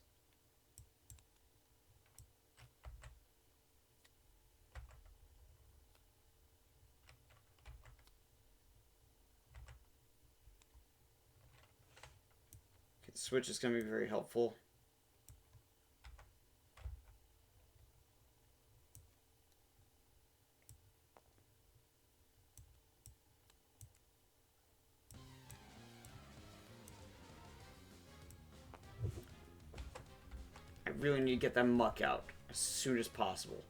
Okay, the switch is gonna be very helpful. I really need to get that muck out as soon as possible.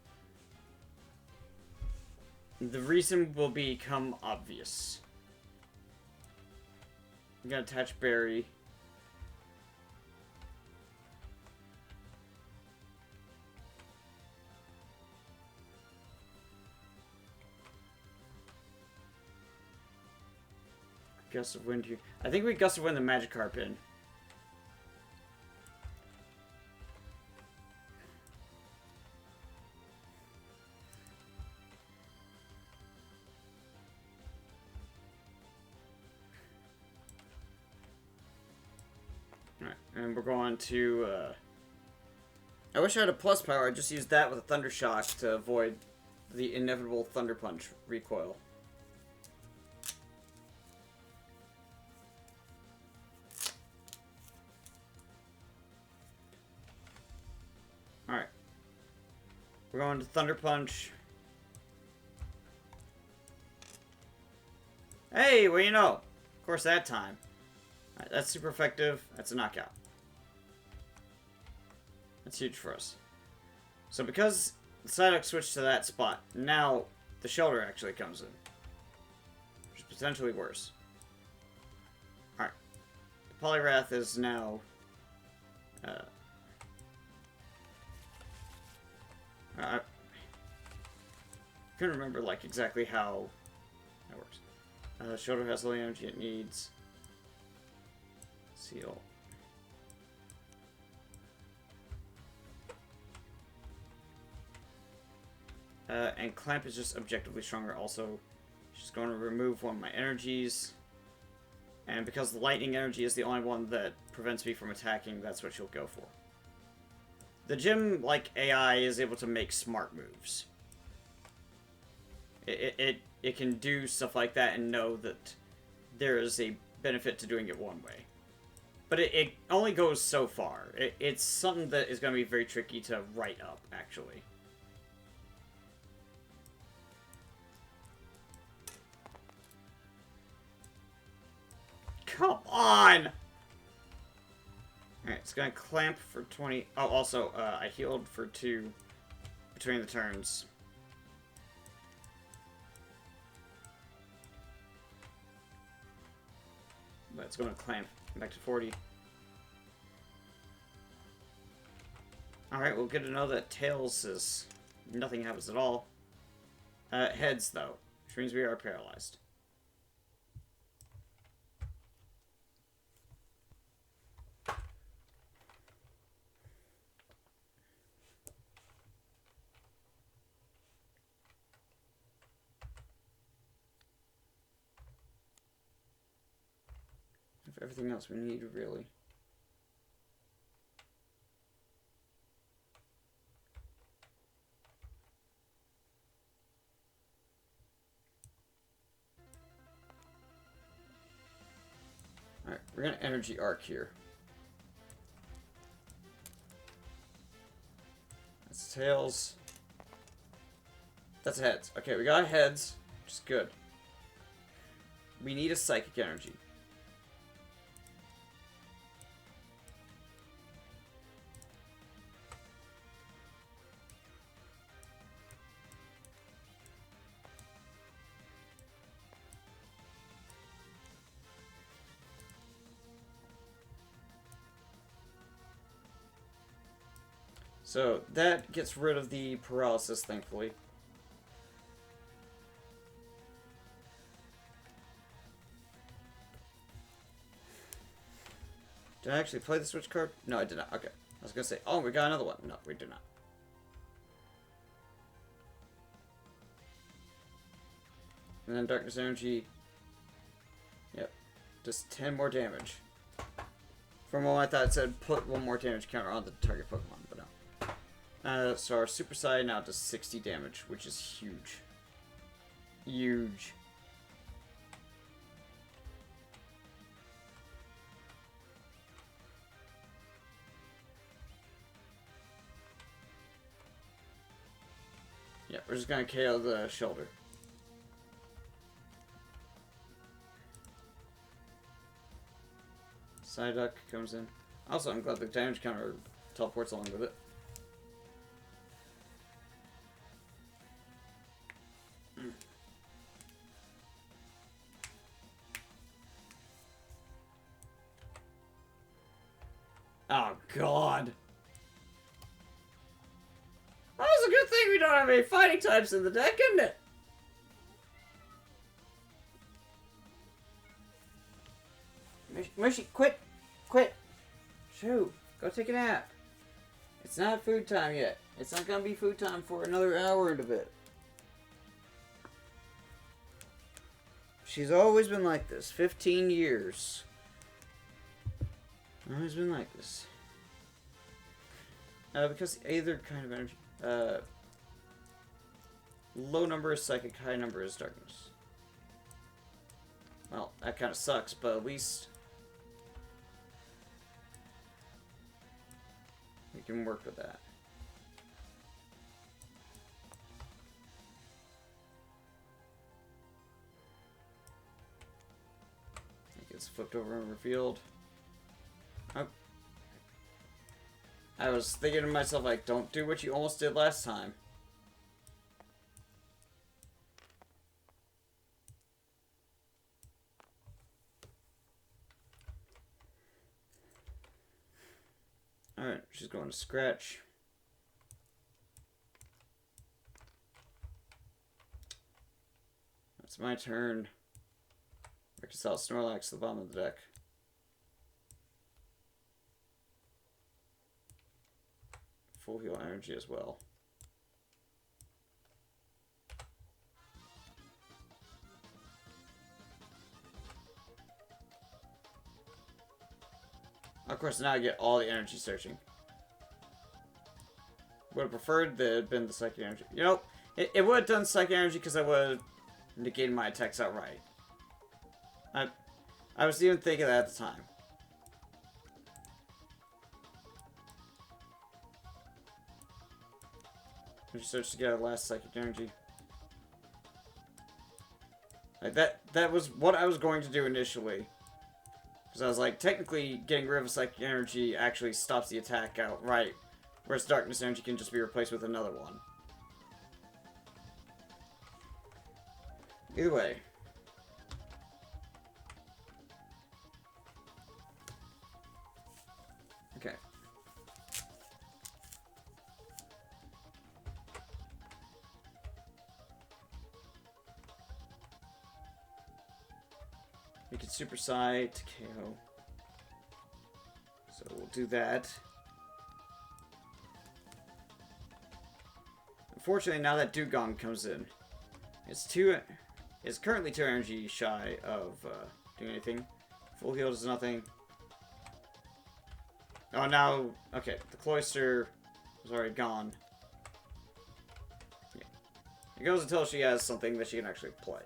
The reason will become obvious. I'm gonna attach Barry. Gust of Wind here. I think we Gust of Wind the Magikarp in. Alright, and we're going to, I wish I had a plus power. I just used that with a Thunder Shock to avoid the inevitable Thunder Punch recoil. Alright. We're going to Thunder Punch. Hey, what do you know? Of course, that time. Alright, that's super effective. That's a knockout. That's huge for us. So because the Psyduck switched to that spot, now the Shelter actually comes in. Which is potentially worse. Alright. The Poliwrath is now... I couldn't remember, like, exactly how that works. Shoulder has all the energy it needs. Seal. And Clamp is just objectively stronger also. She's going to remove one of my energies. And because the lightning energy is the only one that prevents me from attacking, that's what she'll go for. The gym, like AI, is able to make smart moves. It can do stuff like that and know that there is a benefit to doing it one way. But it only goes so far. It's something that is going to be very tricky to write up, actually. Come on! Alright, it's going to clamp for 20... Oh, also, I healed for 2 between the turns. But it's going to clamp back to 40. Alright, we'll get to know that tails is... nothing happens at all. Heads, though. Which means we are paralyzed. Everything else we need, really. Alright, we're gonna energy arc here. That's tails. That's heads. Okay, we got heads, which is good. We need a psychic energy. So, that gets rid of the paralysis, thankfully. Did I actually play the switch card? No, I did not. Okay. I was gonna say, oh, we got another one. No, we do not. And then Darkness Energy. Yep. Just 10 more damage. For a moment I thought it said put 1 more damage counter on the target Pokemon, but no. So our Super Saiyan now does 60 damage, which is huge. Huge. Yeah, we're just gonna KO the shoulder. Psyduck comes in. Also, I'm glad the damage counter teleports along with it. Oh, God. That was a good thing we don't have any fighting types in the deck, isn't it? Mushy, quit! Quit! Shoo! Go take a nap. It's not food time yet. It's not gonna be food time for another hour and a bit. She's always been like this. 15 years. Always been like this. Because either kind of energy. Low number is psychic, high number is darkness. Well, that kind of sucks, but at least we can work with that. It gets flipped over and revealed. Oh. I was thinking to myself, like, don't do what you almost did last time. Alright, she's going to scratch. That's my turn. Reconcile Snorlax to the bottom of the deck. Full heal energy as well. Of course, now I get all the energy searching. would have preferred that it had been the psychic energy. You know, it would have done psychic energy because I would have negated my attacks outright. I was even thinking that at the time. We searched to get our last psychic energy. Like that was what I was going to do initially. Because I was like, technically, getting rid of a psychic energy actually stops the attack outright. Whereas darkness energy can just be replaced with another one. Either way. Okay. We can super side to KO. So we'll do that. Unfortunately, now that Dugong comes in, it's currently 2 energy shy of doing anything. Full heal does nothing. Oh, now, okay, the Cloister is already gone. Yeah. It goes until she has something that she can actually play.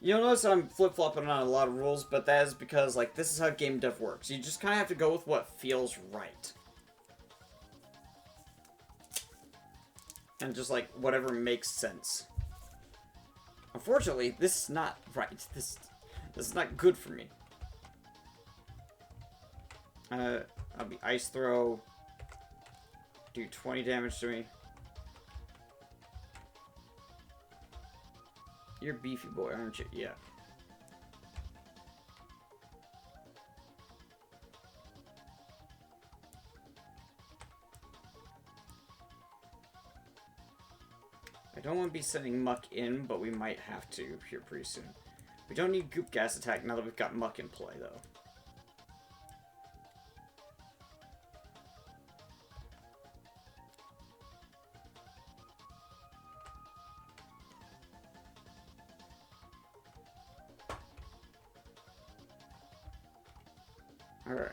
You'll notice I'm flip-flopping on a lot of rules, but that is because, like, this is how game dev works. You just kind of have to go with what feels right. And just, like, whatever makes sense. Unfortunately, this is not right. This is not good for me. I'll be Ice Throw. Do 20 damage to me. You're beefy boy, aren't you? Yeah. I don't want to be sending Muck in, but we might have to here pretty soon. We don't need Goop Gas attack now that we've got Muck in play, though. Alright.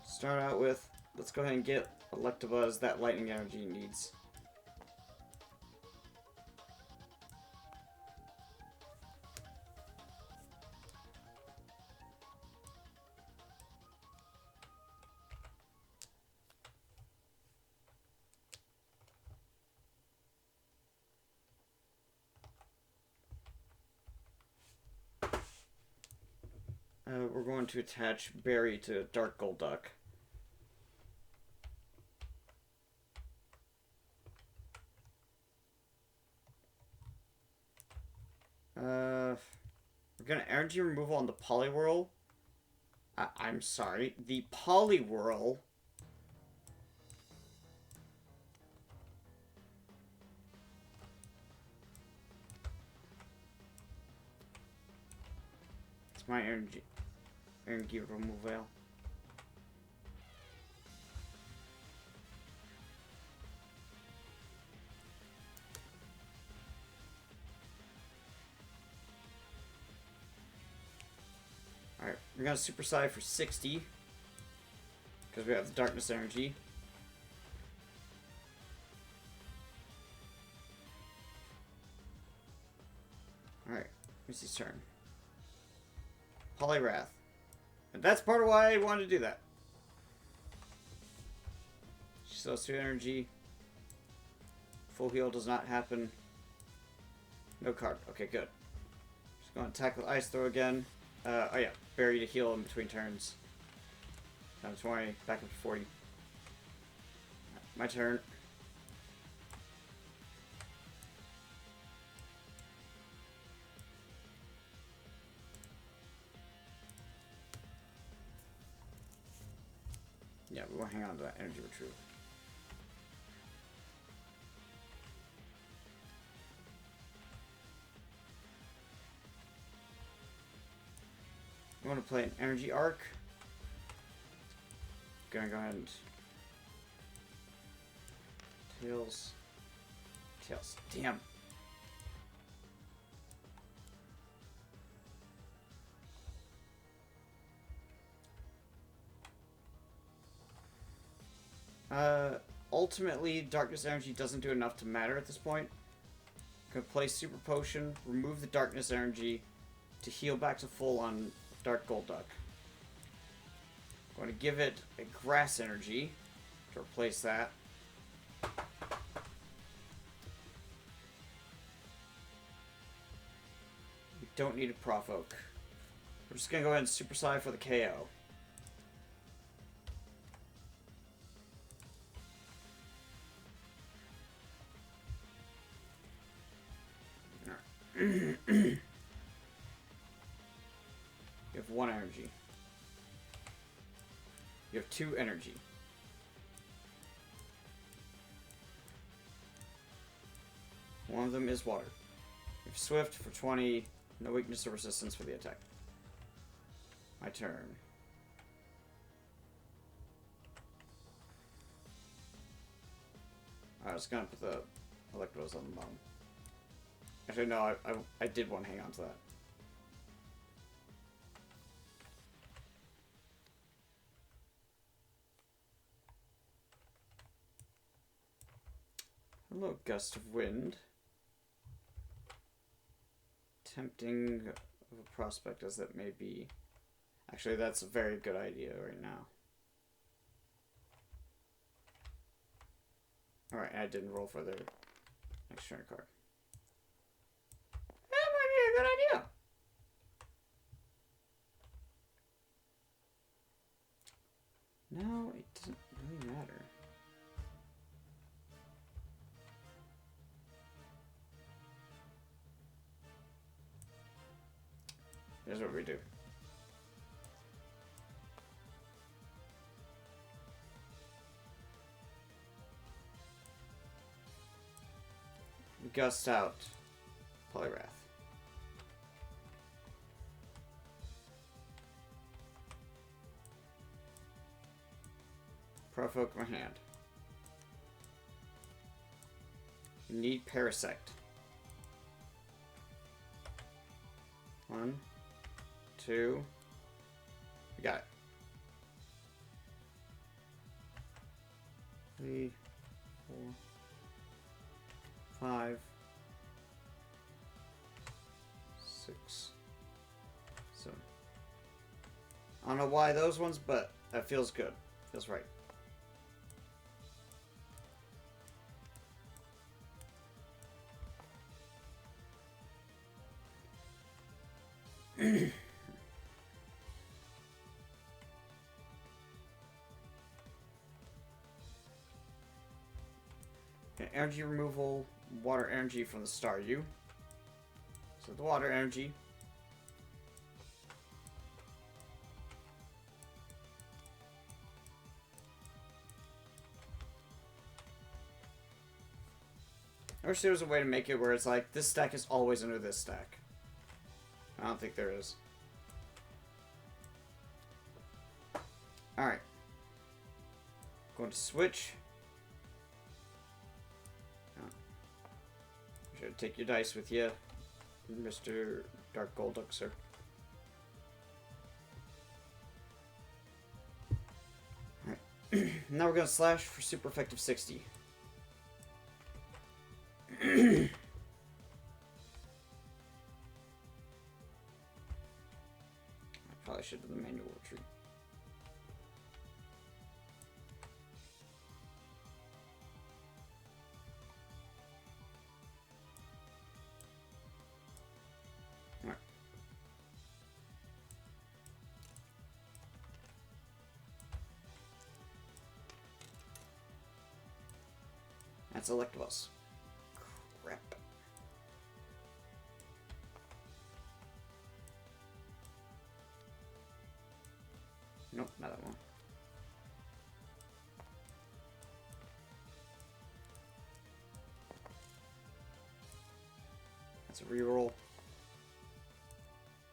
Start out with, let's go ahead and get Electabuzz that lightning energy needs. We're going to attach Berry to Dark Golduck. We're gonna energy removal on the Poliwhirl. I'm sorry, the Poliwhirl. It's my energy removal. Alright, we're gonna Super Psy for 60. Because we have the Darkness Energy. Alright, Missy's turn. Poliwrath. And that's part of why I wanted to do that. She still has 2 energy. Full heal does not happen. No card. Okay, good. Just going to attack with Ice Throw again. Oh yeah, Berry to heal in between turns. Down to 20, back up to 40. My turn. Yeah, we won't hang on to that energy retrieval. I want to play an energy arc. Gonna go ahead and Tails. Damn. Ultimately, Darkness Energy doesn't do enough to matter at this point. Gonna play Super Potion, remove the Darkness Energy to heal back to full on Dark Golduck. Going to give it a Grass Energy to replace that. We don't need a Provoke. We're just gonna go ahead and Super Psy for the KO. You have 1 energy. You have 2 energy. One of them is water. You have Swift for 20, no weakness or resistance for the attack. My turn. I was gonna put the Electabuzz on the bottom. Actually, no, I did want to hang on to that. Hello, Gust of Wind. Tempting of a prospect as that may be. Actually, that's a very good idea right now. Alright, I didn't roll for the next turn card. That might be a good idea. No, it doesn't really matter. Here's what we do. We gust out Poliwrath. Provoke my hand. We need Parasect. 1, 2. We got it. 3, 4, 5, 6, 7. I don't know why those ones, but that feels good. Feels right. Okay, energy removal, water energy from the Staryu. So the water energy. I wish there was a way to make it where it's like, this stack is always under this stack. I don't think there is. Alright. Going to switch. Oh. Should take your dice with you, Mr. Dark Golduck, sir. Alright. Now we're going to slash for super effective 60. I probably should have done the manual retreat. Alright. That's Electabuzz. Crap. Nope, not that one. That's a reroll.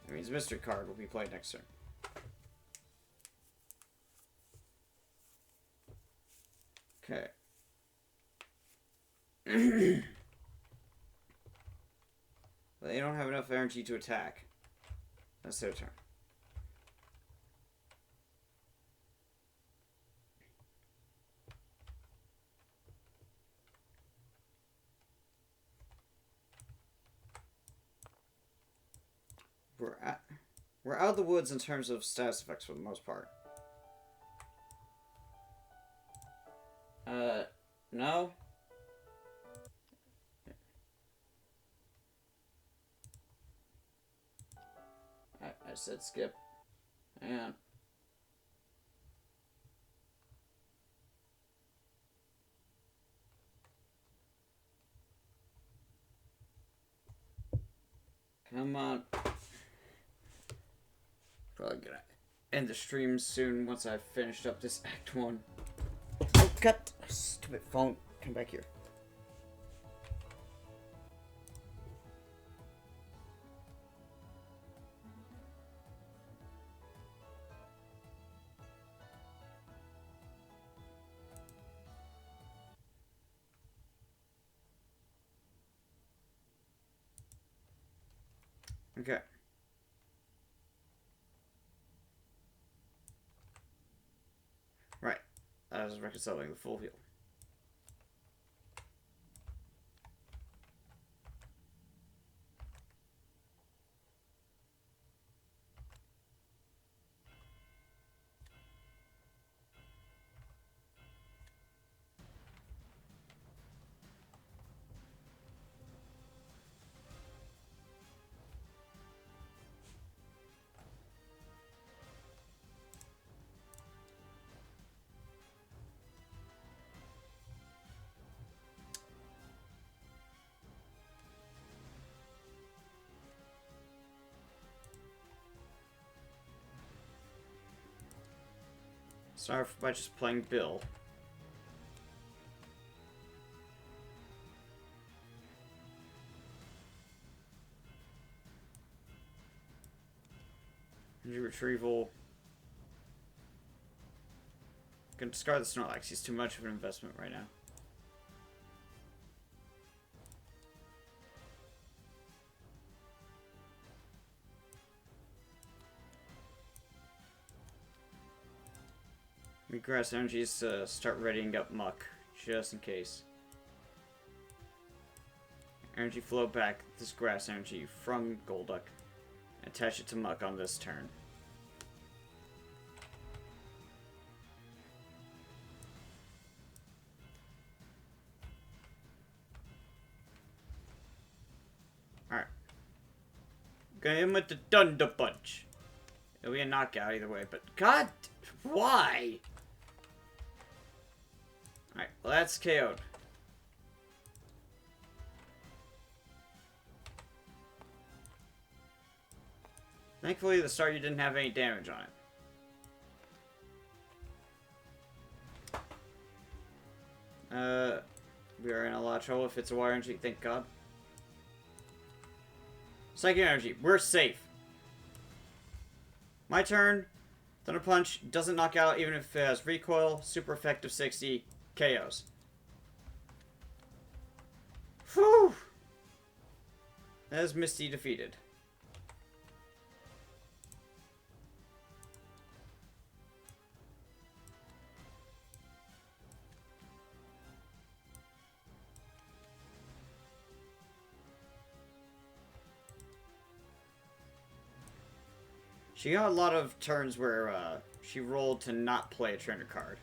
That means mystery card will be played next turn. Okay. But they don't have enough energy to attack. That's their turn. we're out of the woods in terms of status effects for the most part. No. I said skip. Hang on. Come on. Probably gonna end the stream soon once I've finished up this Act 1. Oh, cut! Stupid phone. Come back here. Okay. Right. I was reconciling the full heal. Start off by just playing Bill. Energy retrieval. Gonna discard the Snorlax. He's too much of an investment right now. Me grass energies start readying up Muck, just in case. Energy flow back this grass energy from Golduck. Attach it to Muck on this turn. Alright. Gonna hit him with the Thunder Punch. It'll be a knockout either way, but God, why? Alright, well that's KO'd. Thankfully, the Staryu didn't have any damage on it. We are in a lot of trouble if it's a water energy, thank God. Psychic energy, we're safe. My turn. Thunder Punch doesn't knock out even if it has recoil. Super effective 60. KOs. Whew! That is Misty defeated. She got a lot of turns where she rolled to not play a trainer card,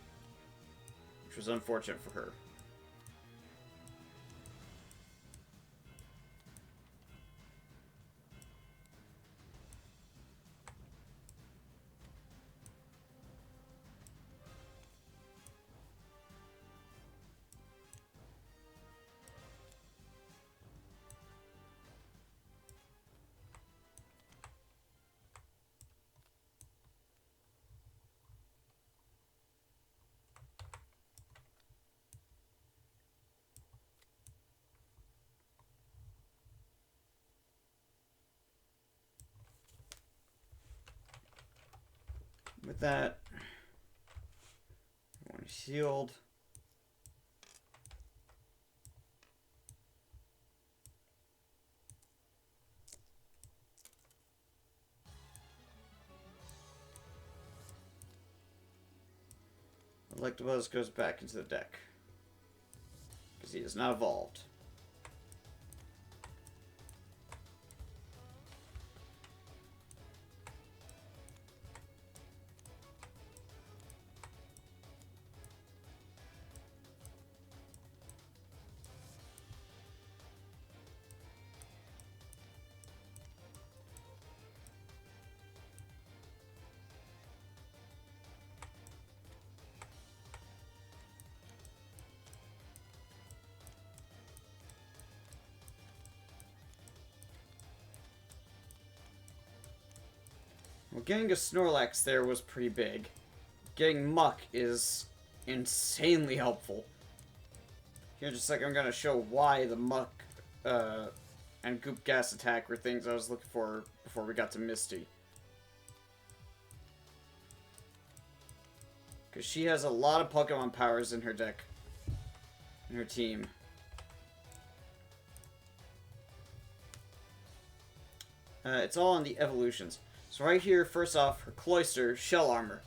which was unfortunate for her. With that, one shield. Electabuzz goes back into the deck because he is not evolved. Well, getting a Snorlax there was pretty big. Getting Muck is insanely helpful. Here, just a second, I'm gonna show why the Muck and Goop Gas attack were things I was looking for before we got to Misty. Because she has a lot of Pokemon powers in her deck. In her team. It's all in the evolutions. So right here, first off, her Cloyster, Shell Armor.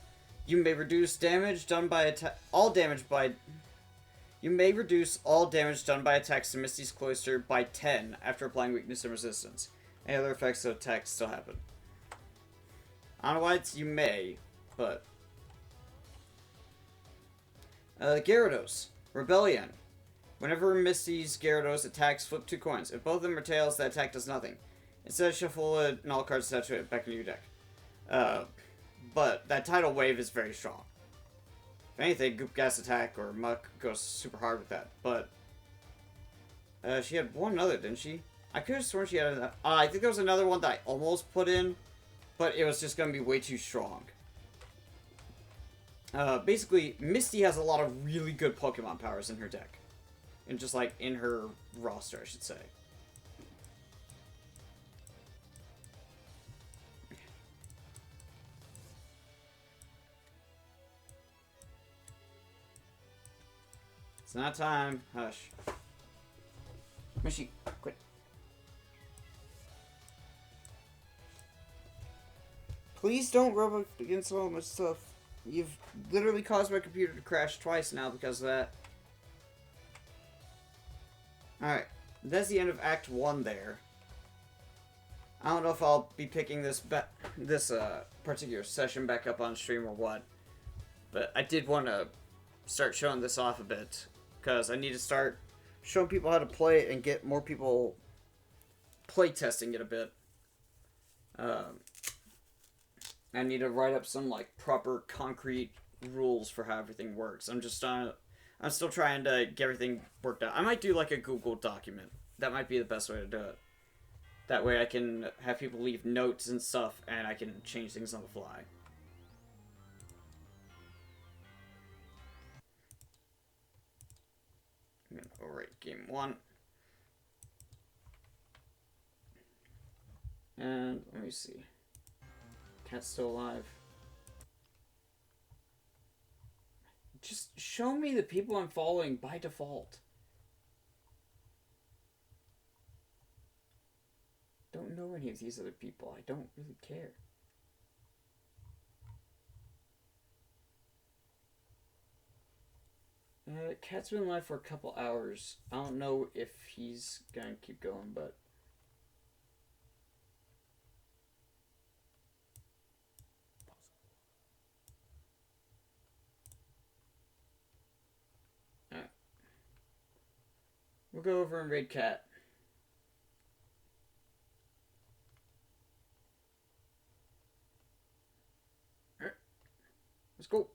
You may reduce damage done by You may reduce all damage done by attacks to Misty's Cloyster by 10 after applying weakness and resistance. Any other effects of attacks still happen. I don't know why it's you may, but... Gyarados. Rebellion. Whenever Misty's Gyarados attacks, flip 2 coins. If both of them are tails, that attack does nothing. Instead, shuffle and all cards attached to it back into your deck. But that tidal wave is very strong. If anything, Goop Gas attack or Muck goes super hard with that. But she had one other, didn't she? I could have sworn she had. I think there was another one that I almost put in, but it was just gonna be way too strong. Basically, Misty has a lot of really good Pokemon powers in her deck, and just like in her roster, I should say. It's not time. Hush. Misty, quit. Please don't rub up against all my stuff. You've literally caused my computer to crash twice now because of that. Alright. That's the end of Act 1 there. I don't know if I'll be picking this particular session back up on stream or what. But I did want to start showing this off a bit. Because I need to start showing people how to play it and get more people play testing it a bit. I need to write up some like proper concrete rules for how everything works. I'm still trying to get everything worked out. I might do like a Google document. That might be the best way to do it. That way I can have people leave notes and stuff and I can change things on the fly. Alright, game 1. And let me see. Cat's still alive. Just show me the people I'm following by default. Don't know any of these other people. I don't really care. Cat's been alive for a couple hours. I don't know if he's gonna keep going, but... Alright. We'll go over and raid Cat. Alright. Let's go.